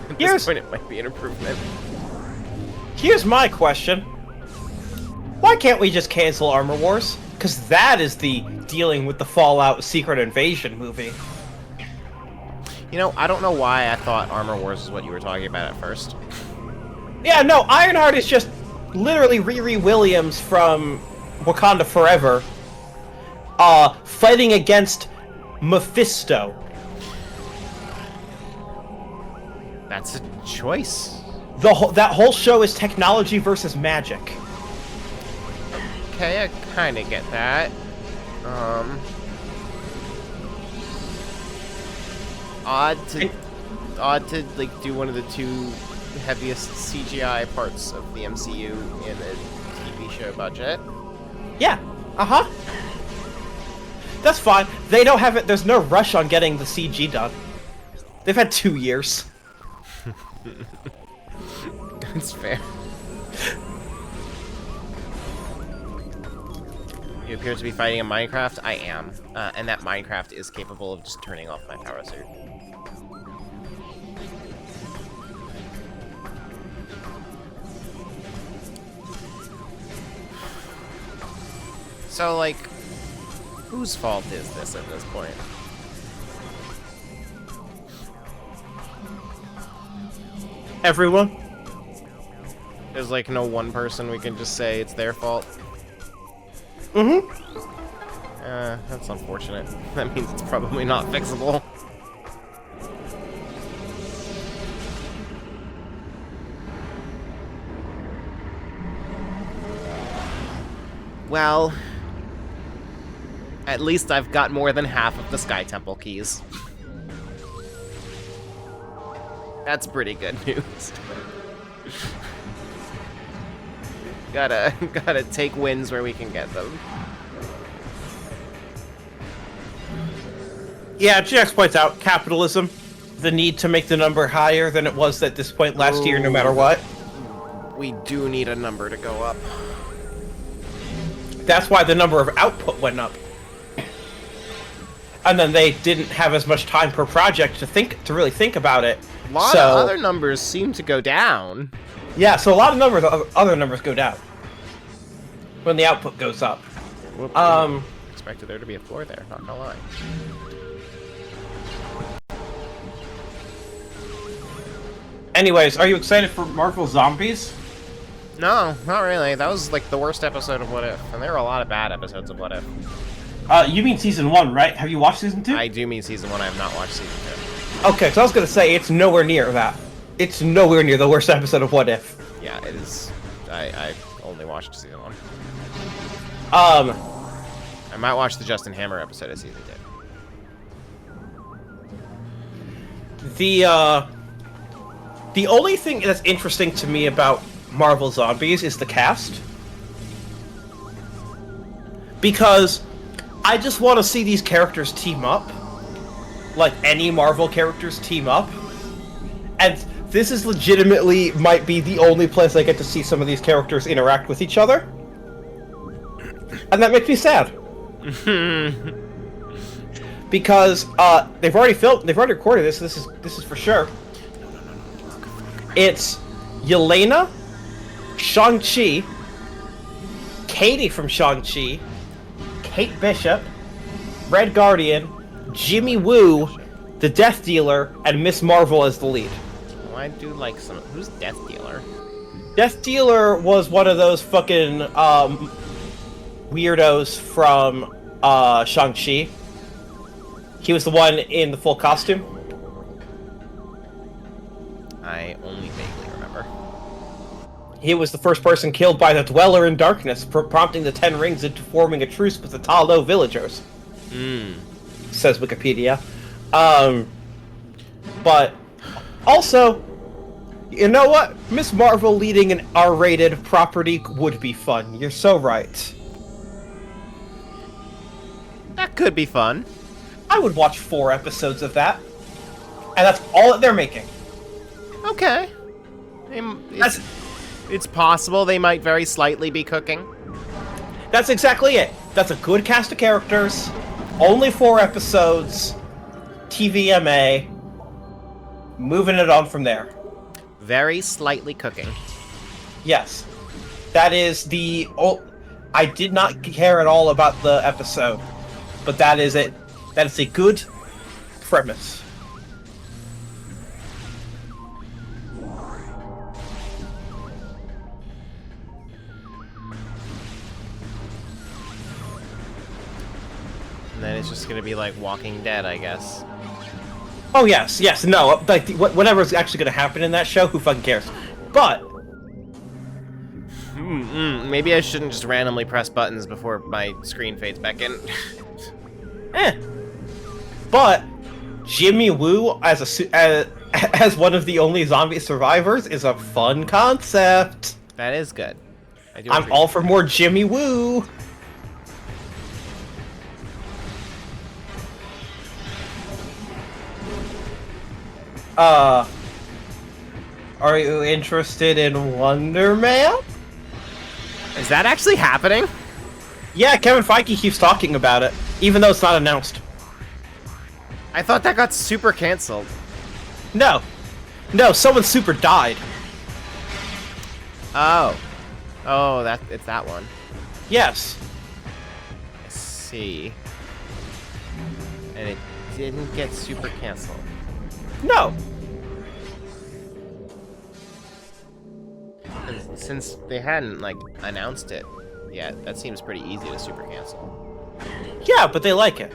At this point, it might be an improvement. Here's my question. Why can't we just cancel Armor Wars? Because that is the dealing with the Fallout Secret Invasion movie. You know, I don't know why I thought Armor Wars is what you were talking about at first. Yeah, no, Ironheart is just literally Riri Williams from Wakanda Forever, fighting against Mephisto. That's a choice. That whole show is technology versus magic. Okay, I kind of get that. Odd to like do one of the two heaviest CGI parts of the MCU in a TV show budget. Yeah. Uh-huh. That's fine. They don't have it. There's no rush on getting the CG done. They've had 2 years. That's fair. You appear to be fighting in Minecraft. I am. And that Minecraft is capable of just turning off my power suit. So, like, whose fault is this at this point? Everyone. There's, like, no one person we can just say it's their fault. Mm-hmm. That's unfortunate. That means it's probably not fixable. Well, at least I've got more than half of the Sky Temple keys. That's pretty good news. Gotta take wins where we can get them. Yeah, GX points out capitalism, the need to make the number higher than it was at this point last year, no matter what. We do need a number to go up. That's why the number of output went up. And then they didn't have as much time per project to really think about it. A lot of other numbers seem to go down. Yeah, so a lot of other numbers go down when the output goes up. Whoop, expected there to be a floor there, not gonna lie. Anyways, are you excited for Marvel Zombies? No, not really. That was like the worst episode of What If, and there were a lot of bad episodes of What If. You mean season 1, right? Have you watched season 2? I do mean season 1. I have not watched season 2. Okay, so I was gonna say it's nowhere near that. It's nowhere near the worst episode of What If. Yeah, it is. I only watched season 1. I might watch the Justin Hammer episode of season 2. The only thing that's interesting to me about Marvel Zombies is the cast. Because I just want to see these characters team up. Like any Marvel characters team up. And this is legitimately might be the only place I get to see some of these characters interact with each other. And that makes me sad. Because they've already recorded this. This is for sure. It's Yelena, Shang-Chi, Katie from Shang-Chi, Kate Bishop, Red Guardian, Jimmy Woo, the Death Dealer, and Miss Marvel as the lead. Oh, I do like some. Who's Death Dealer? Death Dealer was one of those fucking weirdos from Shang-Chi. He was the one in the full costume. I only vaguely remember. He was the first person killed by the Dweller in Darkness, prompting the Ten Rings into forming a truce with the Ta Lo villagers. Says Wikipedia. But also, you know what? Miss Marvel leading an R-rated property would be fun. You're so right. That could be fun. I would watch 4 episodes of that. And that's all that they're making. Okay. It's possible they might very slightly be cooking. That's exactly it. That's a good cast of characters. Only 4 episodes. TVMA. Moving it on from there. Very slightly cooking. Yes. That is the... I did not care at all about the episode. But that is it. That is a good premise. And then it's just gonna be like Walking Dead, I guess. Oh yes, no, like whatever's actually gonna happen in that show, who fucking cares? But maybe I shouldn't just randomly press buttons before my screen fades back in. But Jimmy Woo as one of the only zombie survivors is a fun concept. That is good. I'm all for more Jimmy Woo. Are you interested in Wonder Man? Is that actually happening? Yeah, Kevin Feige keeps talking about it, even though it's not announced. I thought that got super canceled. No, someone super died. Oh, it's that one. Yes. I see. And it didn't get super canceled. No. Since they hadn't like announced it yet, that seems pretty easy to super cancel. Yeah, but they like it.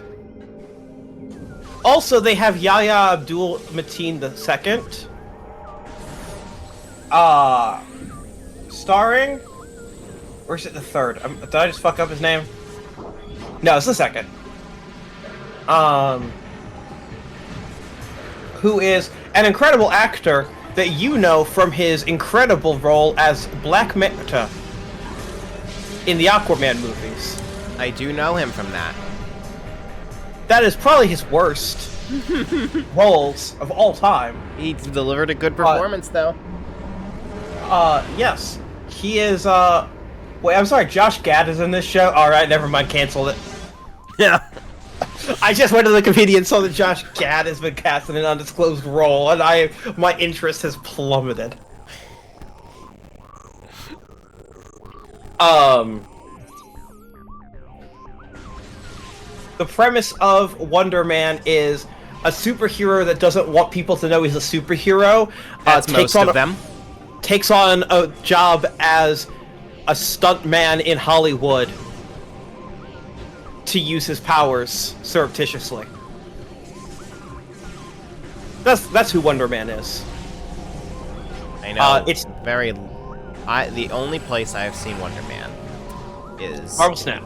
Also, they have Yahya Abdul-Mateen II. Starring? Or is it the third? Did I just fuck up his name? No, it's the second. Who is an incredible actor that you know from his incredible role as Black Manta in the Aquaman movies. I do know him from that. That is probably his worst roles of all time. He delivered a good performance, though. Yes. He is, wait, I'm sorry, Josh Gad is in this show? Alright, never mind, canceled it. Yeah. I just went to the Wikipedia and saw that Josh Gad has been cast in an undisclosed role, and my interest has plummeted. The premise of Wonder Man is a superhero that doesn't want people to know he's a superhero. That's most of them. Takes on a job as a stuntman in Hollywood to use his powers surreptitiously. That's who Wonder Man is. I know. It's very. The only place I have seen Wonder Man is Marvel Snap.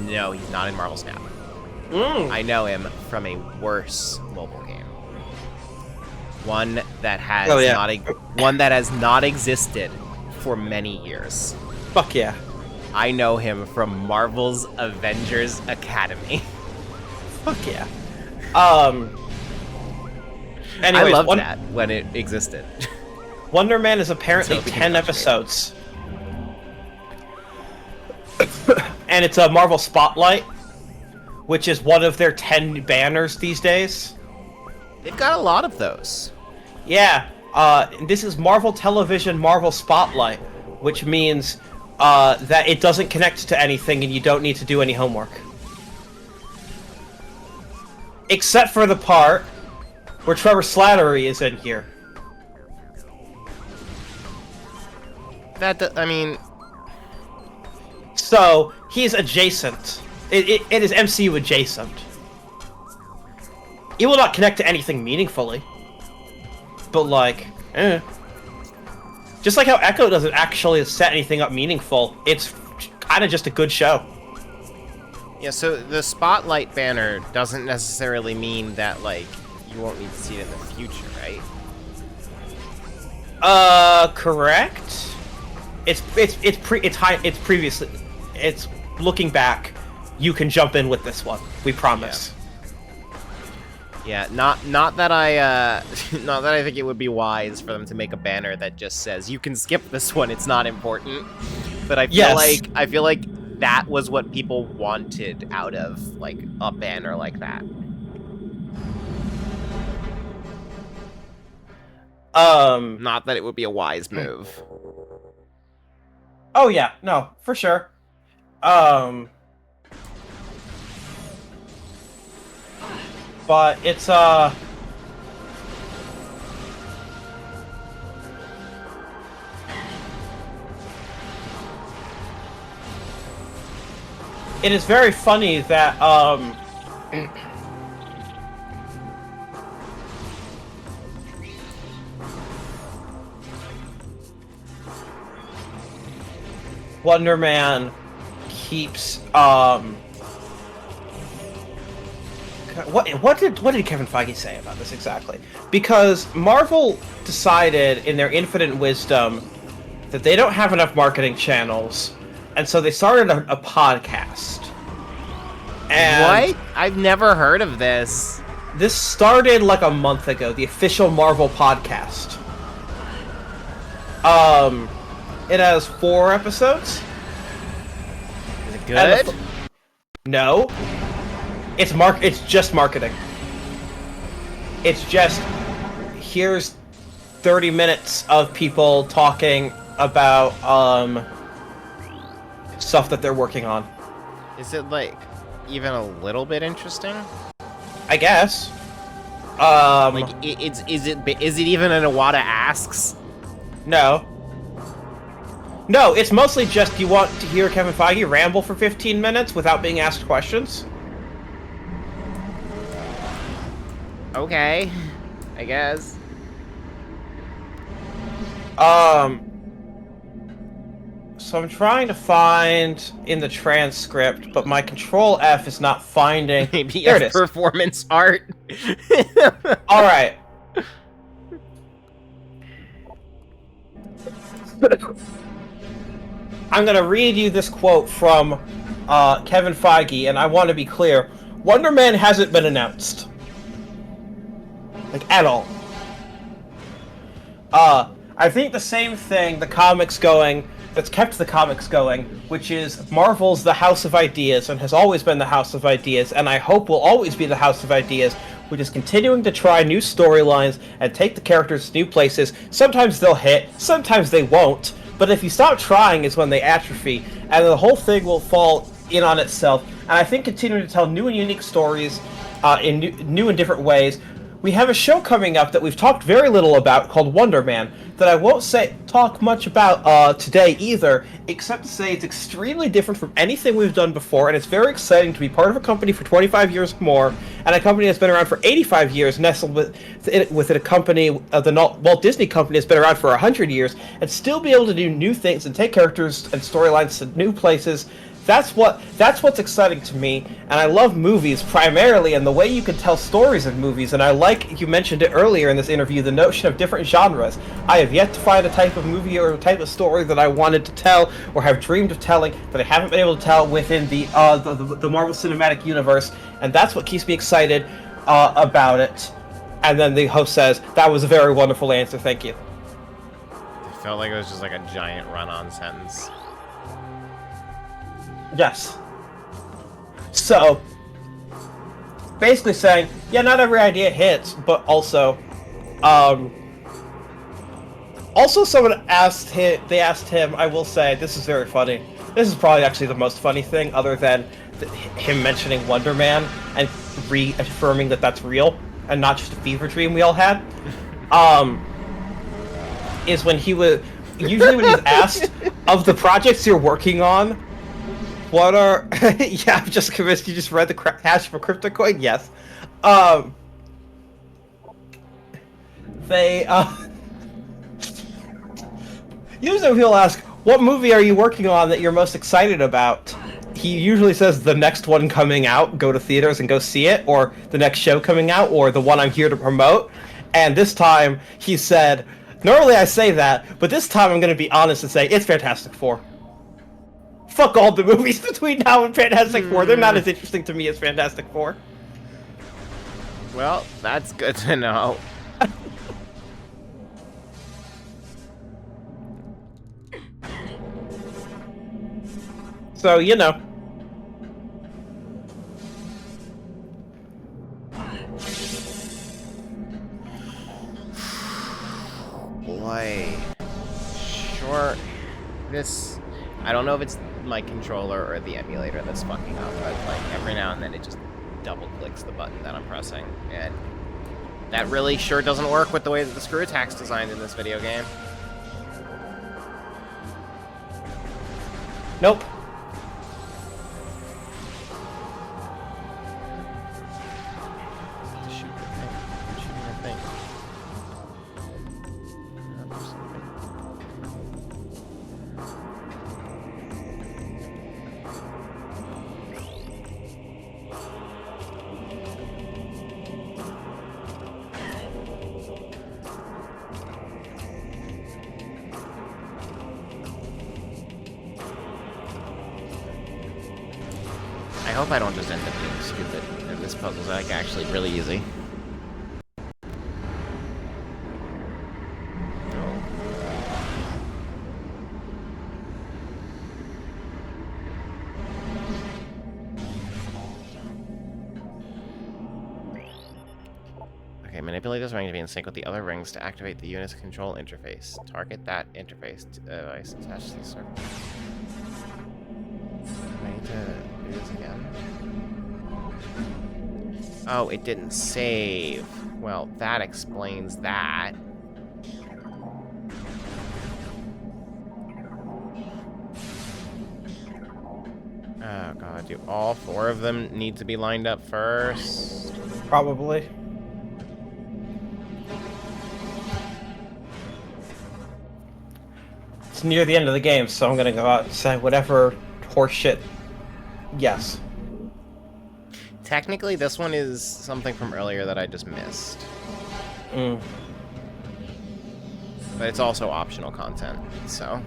No, he's not in Marvel Snap. I know him from a worse mobile game. One that has Oh, yeah. one that has not existed for many years. Fuck yeah. I know him from Marvel's Avengers Academy. Fuck yeah. I Anyways, loved that when it existed. Wonder Man is apparently Until it 10 became episodes. And it's a Marvel Spotlight, which is one of their 10 banners these days. They've got a lot of those. Yeah, this is Marvel Television Marvel Spotlight, which means that it doesn't connect to anything and you don't need to do any homework. Except for the part where Trevor Slattery is in here. I mean... So, he's adjacent. It is MCU adjacent. It will not connect to anything meaningfully. But, like, Just like how Echo doesn't actually set anything up meaningful, it's kind of just a good show. Yeah, so the Spotlight banner doesn't necessarily mean that, like, you won't need to see it in the future, right? Correct. It's previously, it's looking back. You can jump in with this one. We promise. Yeah, not that I not that I think it would be wise for them to make a banner that just says you can skip this one, it's not important. But I feel like that was what people wanted out of like a banner like that. Not that it would be a wise move. Oh yeah, no, for sure. But it's it is very funny that Wonder Man keeps what did Kevin Feige say about this exactly? Because Marvel decided in their infinite wisdom that they don't have enough marketing channels, and so they started a podcast. And what? I've never heard of this. This started like a month ago, the official Marvel podcast. It has 4 episodes. Is it good? No. It's just marketing. It's just, here's 30 minutes of people talking about, stuff that they're working on. Is it, like, even a little bit interesting? I guess. Like, is it even an Iwata Asks? No. No, it's mostly just you want to hear Kevin Feige ramble for 15 minutes without being asked questions. Okay, I guess. So I'm trying to find in the transcript, but my Control F is not finding. Maybe there it a is. performance art. All right. I'm gonna read you this quote from Kevin Feige, and I want to be clear: Wonder Man hasn't been announced, like at all. I think the same thing that's kept the comics going, which is Marvel's the House of Ideas and has always been the House of Ideas, and I hope will always be the House of Ideas, which is continuing to try new storylines and take the characters to new places. Sometimes they'll hit, sometimes they won't, but if you stop trying is when they atrophy, and the whole thing will fall in on itself. And I think continuing to tell new and unique stories in new and different ways. We have a show coming up that we've talked very little about called Wonder Man that I won't talk much about today either, except to say it's extremely different from anything we've done before, and it's very exciting to be part of a company for 25 years or more, and a company that's been around for 85 years, nestled within a company, the Walt Disney Company that's been around for 100 years, and still be able to do new things and take characters and storylines to new places That's what's exciting to me, and I love movies primarily, and the way you can tell stories in movies, and I like, you mentioned it earlier in this interview, the notion of different genres. I have yet to find a type of movie or a type of story that I wanted to tell, or have dreamed of telling, that I haven't been able to tell within the Marvel Cinematic Universe, and that's what keeps me excited about it. And then the host says, "That was a very wonderful answer, thank you." It felt like it was just like a giant run-on sentence. Yes. So, basically saying, yeah, not every idea hits, but also, someone asked him, I will say, this is very funny. This is probably actually the most funny thing, other than him mentioning Wonder Man and reaffirming that that's real, and not just a fever dream we all had, is when he was, usually when he's asked, of the projects you're working on, what are... yeah, I'm just convinced you just read the hash for CryptoCoin? Yes. Usually when people ask, what movie are you working on that you're most excited about? He usually says the next one coming out, go to theaters and go see it, or the next show coming out, or the one I'm here to promote. And this time, he said, normally I say that, but this time I'm going to be honest and say, it's Fantastic Four. Fuck all the movies between now and Fantastic Four. They're not as interesting to me as Fantastic Four. Well, that's good to know. So, you know. Boy. Sure. This... I don't know if it's my controller or the emulator that's fucking up, but like every now and then it just double clicks the button that I'm pressing, and that really sure doesn't work with the way that the screw attack's designed in this video game. Nope. I hope I don't just end up being stupid, and this puzzle's like actually really easy. Okay, manipulate this ring to be in sync with the other rings to activate the unit's control interface. Target that interface device attached to the circle. I need to do this again. Oh, it didn't save. Well, that explains that. Oh god, do all 4 of them need to be lined up first? Probably. It's near the end of the game, so I'm gonna go out and say whatever horseshit. Yes. Technically, this one is something from earlier that I just missed. Mm. But it's also optional content, so...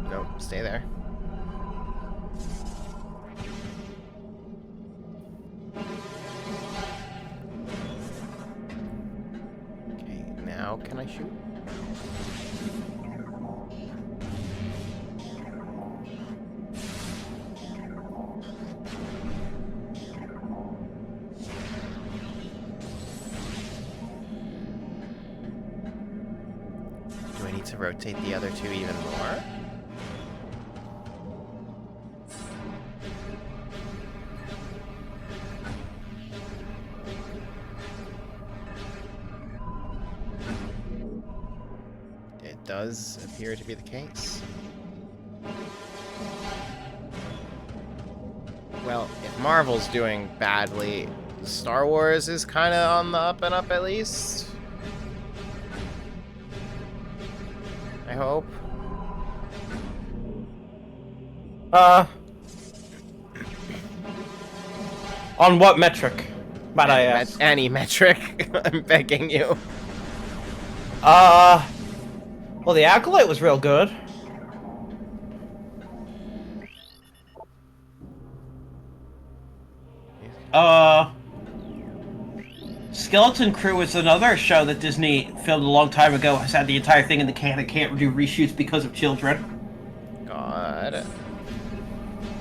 Nope, stay there. Okay, now can I shoot? Do I need to rotate the other 2 even more? It does appear to be the case. Well, if Marvel's doing badly, Star Wars is kind of on the up and up at least. I hope. On what metric? Might I ask? Any metric. I'm begging you. Well, the Acolyte was real good. Skeleton Crew is another show that Disney filmed a long time ago. Has had the entire thing in the can and can't do reshoots because of children. God.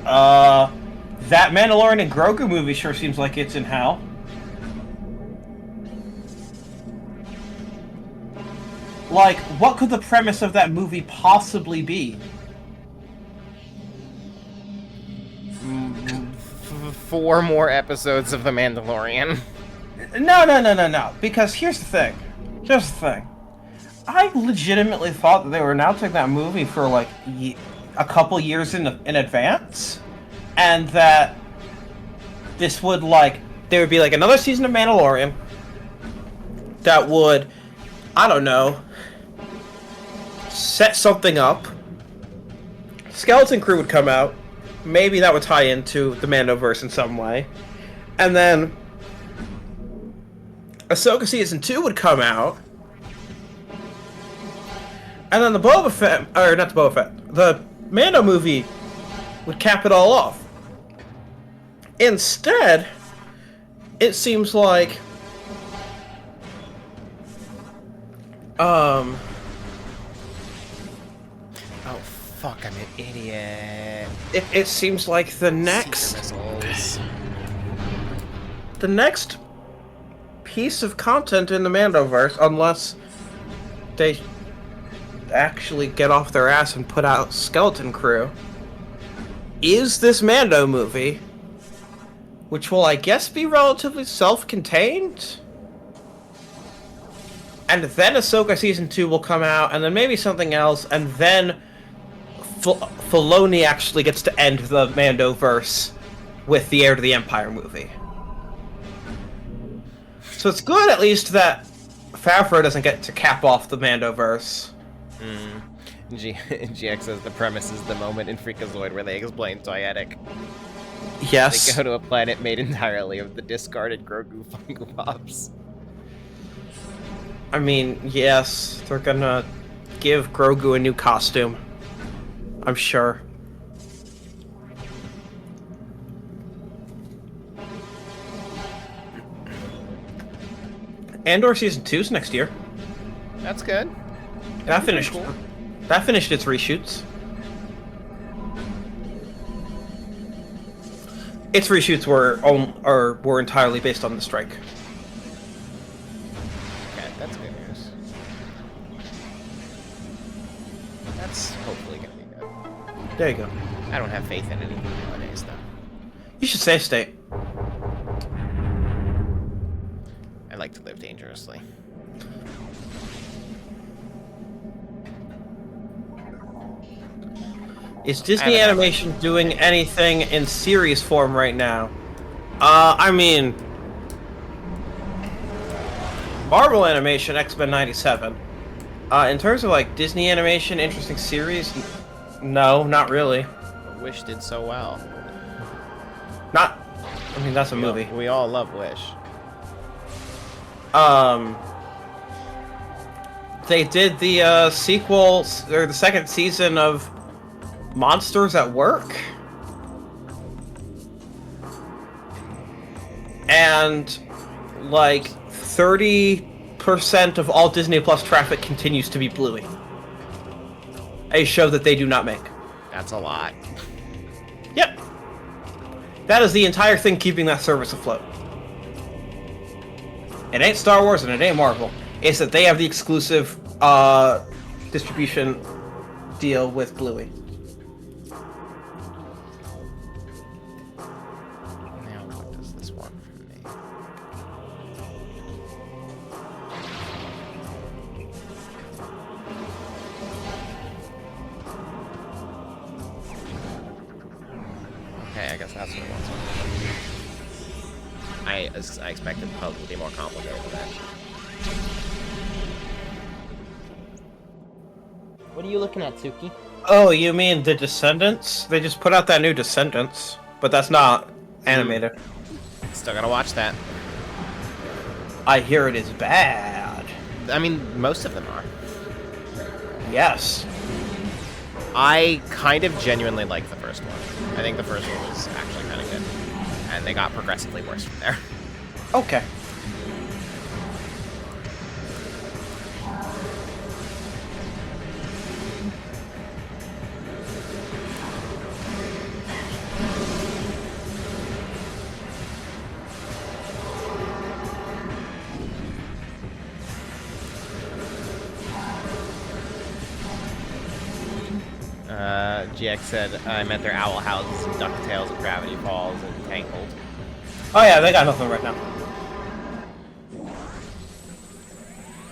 That Mandalorian and Grogu movie sure seems like it's in hell. Like, what could the premise of that movie possibly be? 4 more episodes of The Mandalorian. No. Because here's the thing. I legitimately thought that they were announcing that movie for like a couple years in advance, and that this would there would be like another season of Mandalorian that would, I don't know, set something up. Skeleton Crew would come out. Maybe that would tie into the Mandoverse in some way. And then Ahsoka Season 2 would come out. And then the Mando movie would cap it all off. Instead, it seems like Oh, fuck, I'm an idiot. It seems like the next piece of content in the Mandoverse, unless they actually get off their ass and put out Skeleton Crew, is this Mando movie, which will, I guess, be relatively self-contained. And then Ahsoka Season 2 will come out, and then maybe something else, and then Filoni actually gets to end the Mandoverse with the Heir to the Empire movie. So it's good, at least, that Favreau doesn't get to cap off the Mandoverse. GX says the premise is the moment in Freakazoid where they explain Toyetic. Yes. They go to a planet made entirely of the discarded Grogu Funko Pops. I mean, yes, they're gonna give Grogu a new costume. I'm sure. Andor Season 2's next year. That's good. That finished. Cool. That finished its reshoots. Its reshoots were entirely based on the strike. Okay, that's good news. That's hopefully gonna be good. There you go. I don't have faith in anything nowadays, though. You should save state. I like to live dangerously. Is Disney Animation doing anything in series form right now? I mean, Marvel Animation, X-Men '97. In terms of like Disney Animation, interesting series, no, not really. Wish did so well. I mean, that's a movie. We all love Wish. They did the sequel, or the second season of Monsters at Work, and like 30% of all Disney Plus traffic continues to be Bluey, a show that they do not make. That's a lot. Yep. That is the entire thing keeping that service afloat. It ain't Star Wars and it ain't Marvel. It's that they have the exclusive distribution deal with Bluey. Now, what does this want from me? Okay, I guess that's what it was. I expected the puzzle to be more complicated than that. What are you looking at, Suki? Oh, you mean the Descendants? They just put out that new Descendants, but that's not animated. Still gotta watch that. I hear it is bad. I mean, most of them are. Yes. I kind of genuinely like the first one. I think the first one was actually kind of good. And they got progressively worse from there. Okay. GX said, I meant their Owl Houses and DuckTales and Gravity Falls and Tangled. Oh yeah, they got nothing right now.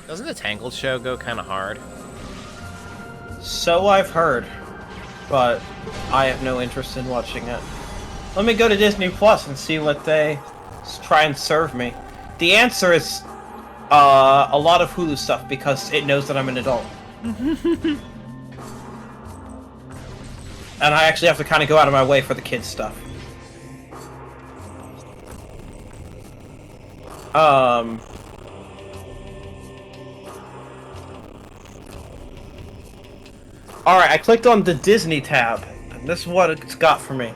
Doesn't the Tangled show go kind of hard? So I've heard, but I have no interest in watching it. Let me go to Disney Plus and see what they try and serve me. The answer is a lot of Hulu stuff because it knows that I'm an adult. And I actually have to kind of go out of my way for the kids stuff. Alright, I clicked on the Disney tab, and this is what it's got for me.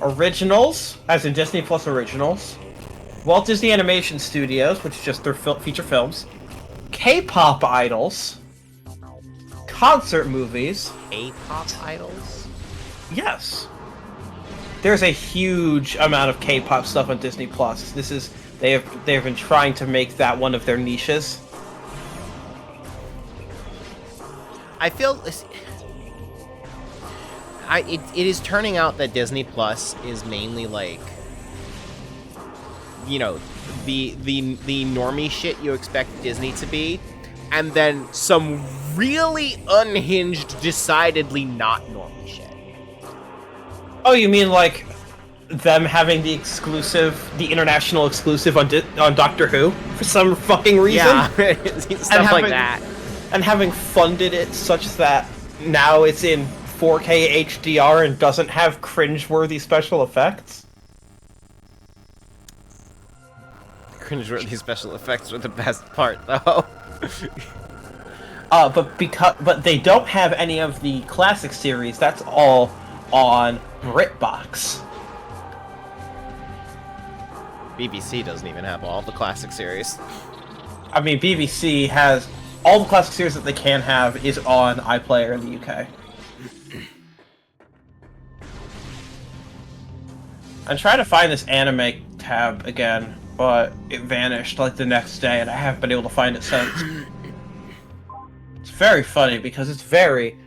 Originals, as in Disney Plus Originals. Walt Disney Animation Studios, which is just their feature films. K-pop idols. Concert movies. K-pop idols? Yes. There's a huge amount of K-pop stuff on Disney Plus. They have been trying to make that one of their niches. I feel it is turning out that Disney Plus is mainly like, you know, the normie shit you expect Disney to be, and then some really unhinged, decidedly not normie shit. Oh, you mean like them having the international exclusive on Doctor Who for some fucking reason? Yeah, stuff like that. And having funded it such that now it's in 4K HDR and doesn't have cringeworthy special effects? Cringeworthy special effects are the best part, though. But they don't have any of the classic series. That's all on BritBox. BBC doesn't even have all the classic series. I mean, BBC has all the classic series that they can have is on iPlayer in the UK. I'm trying to find this anime tab again, but it vanished like the next day, and I haven't been able to find it since. It's very funny because it's very,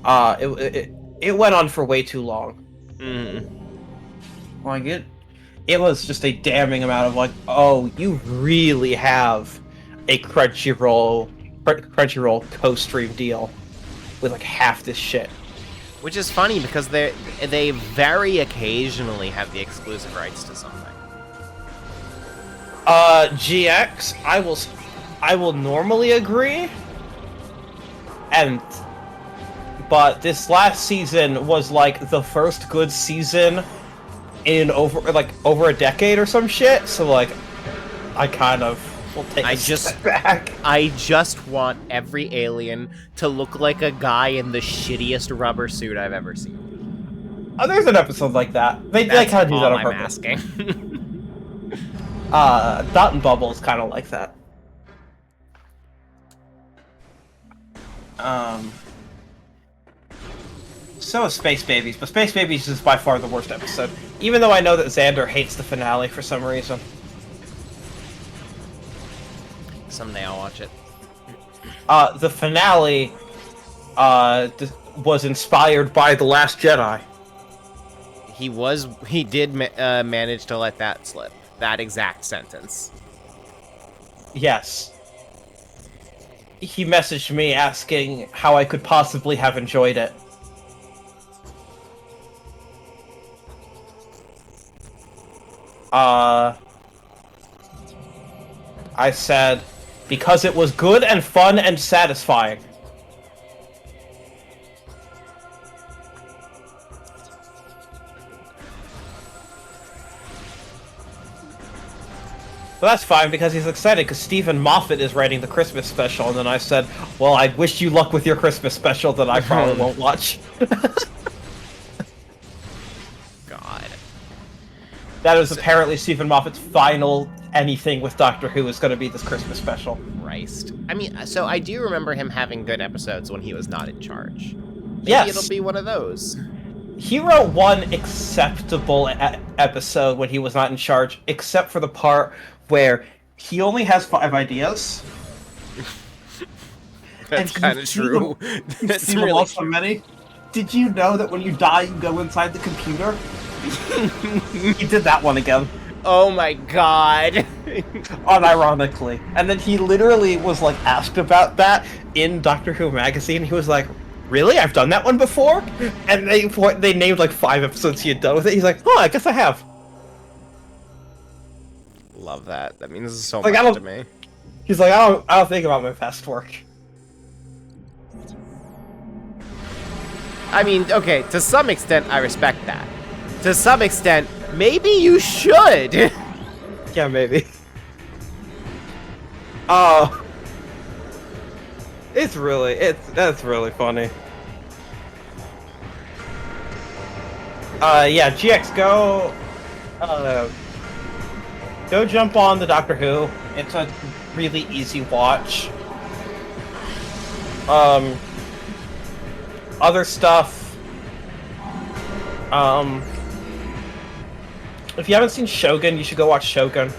it went on for way too long. Like it was just a damning amount of like, oh, you really have a Crunchyroll co-stream deal with like half this shit. Which is funny because they very occasionally have the exclusive rights to something. GX, I will normally agree, but this last season was like the first good season in over a decade or some shit. So like, I kind of will take a step back. I just want every alien to look like a guy in the shittiest rubber suit I've ever seen. Oh, there's an episode like that. They kind of do that on purpose. Asking. Dot and Bubble is kind of like that. So is Space Babies, but Space Babies is by far the worst episode. Even though I know that Xander hates the finale for some reason. Someday I'll watch it. The finale was inspired by The Last Jedi. He did manage to let that slip. That exact sentence. Yes. He messaged me asking how I could possibly have enjoyed it. I said, because it was good and fun and satisfying. Well, that's fine, because he's excited because Stephen Moffat is writing the Christmas special, and then I said, well, I wish you luck with your Christmas special that I probably won't watch. God. That is apparently Stephen Moffat's final anything with Doctor Who is going to be this Christmas special. Christ. I mean, so I do remember him having good episodes when he was not in charge. Maybe Yes. it'll be one of those. He wrote one acceptable episode when he was not in charge, except for the part where he only has 5 ideas. That's kind of true. That's really so many. Did you know that when you die, you go inside the computer? He did that one again. Oh my god. Unironically. And then he literally was like asked about that in Doctor Who magazine. He was like, really? I've done that one before? And they named like 5 episodes he had done with it. He's like, oh, I guess I have. Love that. That means so Like, much to me. He's like, I don't think about my past work. I mean, okay, to some extent, I respect that. To some extent, maybe you should. Yeah, maybe. Oh. That's really funny. Yeah, GX, go jump on the Doctor Who. It's a really easy watch. Other stuff. If you haven't seen Shogun, you should go watch Shogun.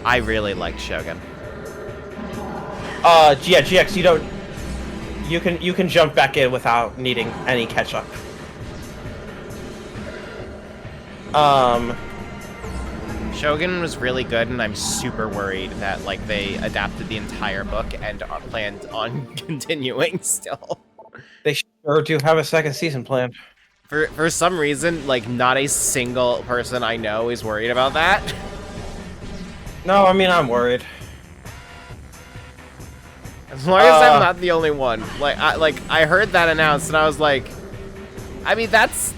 I really like Shogun. Yeah, GX, you can jump back in without needing any catch up. Shogun was really good, and I'm super worried that like they adapted the entire book and are planned on continuing still. They sure do have a second season planned. For some reason, like not a single person I know is worried about that. No, I mean I'm worried. As long as I'm not the only one. I heard that announced, and I was like, I mean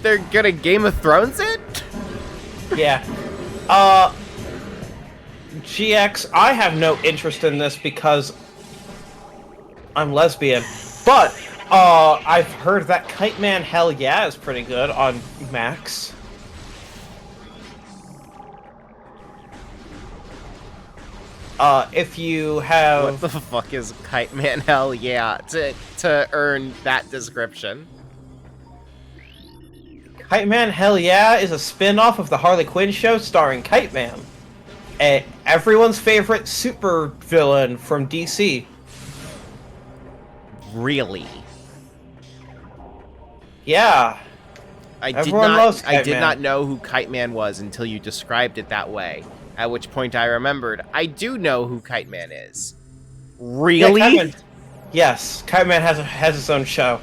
they're gonna Game of Thrones it? Yeah. GX, I have no interest in this because I'm lesbian, but I've heard that Kite Man Hell Yeah is pretty good on Max. If you have... What the fuck is Kite Man Hell Yeah to earn that description? Kite Man Hell Yeah is a spin-off of the Harley Quinn show starring Kite Man, everyone's favorite super villain from DC. Really? Yeah. I did not know who Kite Man was until you described it that way. At which point I remembered, I do know who Kite Man is. Really? Yeah, Kite Man, yes, Kite Man has its own show.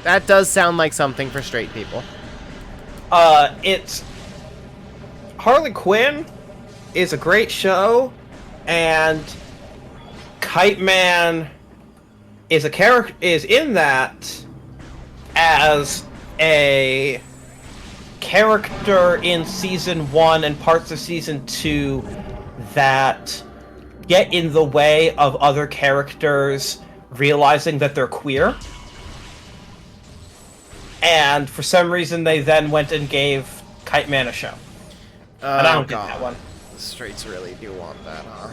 That does sound like something for straight people. It's Harley Quinn is a great show, and Kite Man is in that as a character in season 1 and parts of season 2 that get in the way of other characters realizing that they're queer. And for some reason they then went and gave Kite Man a show. And I don't get that one. The straights really do want that, huh?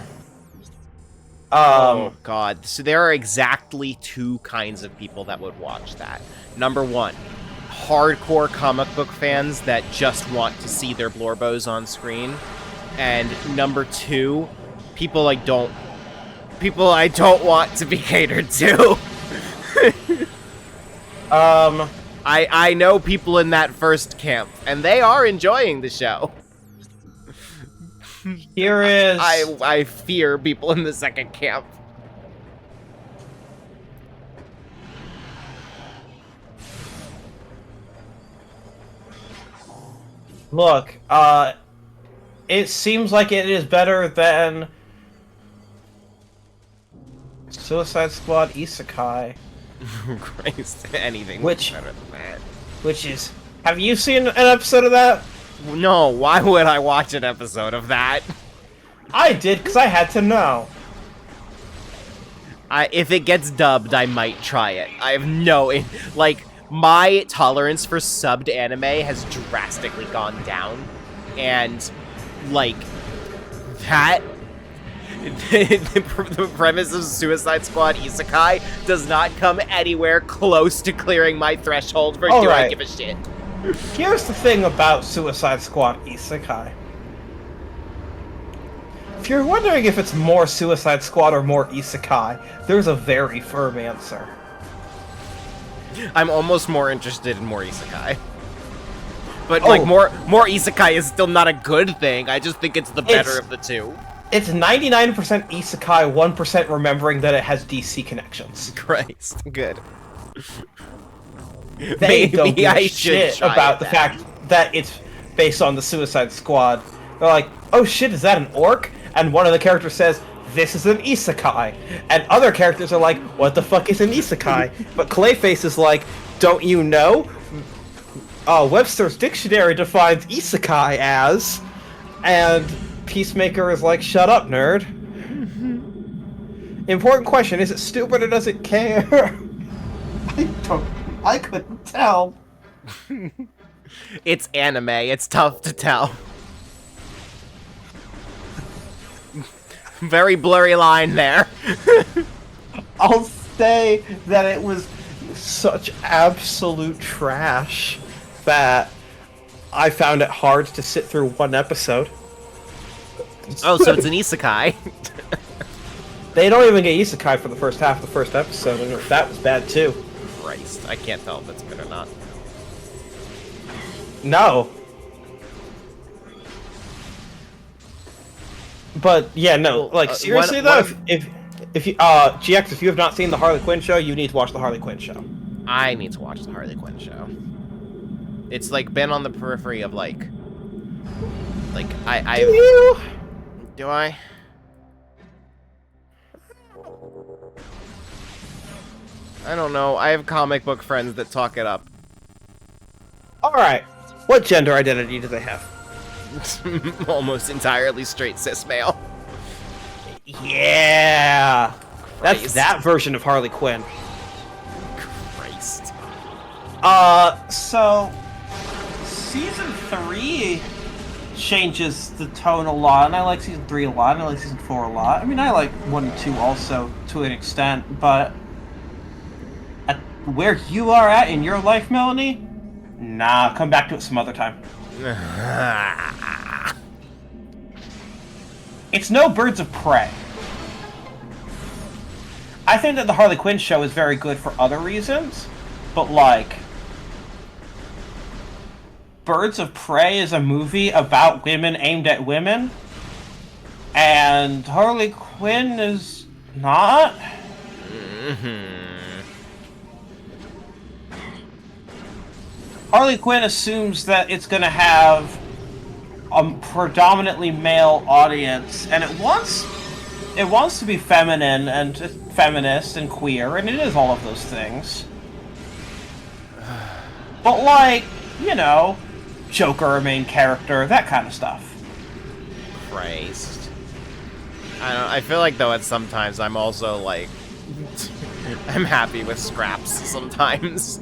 Oh god. So there are exactly 2 kinds of people that would watch that. Number 1, hardcore comic book fans that just want to see their Blorbos on screen. And number 2, people I don't want to be catered to. I know people in that first camp, and they are enjoying the show. Here is... I fear people in the second camp. Look, it seems like it is better than Suicide Squad Isekai. Christ, anything Which- better than that. Which is... Have you seen an episode of that? No, why would I watch an episode of that? I did, because I had to know. If it gets dubbed, I might try it. I have no... like, my tolerance for subbed anime has drastically gone down. And, like, that... the premise of Suicide Squad Isekai does not come anywhere close to clearing my threshold for do I give a shit. Here's the thing about Suicide Squad Isekai. If you're wondering if it's more Suicide Squad or more Isekai, there's a very firm answer. I'm almost more interested in more Isekai. But, like, more Isekai is still not a good thing. I just think it's the better of the two. It's 99% Isekai, 1% remembering that it has DC connections. Christ, good. They Maybe don't give I a should shit try about it the then. fact that it's based on the Suicide Squad. They're like, oh shit, is that an orc? And one of the characters says, this is an Isekai. And other characters are like, what the fuck is an Isekai? But Clayface is like, don't you know? Webster's Dictionary defines Isekai as... And Peacemaker is like, shut up, nerd. Important question, is it stupid or does it care? I couldn't tell. It's anime, it's tough to tell. Very blurry line there. I'll say that it was such absolute trash that I found it hard to sit through one episode. Oh, so it's an isekai. They don't even get isekai for the first half of the first episode, and that was bad too. Christ, I can't tell if it's good or not. No. But yeah, no. Like seriously though, if you GX, if you have not seen the Harley Quinn show, you need to watch the Harley Quinn show. I need to watch the Harley Quinn show. It's like been on the periphery of like do I? I don't know. I have comic book friends that talk it up. Alright. What gender identity do they have? Almost entirely straight cis male. Yeah! That's Christ. that version of Harley Quinn. Christ. So... Season 3 changes the tone a lot, and I like Season 3 a lot, and I like Season 4 a lot. I mean, I like 1 and 2 also, to an extent, but... At where you are at in your life, Melanie? Nah, come back to it some other time. It's no Birds of Prey. I think that the Harley Quinn show is very good for other reasons, but like... Birds of Prey is a movie about women aimed at women, and Harley Quinn is not? Harley Quinn assumes that it's going to have a predominantly male audience, and it wants to be feminine and feminist and queer, and it is all of those things. But like, you know, Joker, main character, that kind of stuff. Christ. I feel like though at sometimes I'm also like I'm happy with scraps sometimes.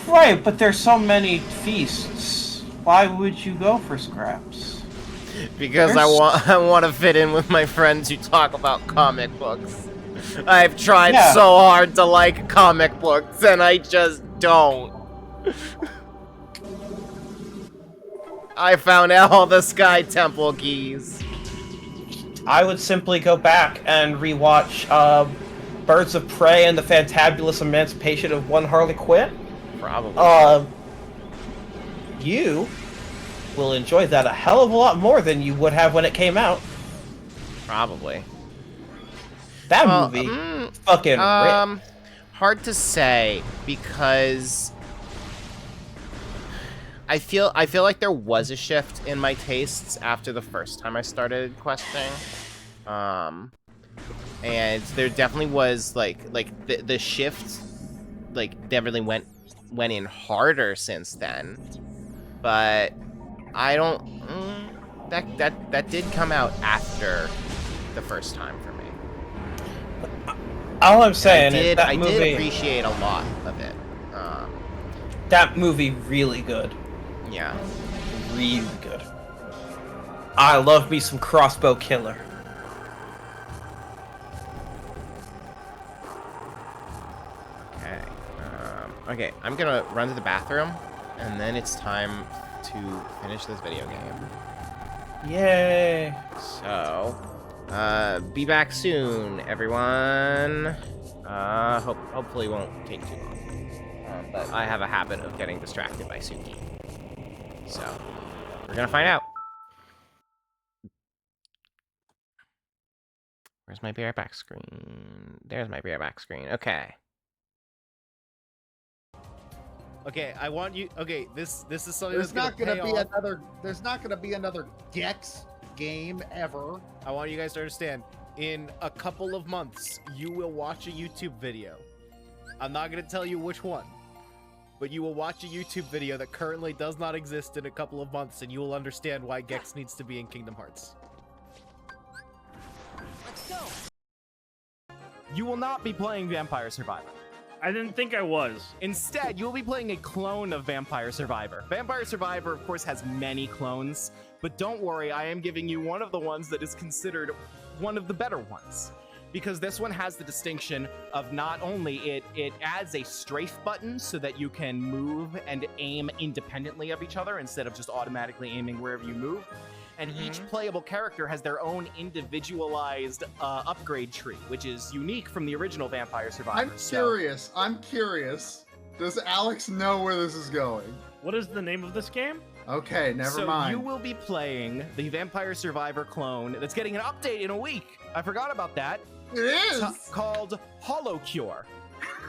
Right, but there's so many feasts. Why would you go for scraps? Because I want to fit in with my friends who talk about comic books. I've tried so hard to like comic books and I just don't. I found all the Sky Temple keys. I would simply go back and rewatch Birds of Prey and the Fantabulous Emancipation of One Harley Quinn. Probably. You will enjoy that a hell of a lot more than you would have when it came out. Probably. That movie, fucking rip. Hard to say because I feel like there was a shift in my tastes after the first time I started questing. And there definitely was like the shift definitely went in harder since then. But I don't that did come out after the first time for me. All I'm saying is that I movie, did appreciate a lot of it. That movie really good. Yeah. Really good. I love me some Crossbow Killer. Okay. Okay, I'm gonna run to the bathroom, and then it's time to finish this video game. Yay! So, be back soon, everyone. Hopefully won't take too long. But I have a habit of getting distracted by Suki. So, we're gonna find out. Where's my be right back screen? There's my be right back screen. Okay. Okay, I want you. Okay, this is something There's that's not gonna pay be off. another. There's not gonna be another Gex game ever. I want you guys to understand. In a couple of months, you will watch a YouTube video. I'm not gonna tell you which one, but you will watch a YouTube video that currently does not exist in a couple of months, and you will understand why Gex needs to be in Kingdom Hearts. Let's go. You will not be playing Vampire Survivor. I didn't think I was. Instead, you will be playing a clone of Vampire Survivor. Vampire Survivor, of course, has many clones, but don't worry, I am giving you one of the ones that is considered one of the better ones. Because this one has the distinction of not only it adds a strafe button so that you can move and aim independently of each other instead of just automatically aiming wherever you move. And each playable character has their own individualized upgrade tree, which is unique from the original Vampire Survivor. I'm curious. Does Alex know where this is going? What is the name of this game? Okay, never mind. So you will be playing the Vampire Survivor clone that's getting an update in a week. I forgot about that. It is called Hollow Cure.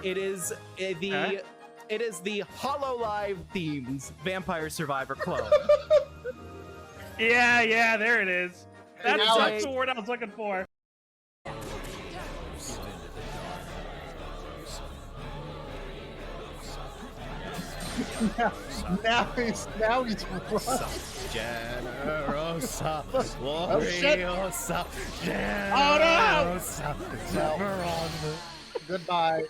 It is the HoloLive themes Vampire Survivor clone. Yeah, there it is. That's Alex. the word I was looking for. now he's Generosa, gloriosa, generosa, Goodbye.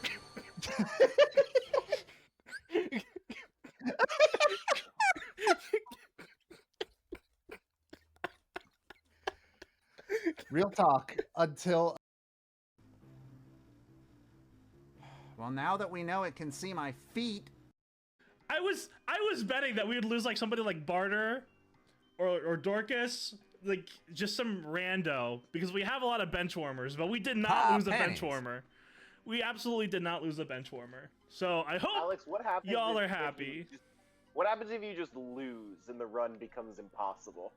Real talk. Until. Well, now that we know it can see my feet. I was betting that we would lose like somebody like Barter or Dorcas, like just some rando, because we have a lot of bench warmers, but we did not lose a bench warmer. We absolutely did not lose a bench warmer. So I hope Alex, what happens y'all if are happy. What happens if you just lose and the run becomes impossible?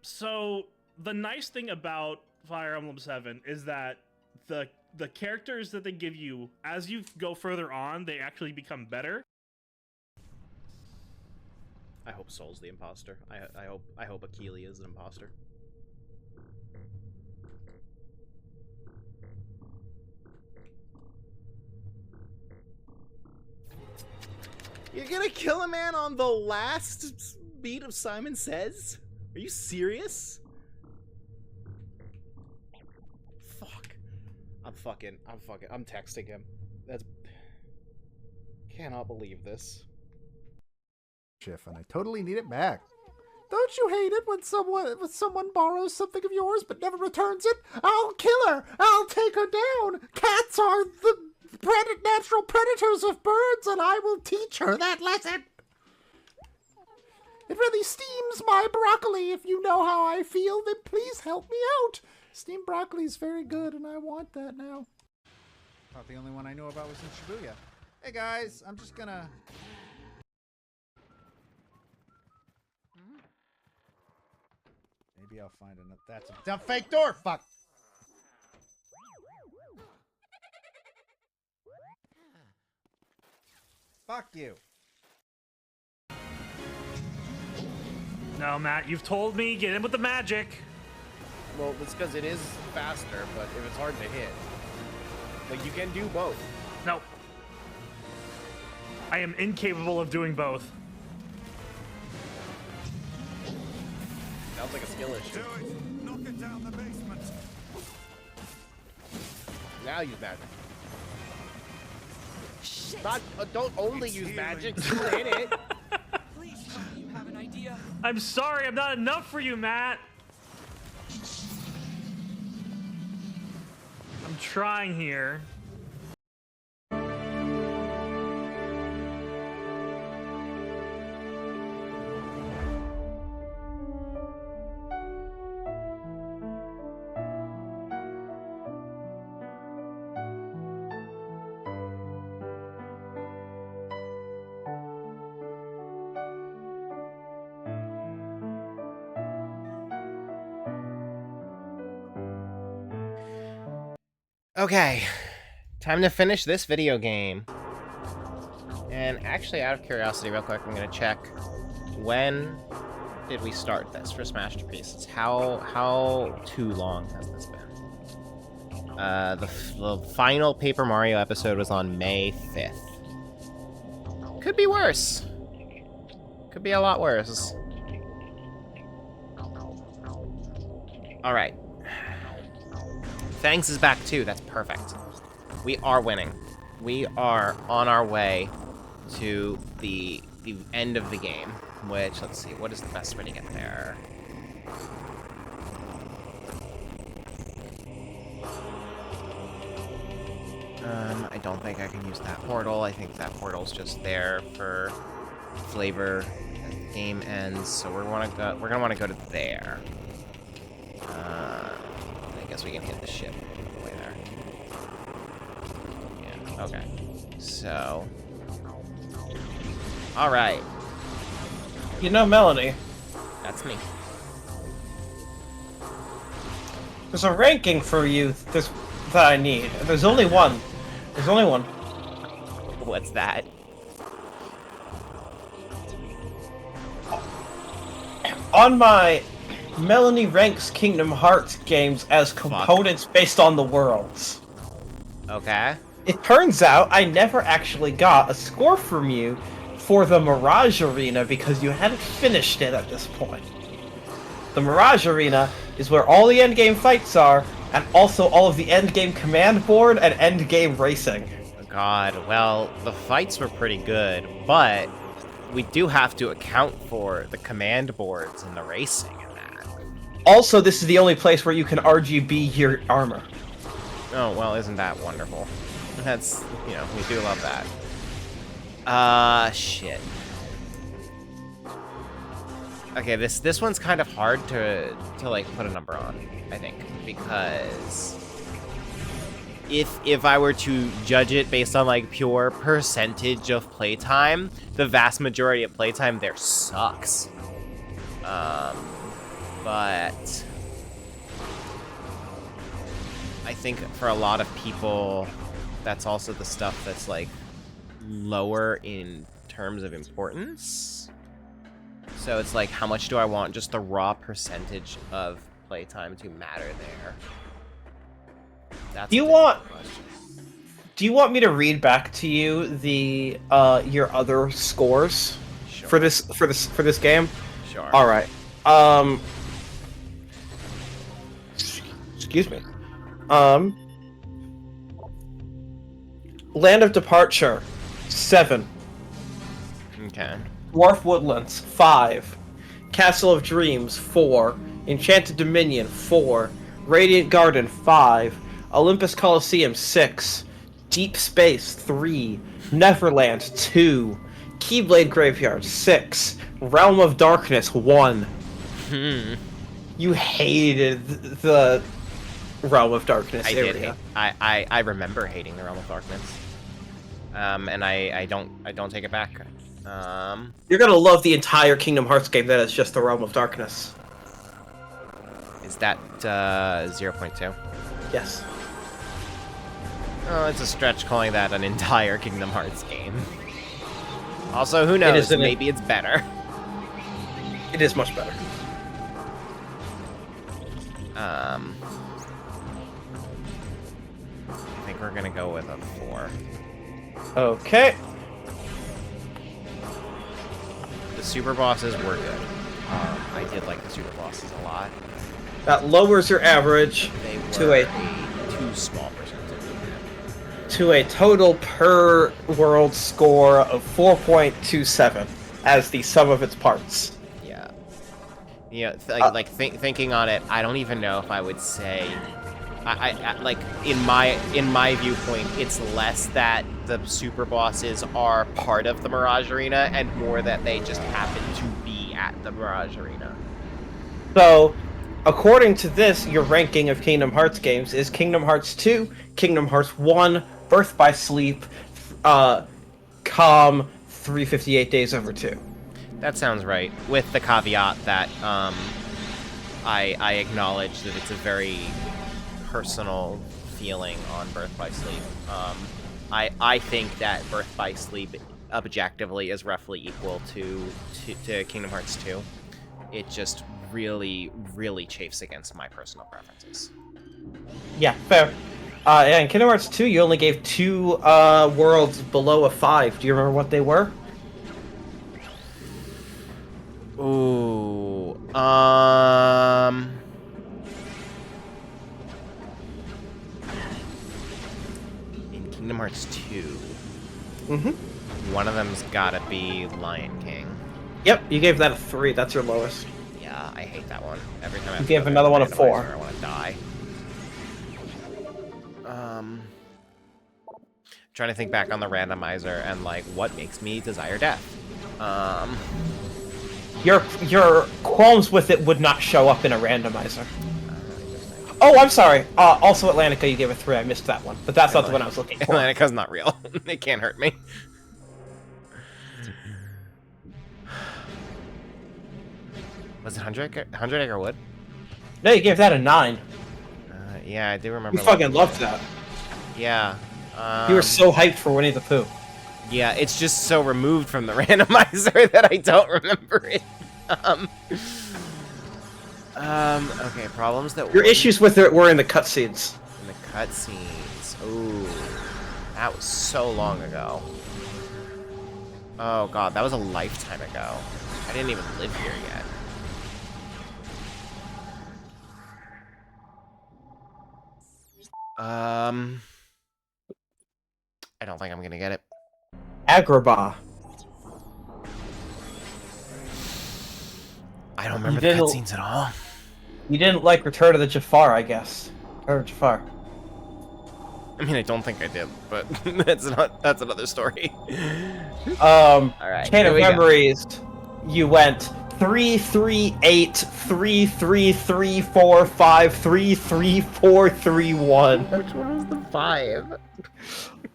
So the nice thing about Fire Emblem 7 is that the characters that they give you as you go further on, they actually become better. I hope Soul's the imposter. I hope Akili is an imposter. You're gonna kill a man on the last beat of Simon Says? Are you serious? Fuck. I'm texting him. Cannot believe this. And I totally need it back. Don't you hate it when someone borrows something of yours but never returns it? I'll kill her! I'll take her down! Cats are the natural predators of birds, and I will teach her that lesson! It really steams my broccoli. If you know how I feel, then please help me out. Steamed broccoli is very good, and I want that now. Thought the only one I knew about was in Shibuya. Hey guys, I'm just gonna... Maybe I'll find another... That's a dumb fake door! Fuck! Fuck you. No, Matt, you've told me, get in with the magic. Well, it's because it is faster, but if it's hard to hit, like you can do both. No. I am incapable of doing both. Sounds like a skill issue. Knock it down the basement. Now use magic. Not, don't only use magic, still hit it. Please tell me you have an idea. I'm sorry, I'm not enough for you, Matt. I'm trying here. Okay, time to finish this video game. And actually, out of curiosity, real quick, I'm gonna check when did we start this for Smashterpieces? How too long has this been? The final Paper Mario episode was on May 5th. Could be worse. Could be a lot worse. All right. Thanks is back too. That's perfect. We are winning. We are on our way to the end of the game, which, let's see, what is the best way to get there? I don't think I can use that portal. I think that portal's just there for flavor as the game ends, so we're gonna want to go to there. I guess we can hit the ship on the way there. Yeah, okay. So... Alright. You know, Melanie. That's me. There's a ranking for you that I need. There's only one. There's only one. What's that? On my Melanie ranks Kingdom Hearts games as components based on the worlds. Okay. It turns out I never actually got a score from you for the Mirage Arena because you hadn't finished it at this point. The Mirage Arena is where all the endgame fights are, and also all of the endgame command board and endgame racing. God, well, the fights were pretty good, but we do have to account for the command boards and the racing in that. Also, this is the only place where you can RGB your armor. Oh, well, isn't that wonderful? That's, you know, we do love that. Shit. Okay, this one's kind of hard to like put a number on, I think, because if I were to judge it based on like pure percentage of playtime, the vast majority of playtime there sucks. But I think for a lot of people, that's also the stuff that's like lower in terms of importance. So it's like, how much do I want just the raw percentage of playtime to matter there? That's Do you want me to read back to you the your other scores for this game? Sure. All right. Excuse me. Land of Departure, 7. Okay. Dwarf Woodlands, 5. Castle of Dreams, 4. Enchanted Dominion, 4. Radiant Garden, 5. Olympus Coliseum, 6. Deep Space, 3. Neverland, 2. Keyblade Graveyard, 6. Realm of Darkness, 1. You hated the Realm of Darkness area. Did hate. I remember hating the Realm of Darkness. And I don't take it back. You're gonna love the entire Kingdom Hearts game that is just the Realm of Darkness. Is that 0.2? Yes. Oh, it's a stretch calling that an entire Kingdom Hearts game. Also, who knows? Maybe it's better. It is much better. I think we're gonna go with a 4. Okay. The super bosses were good. I did like the super bosses a lot. That lowers your average to a too small percentage. To a total per world score of 4.27 as the sum of its parts. Yeah. Yeah, thinking on it, I don't even know if I would say, I like in my viewpoint, it's less that the super bosses are part of the Mirage Arena and more that they just happen to be at the Mirage Arena. So, according to this, your ranking of Kingdom Hearts games is Kingdom Hearts 2, Kingdom Hearts 1, Birth by Sleep, Calm, 358 Days Over 2. That sounds right, with the caveat that I acknowledge that it's a very personal feeling on Birth by Sleep. I think that Birth by Sleep objectively is roughly equal to Kingdom Hearts 2. It just really, really chafes against my personal preferences. Yeah, fair. Yeah, in Kingdom Hearts 2, you only gave 2 worlds below a 5. Do you remember what they were? Ooh, in Kingdom Hearts 2, one of them's gotta be Lion King. Yep, you gave that a 3. That's your lowest. Yeah, I hate that one. Every time I You gave another one a 4. I want to die. Trying to think back on the randomizer and like what makes me desire death. Your qualms with it would not show up in a randomizer. Oh, I'm sorry. Also, Atlantica, you gave a 3. I missed that one, but that's not the one I was looking for. Atlantica's not real. It can't hurt me. Was it 100 Acre Wood? No, you gave that a 9. Yeah, I do remember. You fucking loved that. Yeah. You were so hyped for Winnie the Pooh. Yeah, it's just so removed from the randomizer that I don't remember it. Okay, problems that Your issues with it were in the cutscenes. In the cutscenes. Ooh. That was so long ago. Oh god, that was a lifetime ago. I didn't even live here yet. I don't think I'm gonna get it. Agrabah. I don't remember the cutscenes at all. You didn't like Return of the Jafar, I guess. Or Jafar. I mean, I don't think I did, but that's another story. Alright, Chain of Memories, you went 3, 3, 8, 3, 3, 3, 4, 5, 3, 3, 4, 3, 1. Which one was the 5?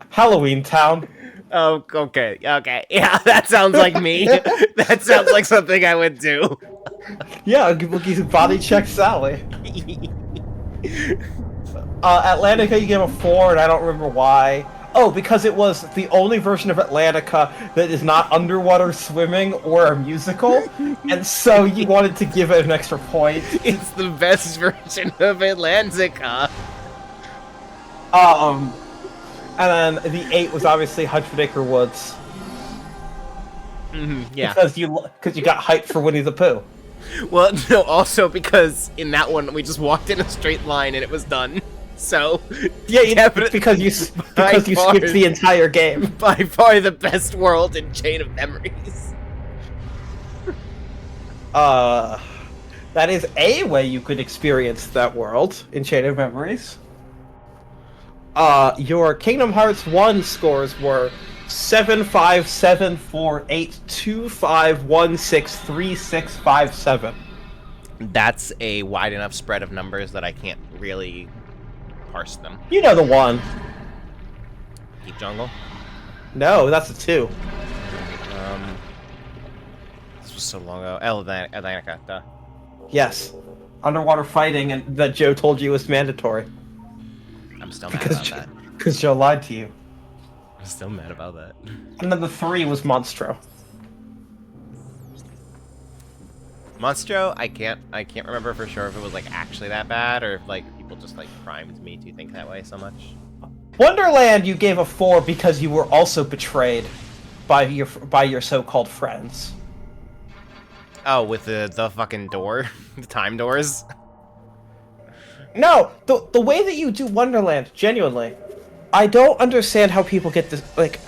Halloween Town. Oh, okay. Yeah, that sounds like me. That sounds like something I would do. Yeah, body check Sally. Atlantica, you gave a 4, and I don't remember why. Oh, because it was the only version of Atlantica that is not underwater swimming or a musical, and so you wanted to give it an extra point. It's the best version of Atlantica. And then the 8 was obviously 100 Acre Woods. Yeah. Because you got hyped for Winnie the Pooh. Well, no, also because in that one we just walked in a straight line and it was done. So yeah, because you skipped the entire game. By far the best world in Chain of Memories. That is a way you could experience that world in Chain of Memories. Your Kingdom Hearts 1 scores were 7, 5, 7, 4, 8, 2, 5, 1, 6, 3, 6, 5, 7. That's a wide enough spread of numbers that I can't really parse them. You know the one. Deep Jungle? No, that's a 2. This was so long ago. Atlantica, duh. Yes. Underwater fighting, and that Joe told you was mandatory. I'm still mad about that. Because Joe lied to you. I'm still mad about that. And then the 3 was Monstro. Monstro, I can't remember for sure if it was like actually that bad or if like people just like primed me to think that way so much. Wonderland, you gave a 4 because you were also betrayed by your so-called friends. Oh, with the fucking door, the time doors. No, the way that you do Wonderland, genuinely, I don't understand how people get this. Like,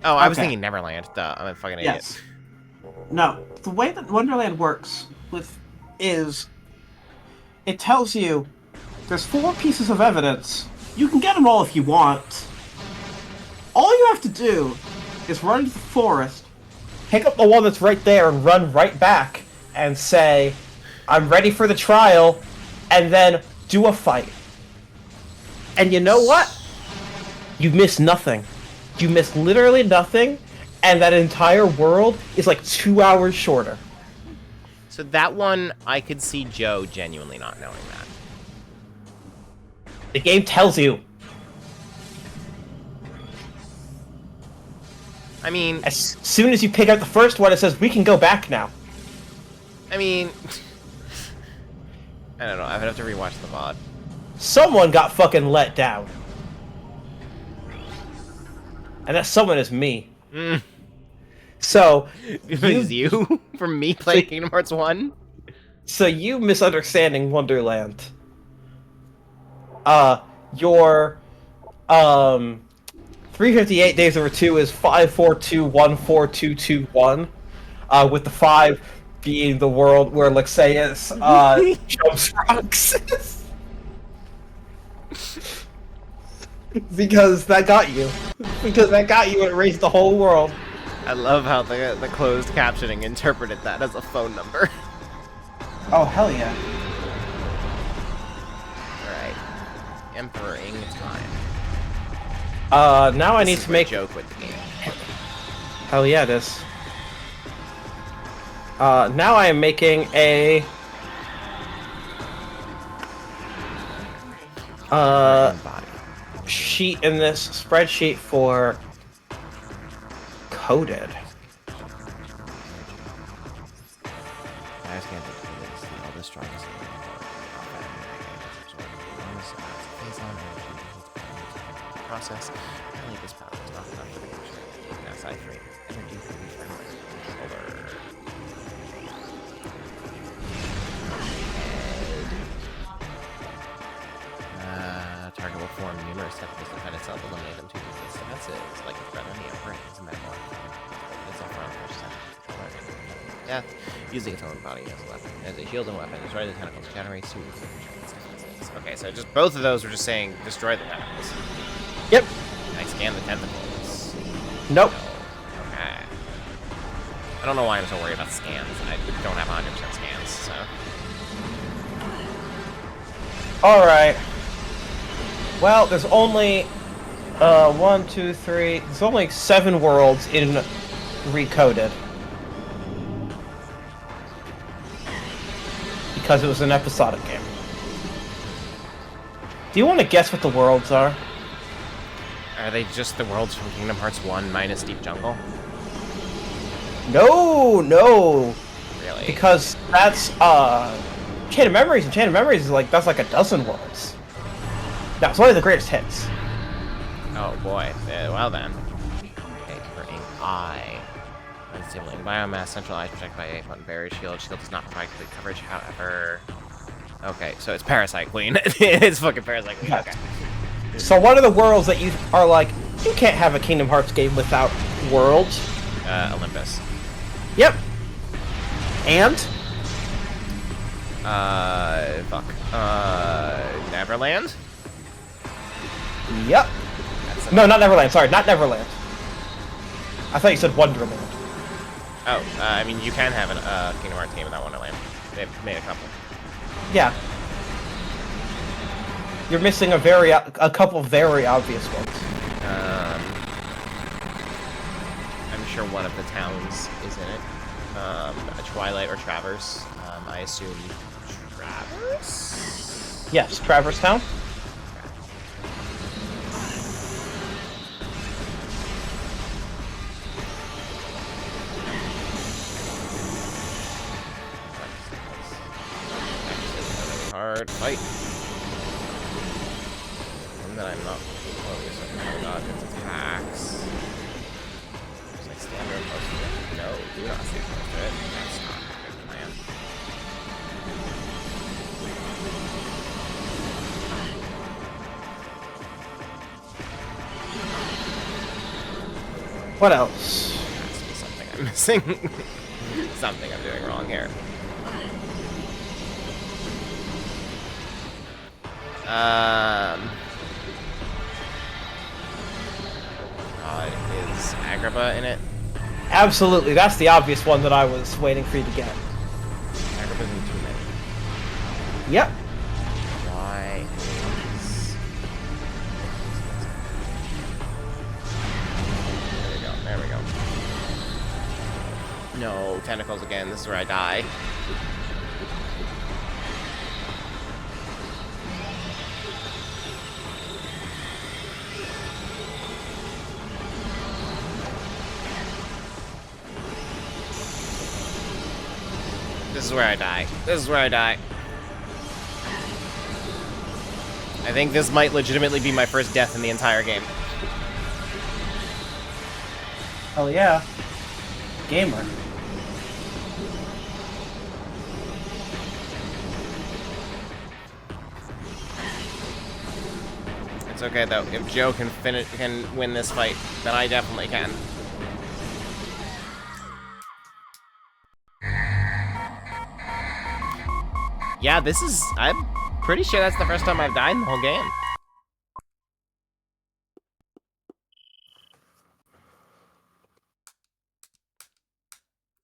oh, I was thinking Neverland. Duh, I'm a fucking idiot. Yes. No, the way that Wonderland works is it tells you there's 4 pieces of evidence. You can get them all if you want. All you have to do is run into the forest, pick up the one that's right there and run right back and say, I'm ready for the trial, and then do a fight. And you know what? You miss nothing. You miss literally nothing, and that entire world is like 2 hours shorter. So that one, I could see Joe genuinely not knowing that. The game tells you. I mean... As soon as you pick up the first one, it says, we can go back now. I mean... I don't know, I would have to rewatch the VOD. Someone got fucking let down. And that someone is me. So... It was you? From me playing Kingdom Hearts 1? So you misunderstanding Wonderland. Your 358 Days Over 2 is 542142221, with the 5 being the world where Lexaeus jumps rocks. Because that got you. Because that got you and it raised the whole world. I love how the closed captioning interpreted that as a phone number. Oh, hell yeah. Alright. Emperor-ing time. Now I need to make... a joke with the game. Hell yeah, it is. Now I am making a... sheet in this spreadsheet for... coded. Process. Apparently this power is not enough for the connection. Now ciphering energy from the framework controller. Target will form numerous tentacles to defend itself, eliminate them to use its defenses, like its brother, the Emperor, is a metamorph. It's a front first death, using its own body as a weapon. As a shield and weapon, destroy the tentacles, generate super defenses. Okay, so just both of those were just saying destroy the tentacles. Yep. I scan the tentacles. Nope. No. Okay. I don't know why I'm so worried about scans. I don't have 100% scans, so. Alright. Well, there's only 1, 2, 3. There's only 7 worlds in Recoded. Because it was an episodic game. Do you want to guess what the worlds are? Are they just the worlds from Kingdom Hearts 1 minus Deep Jungle? No, no. Really? Because that's Chain of Memories, and Chain of Memories is like that's like a dozen worlds. No, it's only the greatest hits. Oh boy. Well then. Okay, for ink eye. Unstabling biomass, central eye protected by a button barrier shield. Shield does not provide complete coverage, however. Okay, so it's Parasite Queen. It's fucking Parasite Queen. Okay. So one of the worlds that you are like, you can't have a Kingdom Hearts game without worlds. Olympus. Yep. And? Fuck. Neverland? Yep. No, not Neverland. Sorry, not Neverland. I thought you said Wonderland. Oh, I mean, you can have a Kingdom Hearts game without Wonderland. They've made a couple. Yeah. You're missing a couple very obvious ones. I'm sure one of the towns is in it. A Twilight or Traverse. I assume Traverse? Yes, Traverse Town. hard fight. And then I'm not focusing on dodge its attacks. Just like stand real close to it. No, do not stand close to it. That's not a good plan. What else? Something I'm missing. Something I'm doing wrong here. Is Agrippa in it? Absolutely. That's the obvious one that I was waiting for you to get. Agrippa's in 2 minutes. Yep. Why is... There we go. No, tentacles again. This is where I die. This is where I die. This is where I die. I think this might legitimately be my first death in the entire game. Hell yeah. Gamer. It's okay though. If Joe can win this fight, then I definitely can. Yeah, this is... I'm pretty sure that's the first time I've died in the whole game.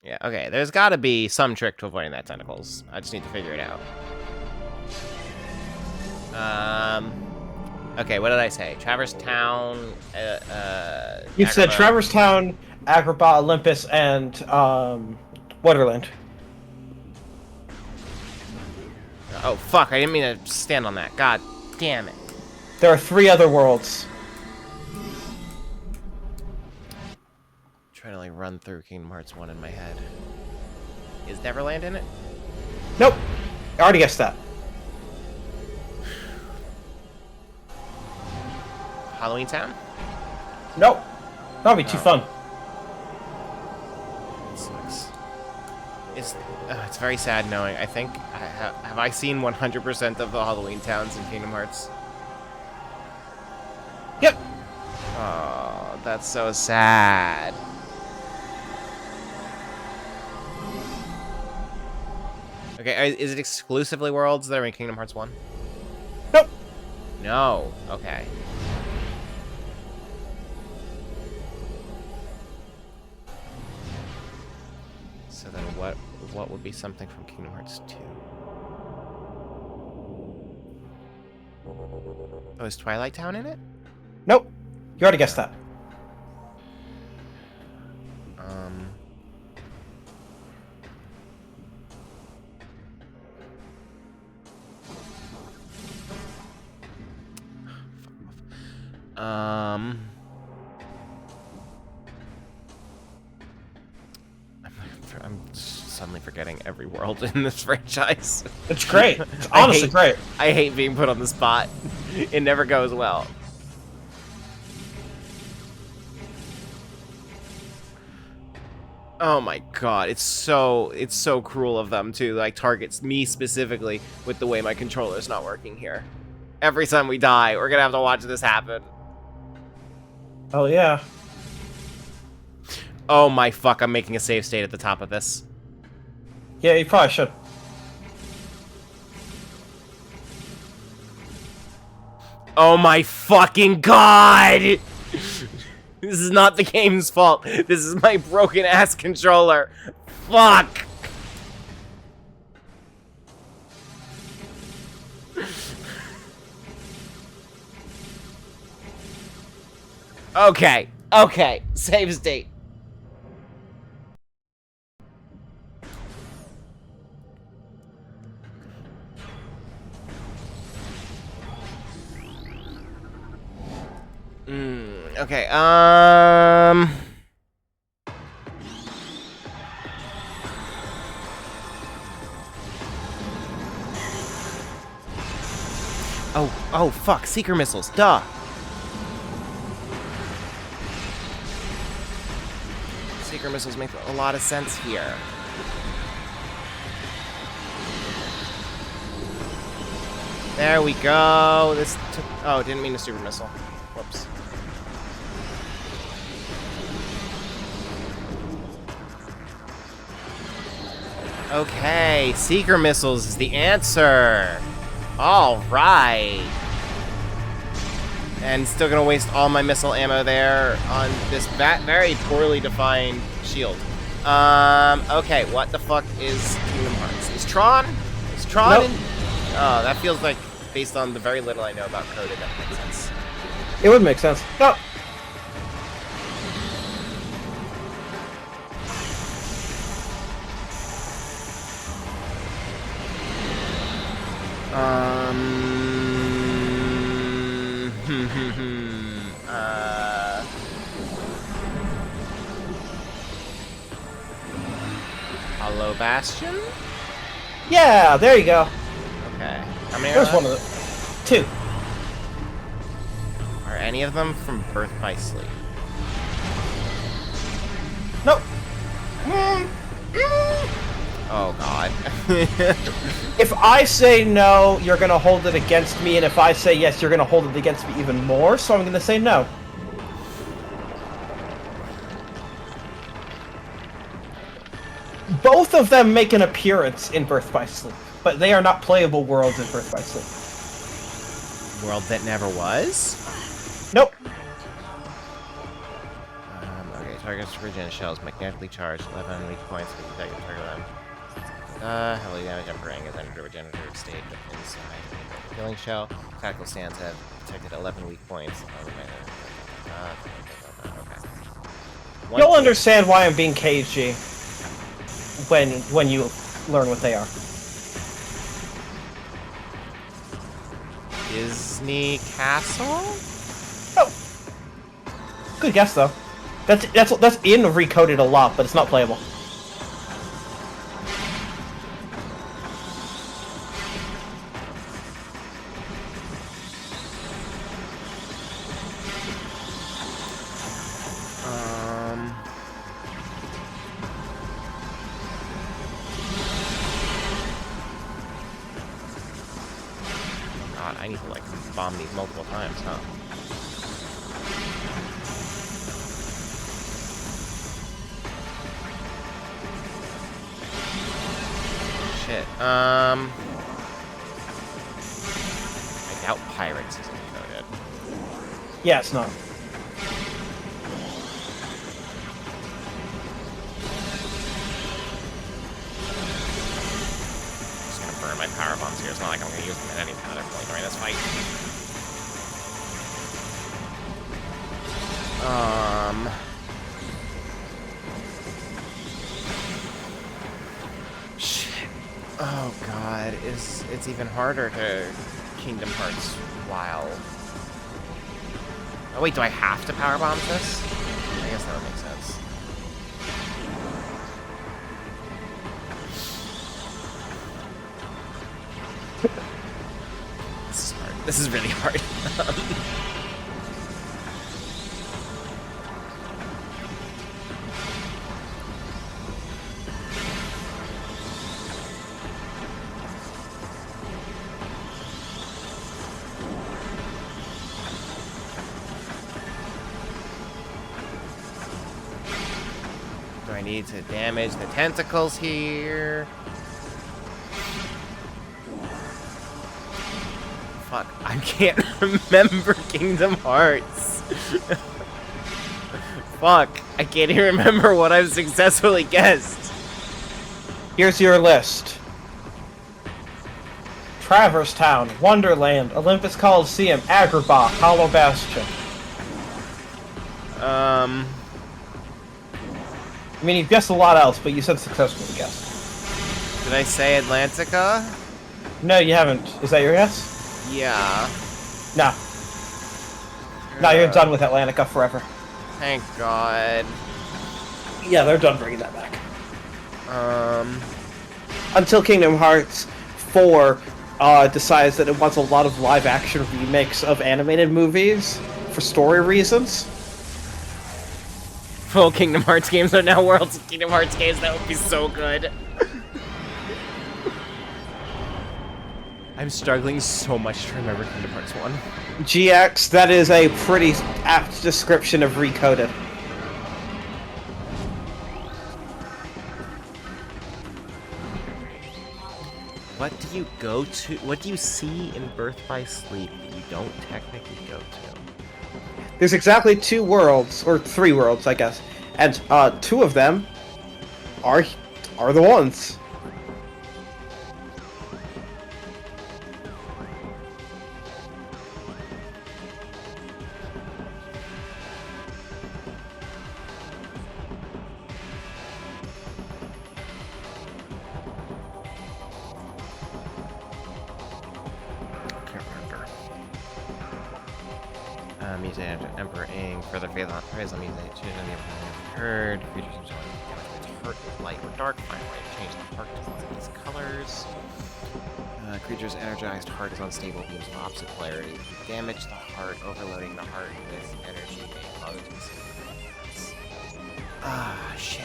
Yeah, okay. There's gotta be some trick to avoiding that tentacles. I just need to figure it out. Okay, what did I say? Traverse Town, You said Traverse Town, Agrippa, Olympus, and, Wonderland. Oh, fuck, I didn't mean to stand on that. God damn it. There are 3 other worlds. Trying to, like, run through Kingdom Hearts 1 in my head. Is Neverland in it? Nope. I already guessed that. Halloween Town? Nope. That'll be too fun. It sucks. It's very sad knowing. I think... have I seen 100% of the Halloween towns in Kingdom Hearts? Yep. Oh, that's so sad. Okay, is it exclusively worlds that are in Kingdom Hearts 1? Nope. No. Okay. So then what would be something from Kingdom Hearts 2? Oh, is Twilight Town in it? Nope. You already guessed that. I'm suddenly forgetting every world in this franchise. It's great. It's honestly great. I hate being put on the spot. It never goes well. Oh my god, it's so cruel of them to like target me specifically with the way my controller's not working here. Every time we die, we're gonna have to watch this happen. Oh yeah. Oh my fuck, I'm making a save state at the top of this. Yeah, you probably should. Oh my fucking god! This is not the game's fault. This is my broken ass controller. Fuck! Okay, okay, save state. Okay, Oh, fuck. Seeker missiles. Duh. Seeker missiles make a lot of sense here. There we go. This took... Oh, didn't mean a super missile. Whoops. Okay, Seeker missiles is the answer. All right. And still gonna waste all my missile ammo there on this very poorly defined shield. Okay, what the fuck is Kingdom Hearts? Is Tron? Is Tron Nope. in... Oh, that feels like, based on the very little I know about coded, that makes sense. It would make sense. No. Hollow Bastion? Yeah, there you go. Okay. How many There's are one there? of them. 2. Are any of them from Birth by Sleep? Nope. Oh, God. If I say no, you're gonna hold it against me, and if I say yes, you're gonna hold it against me even more, so I'm gonna say no. Both of them make an appearance in Birth by Sleep, but they are not playable worlds in Birth by Sleep. World that never was? Nope. Okay, targets regen shells magnetically charged, 11 weak points with the target them. Heavily damage and bring is entered a regenerative state inside the killing shell. Tactical stands have detected 11 weak points. Okay. You'll understand why I'm being cagey when you learn what they are. Disney Castle? Oh. Good guess though. That's in Recoded a lot, but it's not playable. God, I need to like bomb these multiple times, huh? Shit. I doubt Pirates is encoded. Yeah, it's not. Just gonna burn my power bombs here. It's not like I'm gonna use them at any other point during this fight. Shit. Oh god, it's even harder to Kingdom Hearts WoW. Oh wait, do I have to power bomb this? I guess that would make sense. This is hard. This is really hard. Do I need to damage the tentacles here? Fuck, I can't remember Kingdom Hearts. Fuck, I can't even remember what I've successfully guessed. Here's your list. Traverse Town, Wonderland, Olympus Coliseum, Agrabah, Hollow Bastion. I mean, you've guessed a lot else, but you said successfully guessed. Did I say Atlantica? No, you haven't. Is that your guess? Yeah. No. No, you're done with Atlantica forever. Thank God. Yeah, they're done bringing that back. Until Kingdom Hearts 4 decides that it wants a lot of live-action remakes of animated movies for story reasons. Full Kingdom Hearts games are now Worlds of Kingdom Hearts games. That would be so good. I'm struggling so much to remember Kingdom Hearts 1. GX, that is a pretty apt description of Recoded. What do you go to? What do you see in Birth by Sleep that you don't technically go to? There's exactly 2 worlds, or 3 worlds, I guess, and 2 of them are the ones. Mutant Emperor Ing, further praise on Mutant Choose on the heard. Creatures its heart is light or dark. Find a way to change the heart to one of these colors. Creature's energized heart is unstable, beams of opposite polarity. Damage the heart, overloading the heart with energy may cause it to be seen. Ah, shit.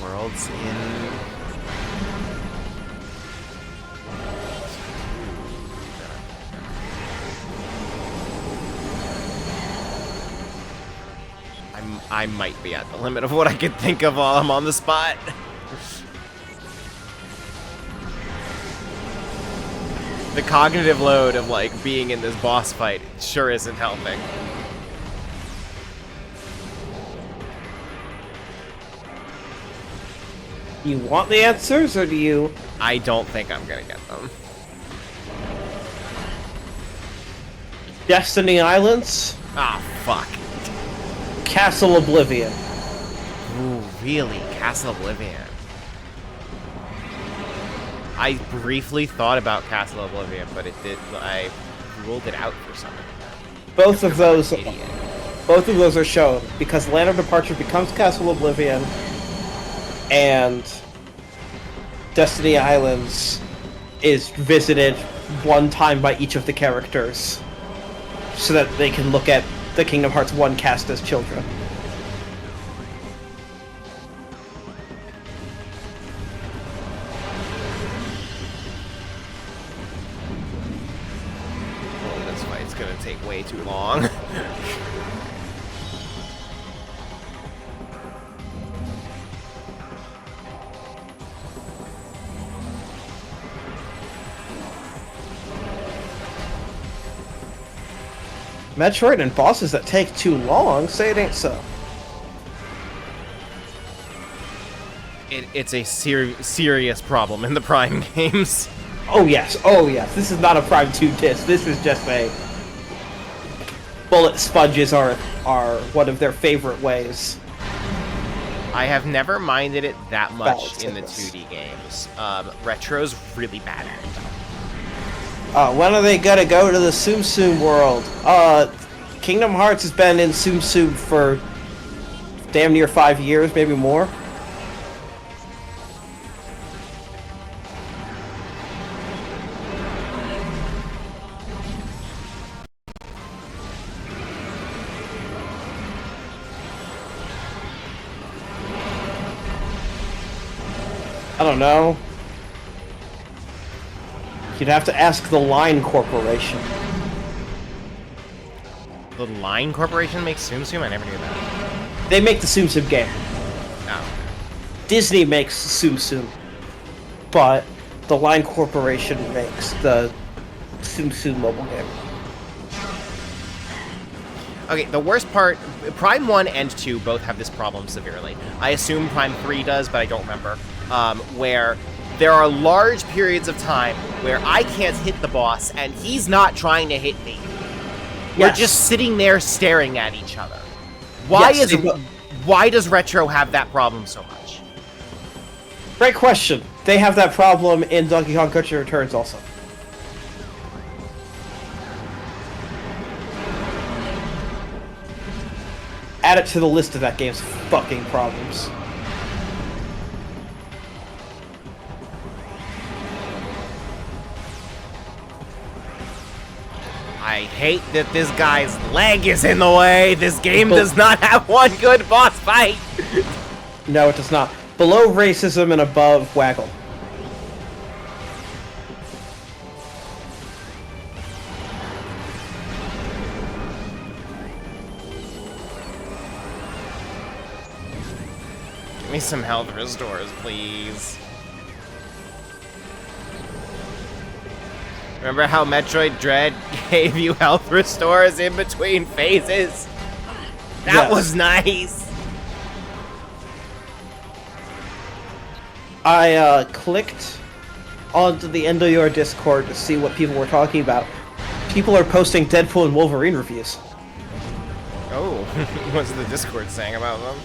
Worlds in I might be at the limit of what I can think of while I'm on the spot. The cognitive load of like being in this boss fight sure isn't helping. You want the answers, or do you? I don't think I'm gonna get them. Destiny Islands? Ah, fuck. Castle Oblivion. Ooh, really? Castle Oblivion. I briefly thought about Castle Oblivion, but I ruled it out for some reason. Both of those are shown, because Land of Departure becomes Castle Oblivion, and Destiny Islands is visited one time by each of the characters, so that they can look at the Kingdom Hearts 1 cast as children. Oh, this fight's gonna take way too long. Metroid and bosses that take too long, say it ain't so. It's a serious problem in the Prime games. Oh yes, this is not a Prime 2 disc, this is just a... Bullet sponges are one of their favorite ways. I have never minded it that much in the 2D games. Retro's really bad at it. When are they gonna go to the Tsum Tsum world? Kingdom Hearts has been in Tsum Tsum for damn near 5 years, maybe more. I don't know. You'd have to ask the Line Corporation. The Line Corporation makes Tsum Tsum? I never knew that. They make the Tsum Tsum game. No. Disney makes Tsum Tsum, but the Line Corporation makes the Tsum Tsum mobile game. Okay, the worst part, Prime 1 and 2 both have this problem severely. I assume Prime 3 does, but I don't remember. Where there are large periods of time where I can't hit the boss and he's not trying to hit me. We're just sitting there staring at each other. Why does Retro have that problem so much? Great question. They have that problem in Donkey Kong Country Returns also. Add it to the list of that game's fucking problems. I hate that this guy's leg is in the way. This game does not have one good boss fight. No, it does not. Below racism and above waggle. Give me some health restores, please. Remember how Metroid Dread gave you health restores in between phases? That was nice. I clicked onto the end of your Discord to see what people were talking about. People are posting Deadpool and Wolverine reviews. Oh, what's the Discord saying about them?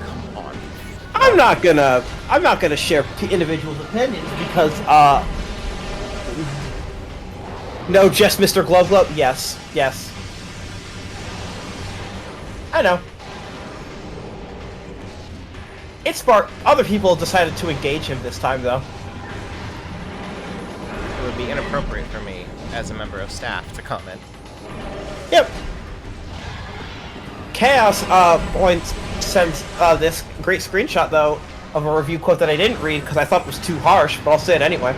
Come on. I'm not gonna share individuals' opinions because no, just Mr. Glove Glove. Yes, yes. I know. It sparked. Other people decided to engage him this time, though. It would be inappropriate for me, as a member of staff, to comment. Yep. Chaos sends this great screenshot, though, of a review quote that I didn't read because I thought it was too harsh, but I'll say it anyway.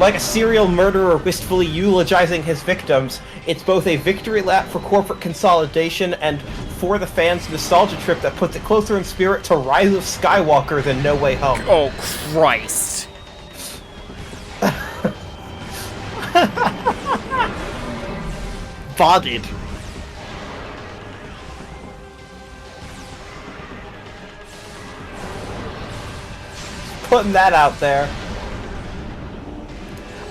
Like a serial murderer wistfully eulogizing his victims, it's both a victory lap for corporate consolidation and for the fans' nostalgia trip that puts it closer in spirit to Rise of Skywalker than No Way Home. Oh, Christ. Bodied. Putting that out there.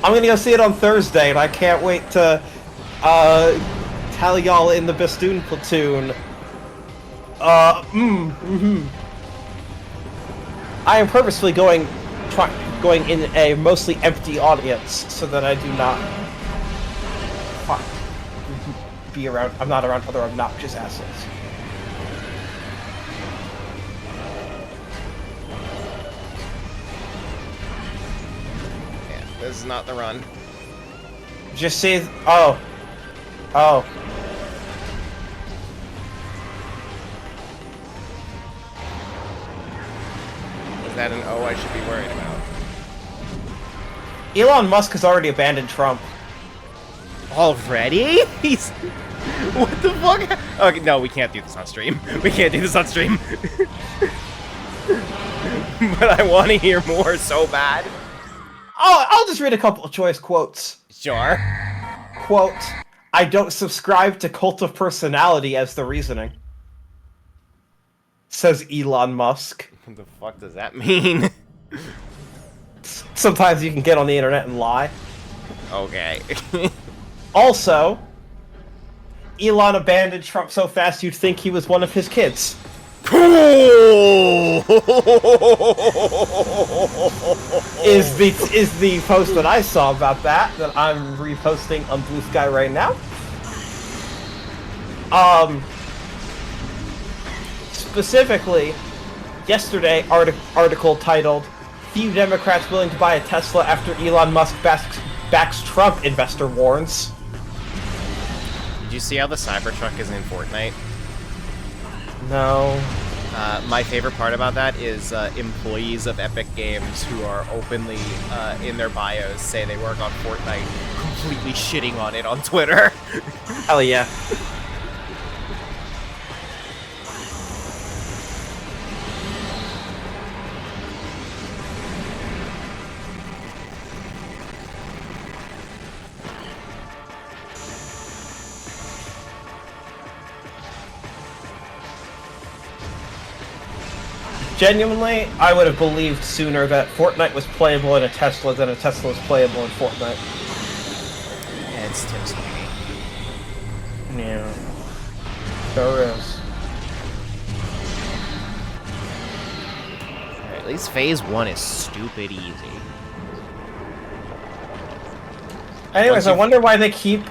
I'm gonna go see it on Thursday, and I can't wait to tally y'all in the Bastoon platoon. I am purposefully going in a mostly empty audience so that I do not be around. I'm not around other obnoxious assholes. This is not the run. Just see. Oh. Oh. Is that an O I should be worried about? Elon Musk has already abandoned Trump. Already? He's... What the fuck? Okay, no, we can't do this on stream. We can't do this on stream. But I want to hear more so bad. Oh, I'll just read a couple of choice quotes. Sure. Quote, I don't subscribe to cult of personality as the reasoning. Says Elon Musk. What the fuck does that mean? Sometimes you can get on the internet and lie. Okay. Also, Elon abandoned Trump so fast you'd think he was one of his kids. is the post that I saw about that I'm reposting on Blue Sky right now. Specifically, yesterday article titled "Few Democrats Willing to Buy a Tesla After Elon Musk Backs Trump, Investor Warns." Did you see how the Cybertruck is in Fortnite? No. My favorite part about that is employees of Epic Games who are openly in their bios say they work on Fortnite, completely shitting on it on Twitter. Hell yeah. Genuinely, I would have believed sooner that Fortnite was playable in a Tesla than a Tesla was playable in Fortnite. Yeah, it's Tim Sweeney. Yeah. Sure is. least phase 1 is stupid easy. Anyways, I wonder why they keep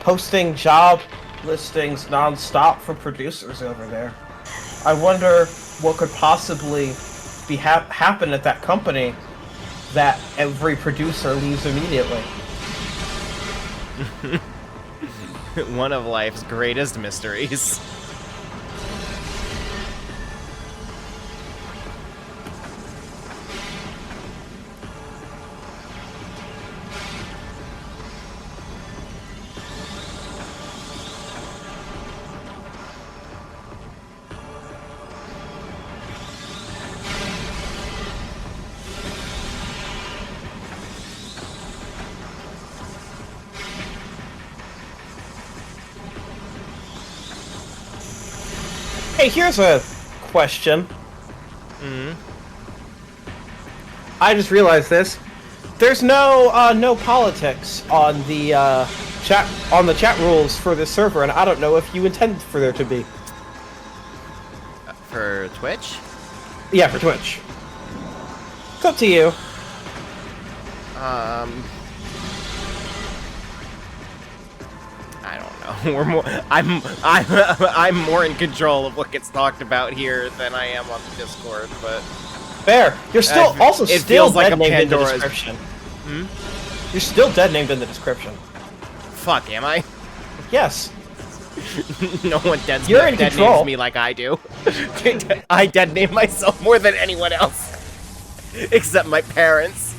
posting job listings non-stop for producers over there. I wonder what could possibly be happen at that company that every producer leaves immediately. One of life's greatest mysteries. Hey, here's a question. I just realized this. There's no politics on the chat rules for this server, and I don't know if you intend for there to be. For Twitch? Yeah, for Twitch. It's up to you. I don't know. We're more. I'm more in control of what gets talked about here than I am on the Discord, but. Fair. You're still it feels like a Pandora's. Description. You're still dead named in the description. Fuck, am I? Yes. No one dead names me like I do. I dead name myself more than anyone else, except my parents.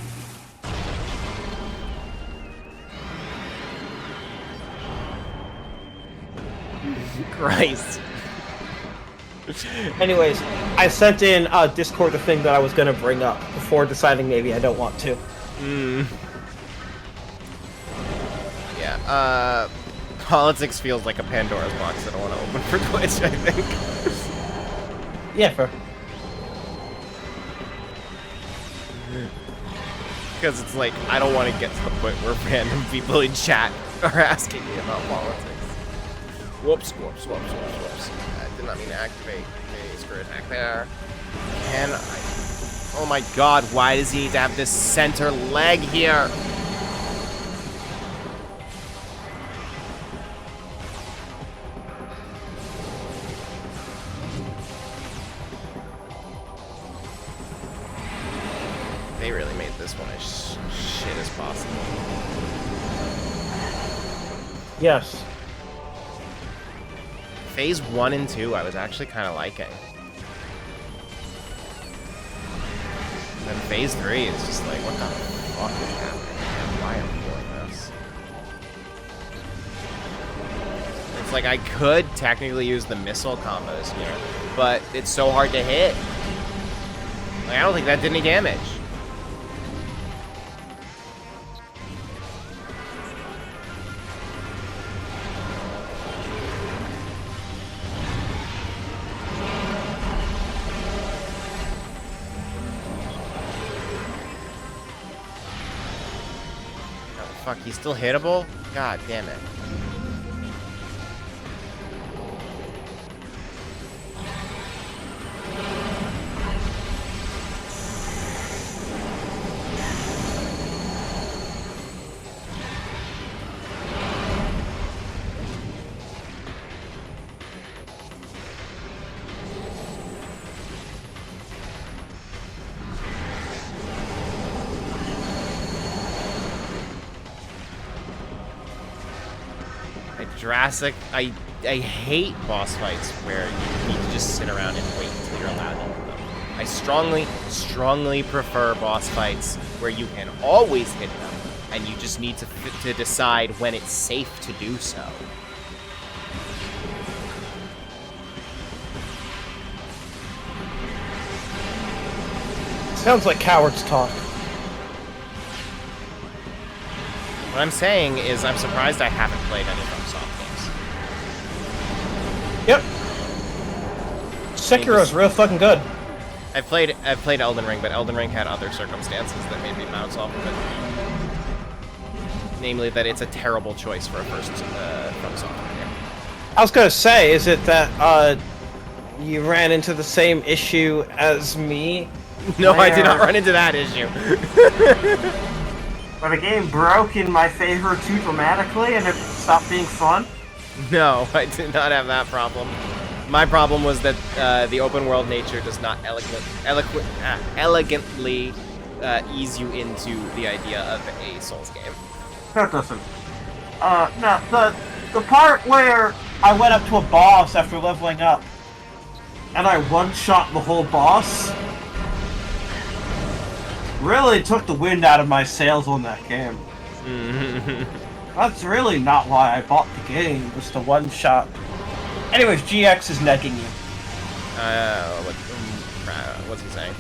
Christ. Anyways, I sent in Discord the thing that I was gonna bring up before deciding maybe I don't want to. Yeah, politics feels like a Pandora's box I don't want to open for Twitch, I think. Yeah, fair. Because it's like, I don't want to get to the point where random people in chat are asking me about politics. Whoops. I did not mean to activate a screw attack there. And oh my god, why does he need to have this center leg here? They really made this one as shit as possible. Yes. Phase 1 and 2, I was actually kind of liking. And then Phase 3 is just like, what the fuck is happening? Why am I doing this? It's like I could technically use the missile combos here, but it's so hard to hit. Like, I don't think that did any damage. Fuck, he's still hittable? God damn it. Jurassic, I hate boss fights where you need to just sit around and wait until you're allowed to hit them. I strongly prefer boss fights where you can always hit them, and you just need to decide when it's safe to do so. Sounds like cowards talk. What I'm saying is I'm surprised I haven't played any of them soft games. Yep. Sekiro's real fucking good. I've played Elden Ring, but Elden Ring had other circumstances that made me bounce off of it. Namely that it's a terrible choice for a first FromSoft game. I was gonna say, is it that you ran into the same issue as me No, I did not run into that issue. Where the game broke in my favor too dramatically and it stopped being fun? No, I did not have that problem. My problem was that the open world nature does not elegantly ease you into the idea of a Souls game. That doesn't. No, the part where I went up to a boss after leveling up and I one-shot the whole boss really took the wind out of my sails on that game. That's really not why I bought the game, was to one-shot. Anyways, GX is necking you. What's he saying?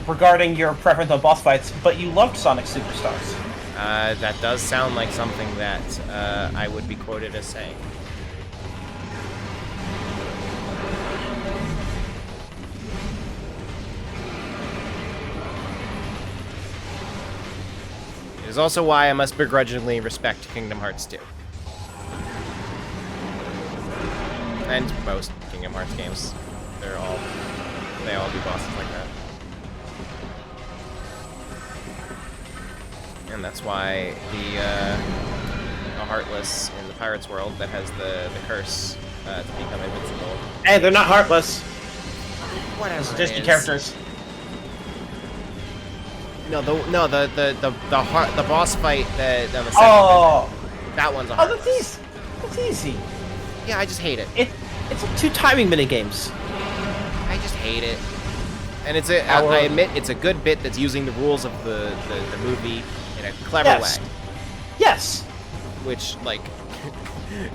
Regarding your preference on boss fights, but you loved Sonic Superstars. That does sound like something that I would be quoted as saying. It is also why I must begrudgingly respect Kingdom Hearts 2. And most Kingdom Hearts games. They all do bosses like that. And that's why the Heartless in the Pirates world that has the curse to become invincible. Hey, they're not heartless. Whatever. It's Disney characters. No, the boss fight on the second that one's a Oh, Heartless. that's easy. Yeah, I just hate it. It's like 2 timing minigames. I just hate it. And I admit, it's a good bit that's using the rules of the movie in a clever way. Yes. Which, like,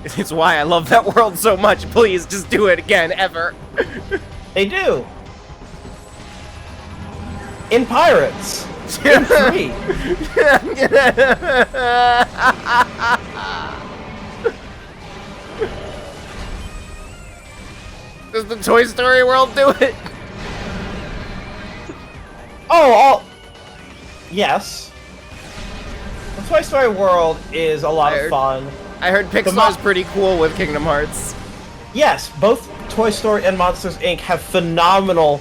it's why I love that world so much. Please, just do it again, ever. They do. In Pirates. In 3. Does the Toy Story world do it? Yes. The Toy Story world is a lot of fun. I heard Pixar's pretty cool with Kingdom Hearts. Yes, both Toy Story and Monsters, Inc. have phenomenal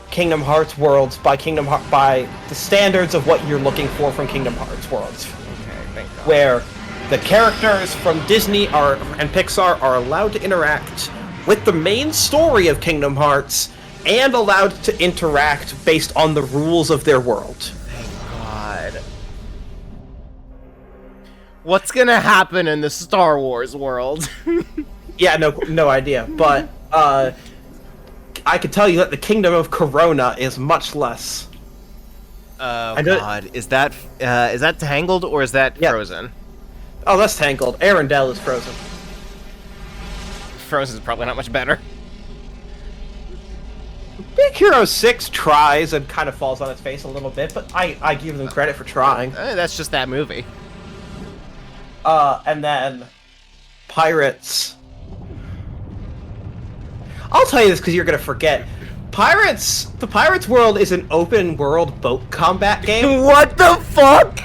Kingdom Hearts worlds by the standards of what you're looking for from Kingdom Hearts worlds. Okay, thank God. Where the characters from Disney and Pixar are allowed to interact with the main story of Kingdom Hearts and allowed to interact based on the rules of their world. Thank God. What's gonna happen in the Star Wars world? Yeah, no idea. But I can tell you that the Kingdom of Corona is much less. Oh God, is that Tangled or is that Frozen? Oh, that's Tangled. Arendelle is Frozen. Frozen's probably not much better. Big Hero 6 tries and kind of falls on its face a little bit, but I give them credit for trying. That's just that movie. And then Pirates. I'll tell you this because you're gonna forget. The Pirates world is an open world boat combat game. What the fuck?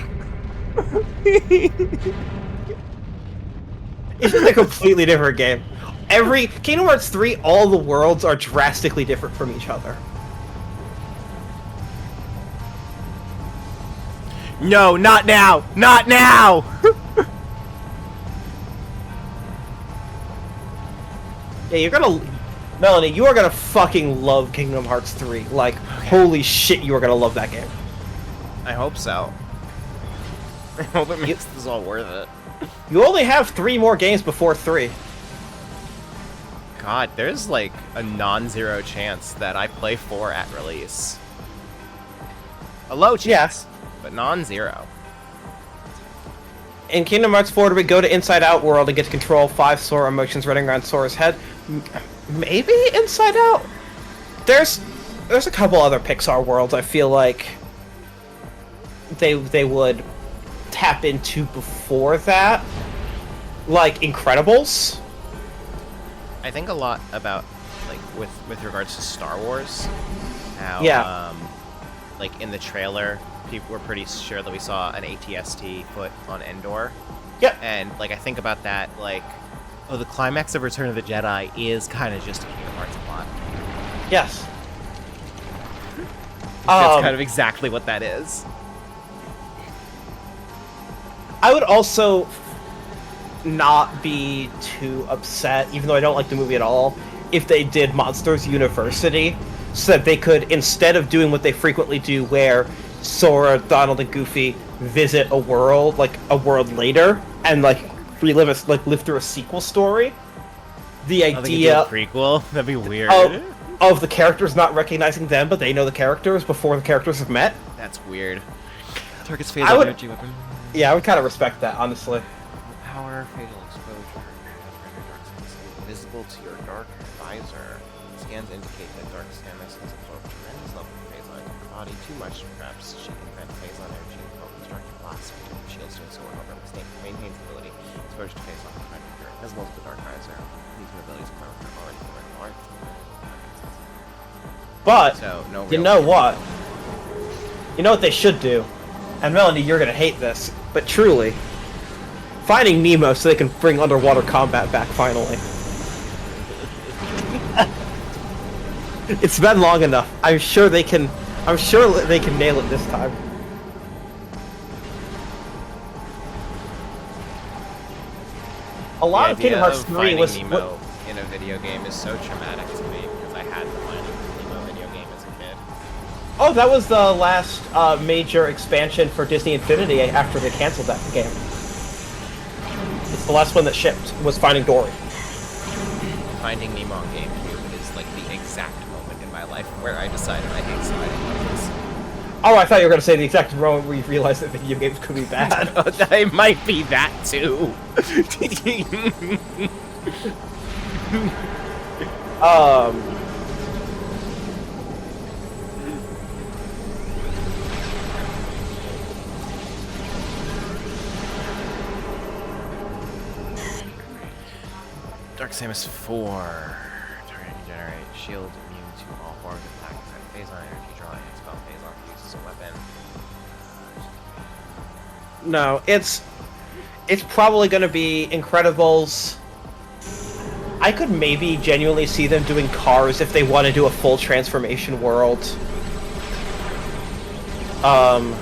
It's a completely different game. Kingdom Hearts 3, all the worlds are drastically different from each other. No, not now! Not now! Yeah, Melanie, you are gonna fucking love Kingdom Hearts 3. Like, holy shit, you are gonna love that game. I hope so. I hope it makes this all worth it. You only have 3 more games before 3. God, there's like a non-zero chance that I play 4 at release. A low chance, but non-zero. In Kingdom Hearts 4, do we go to Inside Out World and get to control 5 Sora emotions running around Sora's head? Maybe Inside Out? There's a couple other Pixar worlds I feel like they would tap into before that. Like Incredibles. I think a lot about, like, with regards to Star Wars, how, like, in the trailer, people were pretty sure that we saw an AT-ST foot on Endor. Yep. And, like, I think about that, like, oh, the climax of Return of the Jedi is kind of just a Kingdom Hearts plot. Yes. That's kind of exactly what that is. I would also not be too upset, even though I don't like the movie at all, if they did Monsters University, so that they could, instead of doing what they frequently do, where Sora, Donald, and Goofy visit a world later, and like live through a sequel story. The idea prequel, that'd be weird. Of the characters not recognizing them, but they know the characters before the characters have met. That's weird. Target's phase energy weapon. Yeah, I would kind of respect that, honestly. Power, fatal exposure, visible to your dark visor. Scans indicate that Dark Samus has absorbed tremendous level of phase on her body. Too much, perhaps. She can vent phase on energy and constructive blast between shields to sword over maintains ability. Exposure to phase on visible to the dark visor. These abilities are already hard. But so, you know what? You know what they should do? And Melanie, you're gonna hate this, but truly, finding Nemo so they can bring underwater combat back finally. It's been long enough. I'm sure they can nail it this time. A lot of Kingdom Hearts 3 was Nemo in a video game is so traumatic to me because I had the Finding Nemo video game as a kid. Oh, that was the last major expansion for Disney Infinity after they canceled that game. It's the last one that shipped, was Finding Dory. Finding Nemo on GameCube is like the exact moment in my life where I decided I hate sliding levels. Oh, I thought you were going to say the exact moment where you realized that video games could be bad. It might be that too. Dark Samus 4. Target can generate shield immune to all forms of attacks at phase on energy drawing and spell phase on use as a weapon. No, it's probably going to be Incredibles. I could maybe genuinely see them doing Cars if they want to do a full transformation world. And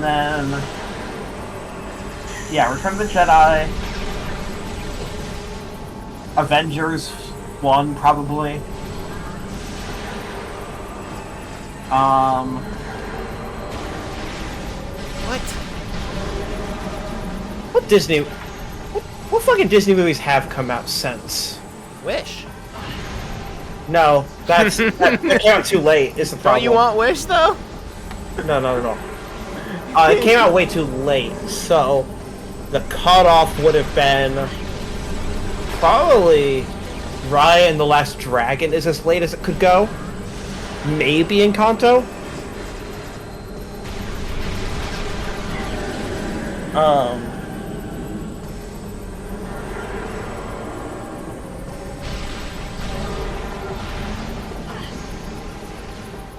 then, yeah, Return of the Jedi, Avengers 1 probably. What Disney? What fucking Disney movies have come out since? Wish. No, that came out too late. Is the problem? Don't you want Wish though? No. It came out way too late, so the cutoff would have been probably Raya and the Last Dragon is as late as it could go. Maybe Encanto.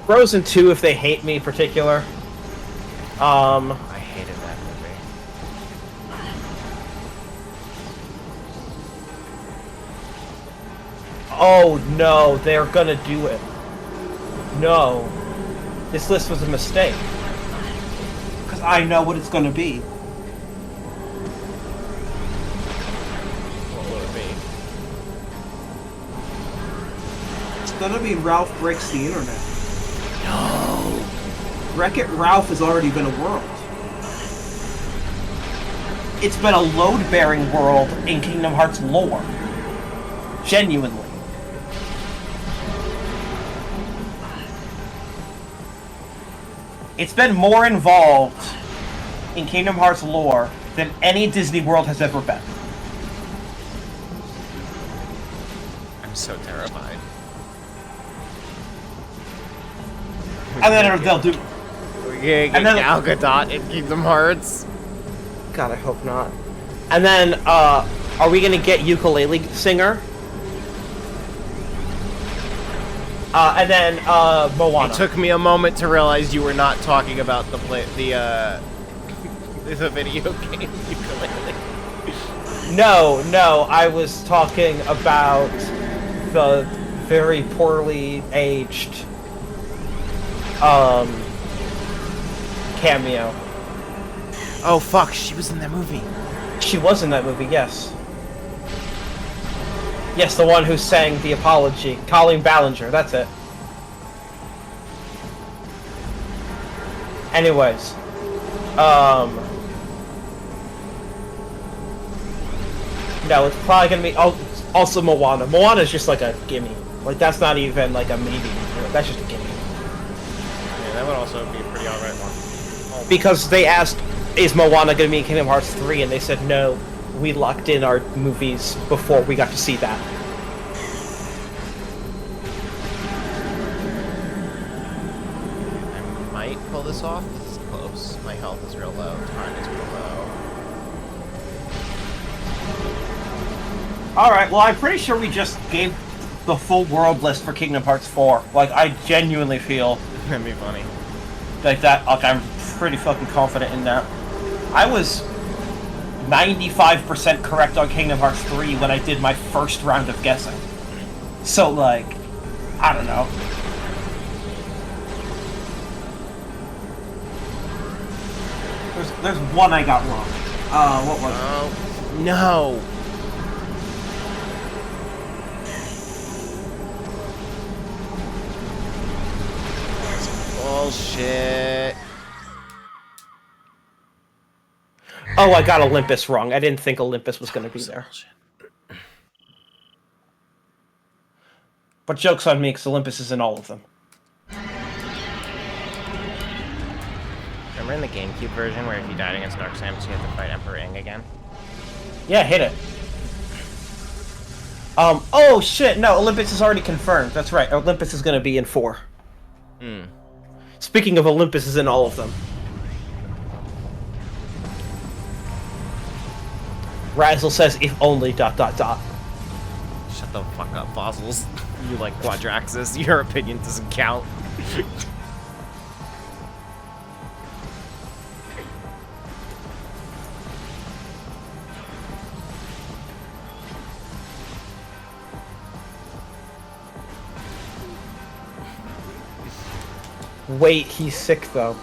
Frozen 2 if they hate me in particular. I hated that movie. Oh no, they're gonna do it. No. This list was a mistake. Because I know what it's gonna be. What will it be? It's gonna be Ralph Breaks the Internet. No. Wreck-It Ralph has already been a world. It's been a load-bearing world in Kingdom Hearts lore. Genuinely. It's been more involved in Kingdom Hearts lore than any Disney world has ever been. I'm so terrified. And then they'll do... We're gonna get Gal Gadot in Kingdom Hearts. God, I hope not. And then, are we gonna get Ukulele Singer? And then, Moana. It took me a moment to realize you were not talking about the video game Ukulele. No, I was talking about the very poorly aged cameo. Oh fuck, she was in that movie. She was in that movie, yes. Yes, the one who sang the apology. Colleen Ballinger, that's it. Anyways. No, it's probably gonna be also Moana. Moana's just like a gimme. Like, that's not even like a maybe. That's just a gimme. Yeah, that would also be a pretty alright one. Because they asked, is Moana gonna be in Kingdom Hearts 3? And they said no. We locked in our movies before we got to see that. I might pull this off. This is close. My health is real low. Time is real low. Alright, well, I'm pretty sure we just gave the full world list for Kingdom Hearts 4. Like, I genuinely feel... That'd be funny. Like that, like, I'm pretty fucking confident in that. I was 95% correct on Kingdom Hearts 3 when I did my first round of guessing. So, like, I don't know. There's one I got wrong. What was it? No! Bullshit. Oh, I got Olympus wrong. I didn't think Olympus was going to be there. But joke's on me, because Olympus is in all of them. Remember in the GameCube version where if you died against Dark Samus, you had to fight Emperor Ing again? Yeah, hit it. Oh shit, no, Olympus is already confirmed. That's right, Olympus is going to be in 4. Hmm. Speaking of Olympus is in all of them. Razzle says, if only ... Shut the fuck up, Fossils. You like Quadraxis. Your opinion doesn't count. Wait, he's sick though.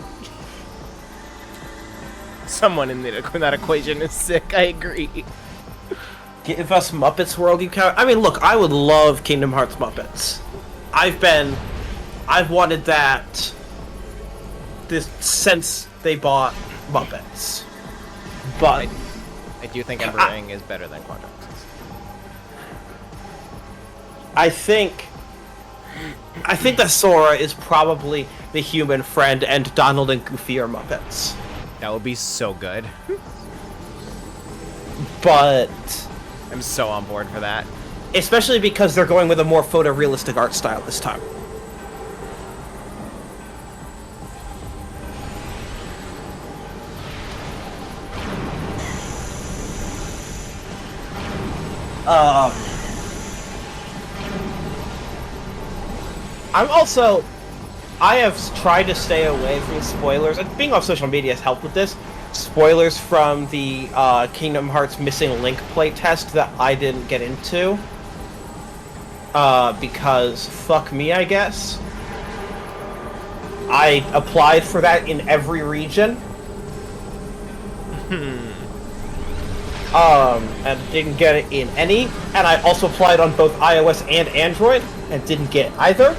Someone in that equation is sick, I agree. Give us Muppets World, you count. I mean, look, I would love Kingdom Hearts Muppets. I've wanted that since they bought Muppets. But I do think Emperor Ing is better than Quadraxis. I think that Sora is probably the human friend and Donald and Goofy are Muppets. That would be so good. But I'm so on board for that. Especially because they're going with a more photorealistic art style this time. I have tried to stay away from spoilers, and being off social media has helped with this. Spoilers from the Kingdom Hearts Missing Link playtest that I didn't get into. Because fuck me, I guess. I applied for that in every region. And didn't get it in any. And I also applied on both iOS and Android, and didn't get either.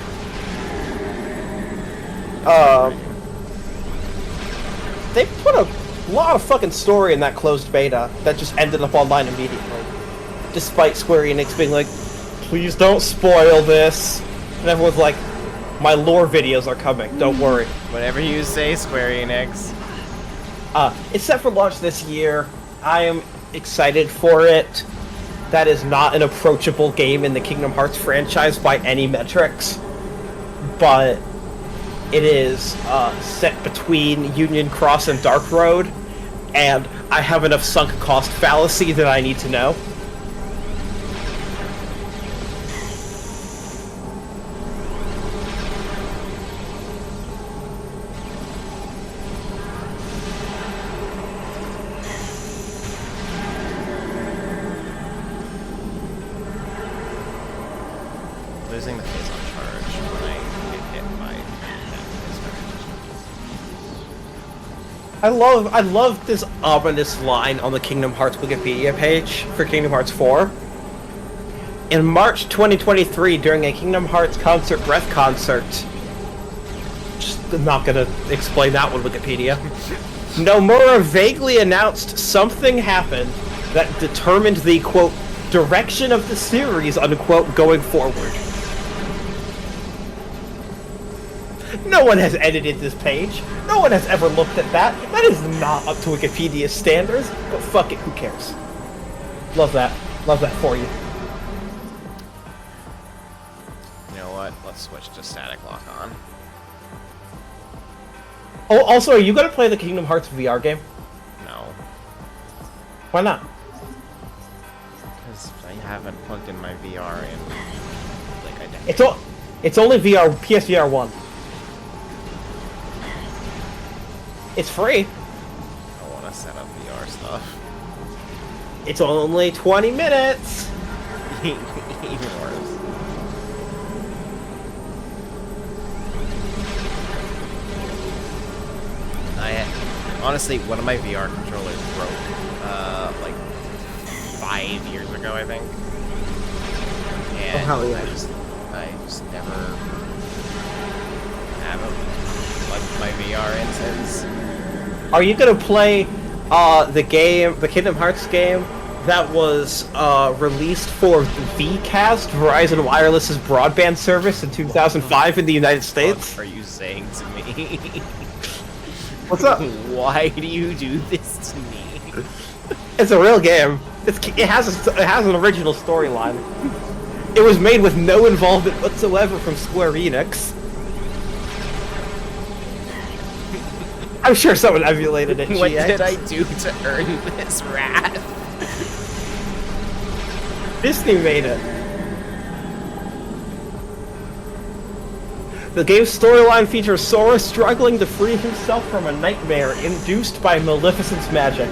They put a lot of fucking story in that closed beta that just ended up online immediately. Despite Square Enix being like, please don't spoil this. And everyone's like, my lore videos are coming, don't worry. Whatever you say, Square Enix. It's set for launch this year. I am excited for it. That is not an approachable game in the Kingdom Hearts franchise by any metrics. But it is set between Union Cross and Dark Road, and I have enough sunk cost fallacy that I need to know. losing the phase on charge when I get hit by that. I love this ominous line on the Kingdom Hearts Wikipedia page for Kingdom Hearts 4. In March 2023, during a Kingdom Hearts concert breath concert. Just not gonna explain that one, Wikipedia. Nomura vaguely announced something happened that determined the, quote, direction of the series, unquote, going forward. No one has edited this page. No one has ever looked at that. That is not up to Wikipedia standards, but fuck it, who cares? Love that. Love that for you. You know what? Let's switch to static lock on. Oh, also, are you gonna play the Kingdom Hearts VR game? No. Why not? Because I haven't plugged in my VR in like a decade. It's only VR, PSVR 1. It's free. I want to set up VR stuff. It's only 20 minutes. Even worse. Honestly, one of my VR controllers broke, like 5 years ago, I think. And hell yeah. I just never haven't plugged my VR in since. Are you gonna play the Kingdom Hearts game that was released for Vcast, Verizon Wireless's broadband service in 2005 in the United States? What are you saying to me? What's up? Why do you do this to me? It's a real game. It has an original storyline. It was made with no involvement whatsoever from Square Enix. I'm sure someone emulated it. What GX. did I do to earn this wrath? Disney made it. The game's storyline features Sora struggling to free himself from a nightmare induced by Maleficent's magic.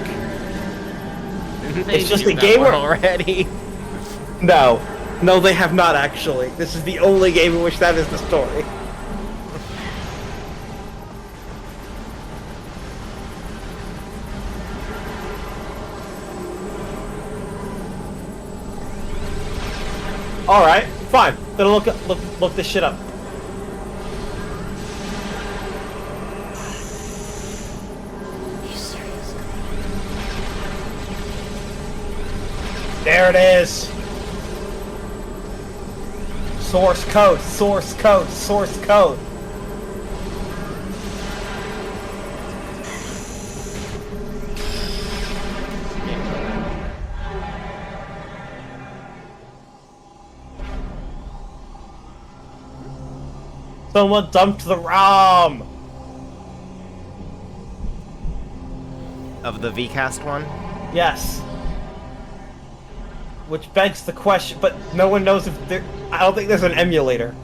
It's just a game where... already. No, they have not actually. This is the only game in which that is the story. All right, fine. Gonna look this shit up. There it is. Source code, source code, source code. Someone dumped the ROM. Of the Vcast one? Yes. Which begs the question, but no one knows if there... I don't think there's an emulator.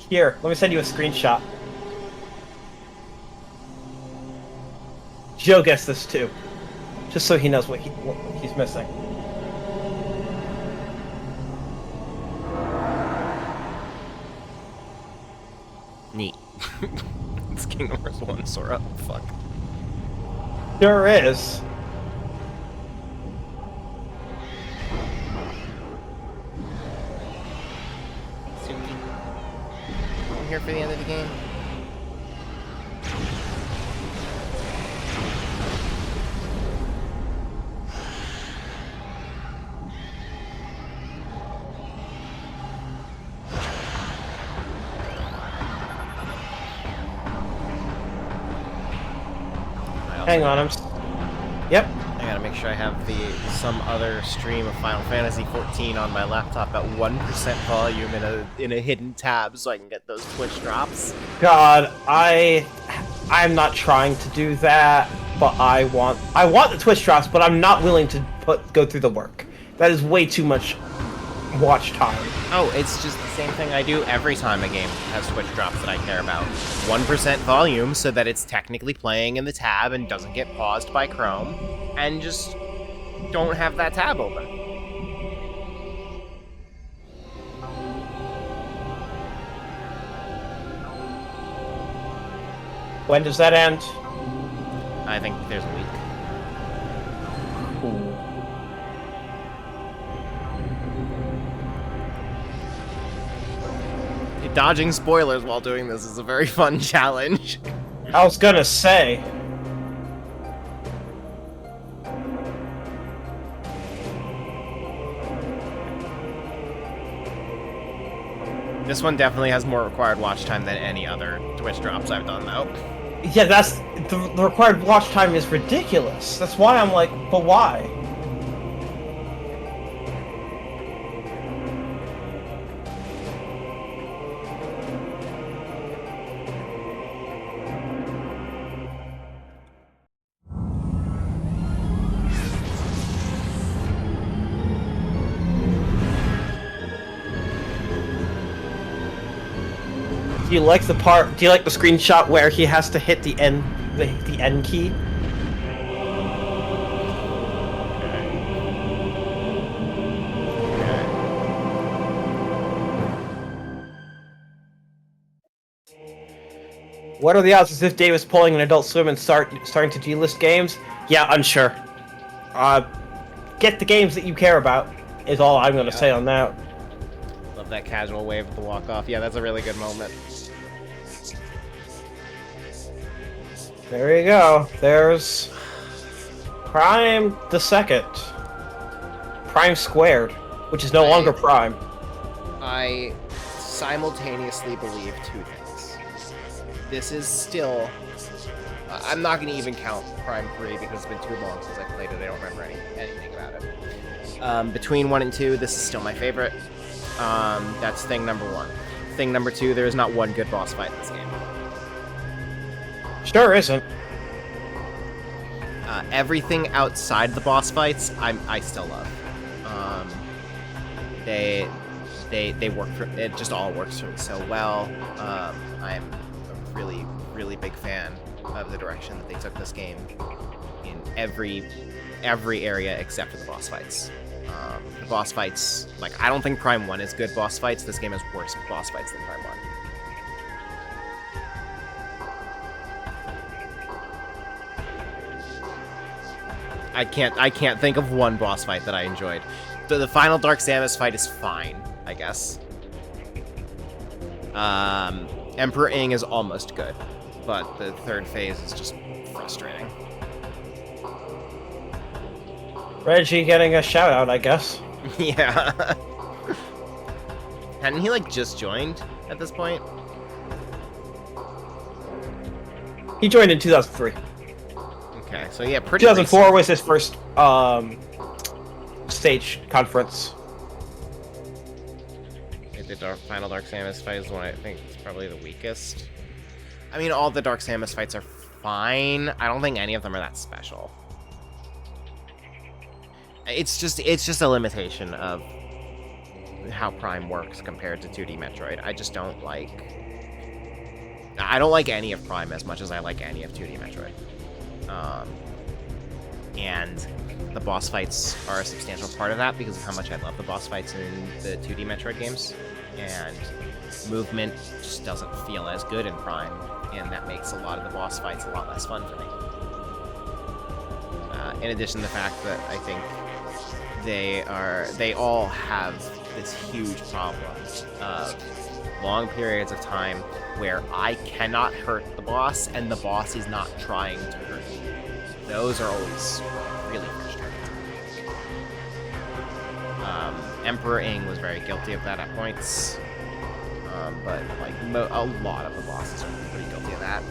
Here, let me send you a screenshot. Joe gets this too. Just so he knows what he's missing. Neat. It's Kingdom Hearts 1, Sora. Fuck. Sure is. I'm here for the end of the game. Hang on, Yep. I gotta make sure I have some other stream of Final Fantasy XIV on my laptop at 1% volume in a hidden tab so I can get those Twitch drops. God, I'm not trying to do that, but I want the Twitch drops, but I'm not willing to go through the work. That is way too much watch time. Oh, it's just the same thing I do every time a game has Twitch drops that I care about. 1% volume so that it's technically playing in the tab and doesn't get paused by Chrome, and just don't have that tab open. When does that end? I think there's a week. Dodging spoilers while doing this is a very fun challenge. I was gonna say. This one definitely has more required watch time than any other Twitch drops I've done, though. Yeah, that's the required watch time is ridiculous. That's why I'm like, but why? Do you like the part? Do you like the screenshot where he has to hit the N key? What are the odds as if Dave is pulling an Adult Swim and starting to delist games? Yeah, unsure. Get the games that you care about is all I'm gonna say on that. Love that casual wave at the walk-off. Yeah, that's a really good moment. There you go. There's Prime the Second. Prime Squared, which is no longer Prime. I simultaneously believe two things. This is still... I'm not going to even count Prime 3 because it's been too long since I played it. I don't remember anything about it. Between 1 and 2, this is still my favorite. That's thing number 1. Thing number 2, there is not one good boss fight in this game. Sure isn't. Everything outside the boss fights, I still love. They work for it. Just all works for me so well. I'm a really, really big fan of the direction that they took this game in every area except for the boss fights. The boss fights, like, I don't think Prime 1 is good boss fights. This game has worse boss fights than Prime 1. I can't think of one boss fight that I enjoyed. The final Dark Samus fight is fine, I guess. Emperor Ing is almost good, but the third phase is just frustrating. Reggie getting a shout out, I guess. Yeah. Hadn't he, like, just joined at this point? He joined in 2003. Okay, so yeah, pretty 2004 recent. was his first stage conference. The final Dark Samus fight is the one I think is probably the weakest. I mean, all the Dark Samus fights are fine. I don't think any of them are that special. It's just a limitation of how Prime works compared to 2D Metroid. I just don't like... I don't like any of Prime as much as I like any of 2D Metroid. And the boss fights are a substantial part of that because of how much I love the boss fights in the 2D Metroid games. And movement just doesn't feel as good in Prime, and that makes a lot of the boss fights a lot less fun for me. In addition to the fact that I think they all have this huge problem of long periods of time where I cannot hurt the boss and the boss is not trying to hurt me. Those are always really frustrating. Emperor Ing was very guilty of that at points, but like a lot of the bosses are pretty guilty of that.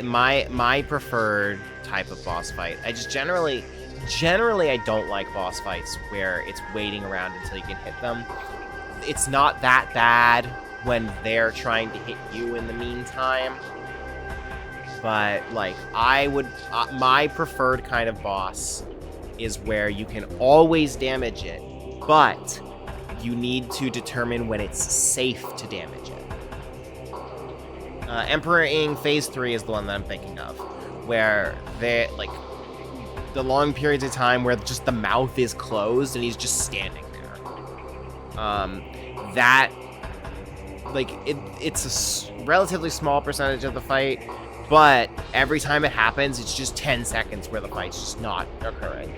My preferred type of boss fight. I just generally I don't like boss fights where it's waiting around until you can hit them. it's not that bad when they're trying to hit you in the meantime. But like my preferred kind of boss is where you can always damage it, but you need to determine when it's safe to damage it. Emperor Ing Phase 3 is the one that I'm thinking of, where they like the long periods of time where just the mouth is closed and he's just standing there. That like it's a relatively small percentage of the fight, but every time it happens, it's just 10 seconds where the fight's just not occurring.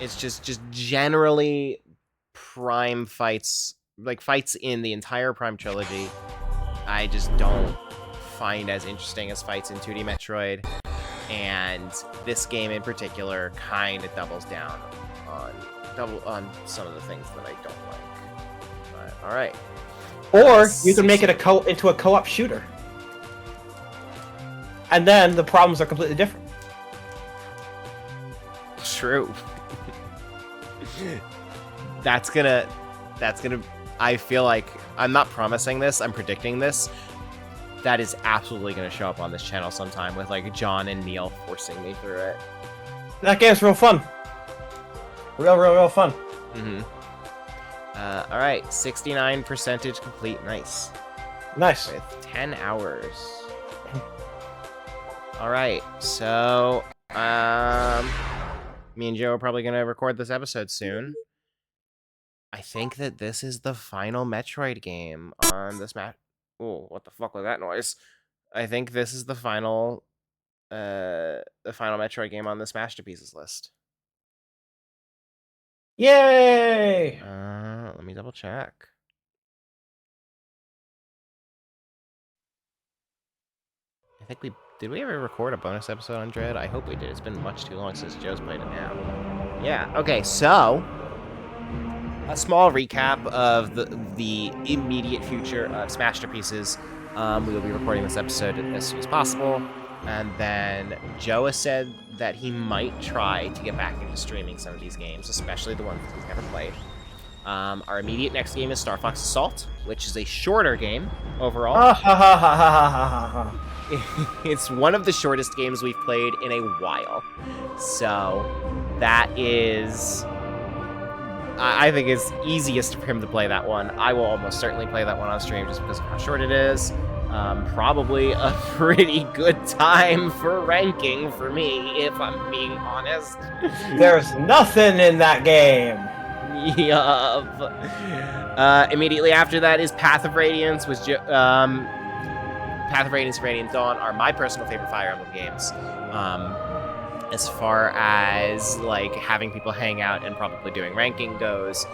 It's just generally Prime fights, like fights in the entire Prime trilogy, I just don't find as interesting as fights in 2D Metroid, and this game in particular kind of doubles down on some of the things that I don't like. But all right. Or you can make it into a co-op shooter, and then the problems are completely different. True. That's gonna. I feel like I'm not promising this. I'm predicting this. That is absolutely gonna show up on this channel sometime with like John and Neil forcing me through it. That game's real fun. Real fun. Mm-hmm. All right, 69% complete. Nice. Nice. With 10 hours. All right, so me and Joe are probably gonna record this episode soon. I think that this is the final Metroid game on the Smash. Oh, what the fuck was that noise? I think this is the final Metroid game on the Smashterpieces list. Yay! Let me double check. I think did we ever record a bonus episode on Dread? I hope we did. It's been much too long since Joe's played it now. Yeah. Okay. So a small recap of the immediate future of Smashterpieces. We will be recording this episode as soon as possible. And then Joe has said that he might try to get back into streaming some of these games, especially the ones that he's never played. Our immediate next game is Star Fox Assault, which is a shorter game overall. It's one of the shortest games we've played in a while. So that is... I think it's easiest for him to play that one. I will almost certainly play that one on stream just because of how short it is. Probably a pretty good time for ranking for me, if I'm being honest. There's nothing in that game. Yup. Immediately after that is Path of Radiance, which Path of Radiance and Radiant Dawn are my personal favorite Fire Emblem games. As far as like having people hang out and probably doing ranking goes,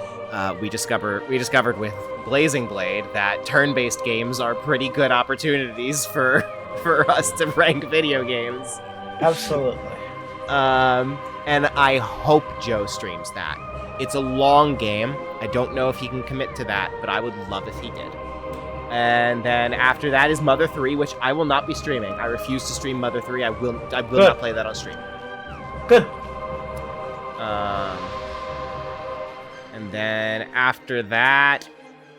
we discovered with Blazing Blade that turn-based games are pretty good opportunities for us to rank video games. Absolutely. And I hope Joe streams that. It's a long game. I don't know if he can commit to that, but I would love if he did. And then after that is Mother 3, which I will not be streaming. I refuse to stream Mother 3. I will not play that on stream. Good. And then after that,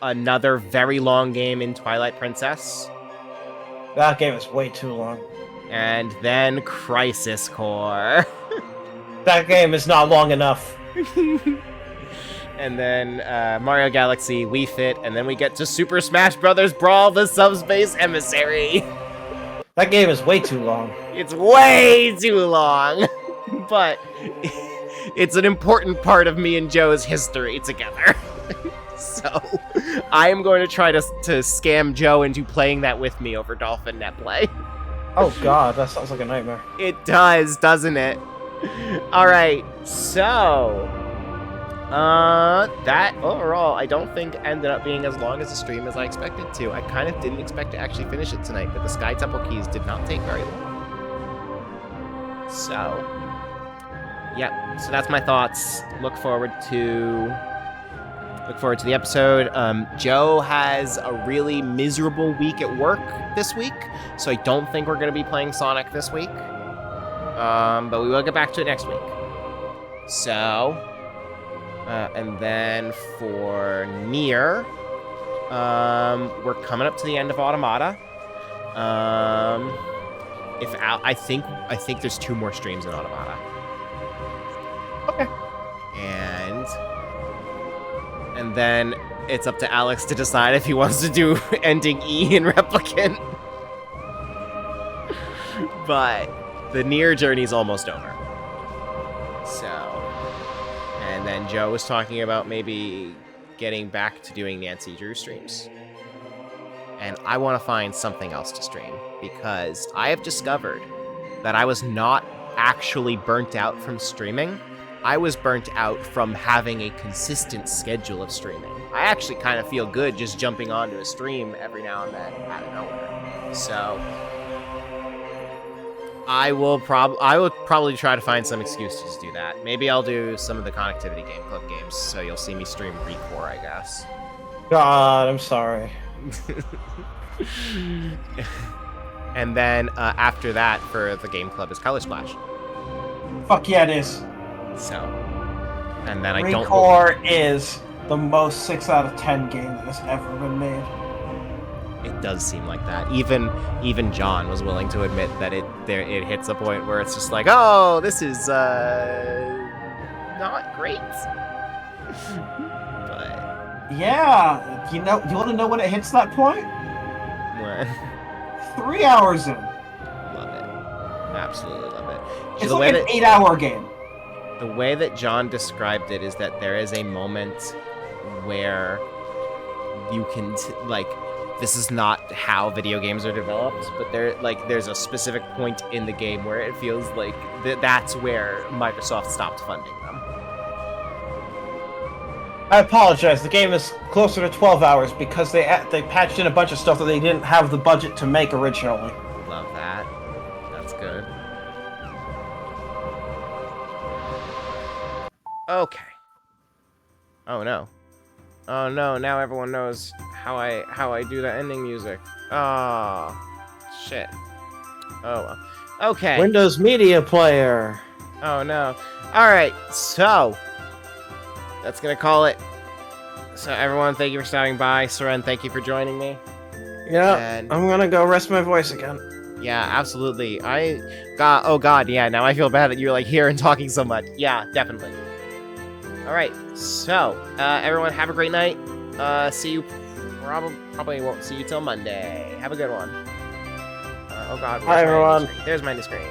another very long game in Twilight Princess. That game is way too long. And then Crisis Core. That game is not long enough. And then Mario Galaxy, Wii Fit, and then we get to Super Smash Bros. Brawl, the Subspace Emissary. That game is way too long. It's way too long. But it's an important part of me and Joe's history together. So I am going to try to scam Joe into playing that with me over Dolphin Netplay. Oh god, that sounds like a nightmare. It does, doesn't it? Alright, so... that overall, I don't think ended up being as long as the stream as I expected to. I kind of didn't expect to actually finish it tonight, but the Sky Temple Keys did not take very long. So... Yep, so that's my thoughts. Look forward to Look forward to the episode. Joe has a really miserable week at work this week, so I don't think we're going to be playing Sonic this week. But we will get back to it next week. So, and then for Nier, we're coming up to the end of Automata. I think there's 2 more streams in Automata. Okay. And then it's up to Alex to decide if he wants to do ending E in Replicant. But the Nier journey's almost over. So, and then Joe was talking about maybe getting back to doing Nancy Drew streams. And I want to find something else to stream, because I have discovered that I was not actually burnt out from streaming. I was burnt out from having a consistent schedule of streaming. I actually kind of feel good just jumping onto a stream every now and then out of nowhere. So I will probably try to find some excuse to just do that. Maybe I'll do some of the Connectivity Game Club games, so you'll see me stream Recore, I guess. God, I'm sorry. And then after that, for the game club, is Color Splash. Fuck yeah, it is. So, and then I don't. Recore is the most 6 out of 10 game that has ever been made. It does seem like that. Even John was willing to admit that it hits a point where it's just like, oh, this is not great. But yeah, you want to know when it hits that point? When? 3 hours in. Love it. Absolutely love it. It's like an 8-hour game. The way that John described it is that there is a moment where you can this is not how video games are developed, but there's a specific point in the game where it feels like that's where Microsoft stopped funding them. I apologize. The game is closer to 12 hours because they patched in a bunch of stuff that they didn't have the budget to make originally. Love that. That's good. Okay. Oh no. Oh no, now everyone knows how I do the ending music. Oh, shit. Oh well. Okay. Windows Media Player. Oh no. Alright, so that's gonna call it. So everyone, thank you for stopping by. Soren, thank you for joining me. Yeah, and I'm gonna go rest my voice again. Yeah, absolutely. Oh god, yeah, now I feel bad that you're here and talking so much. Yeah, definitely. Alright, so, everyone have a great night. See you, probably won't see you till Monday. Have a good one. Oh god. Bye, everyone. There's my screen.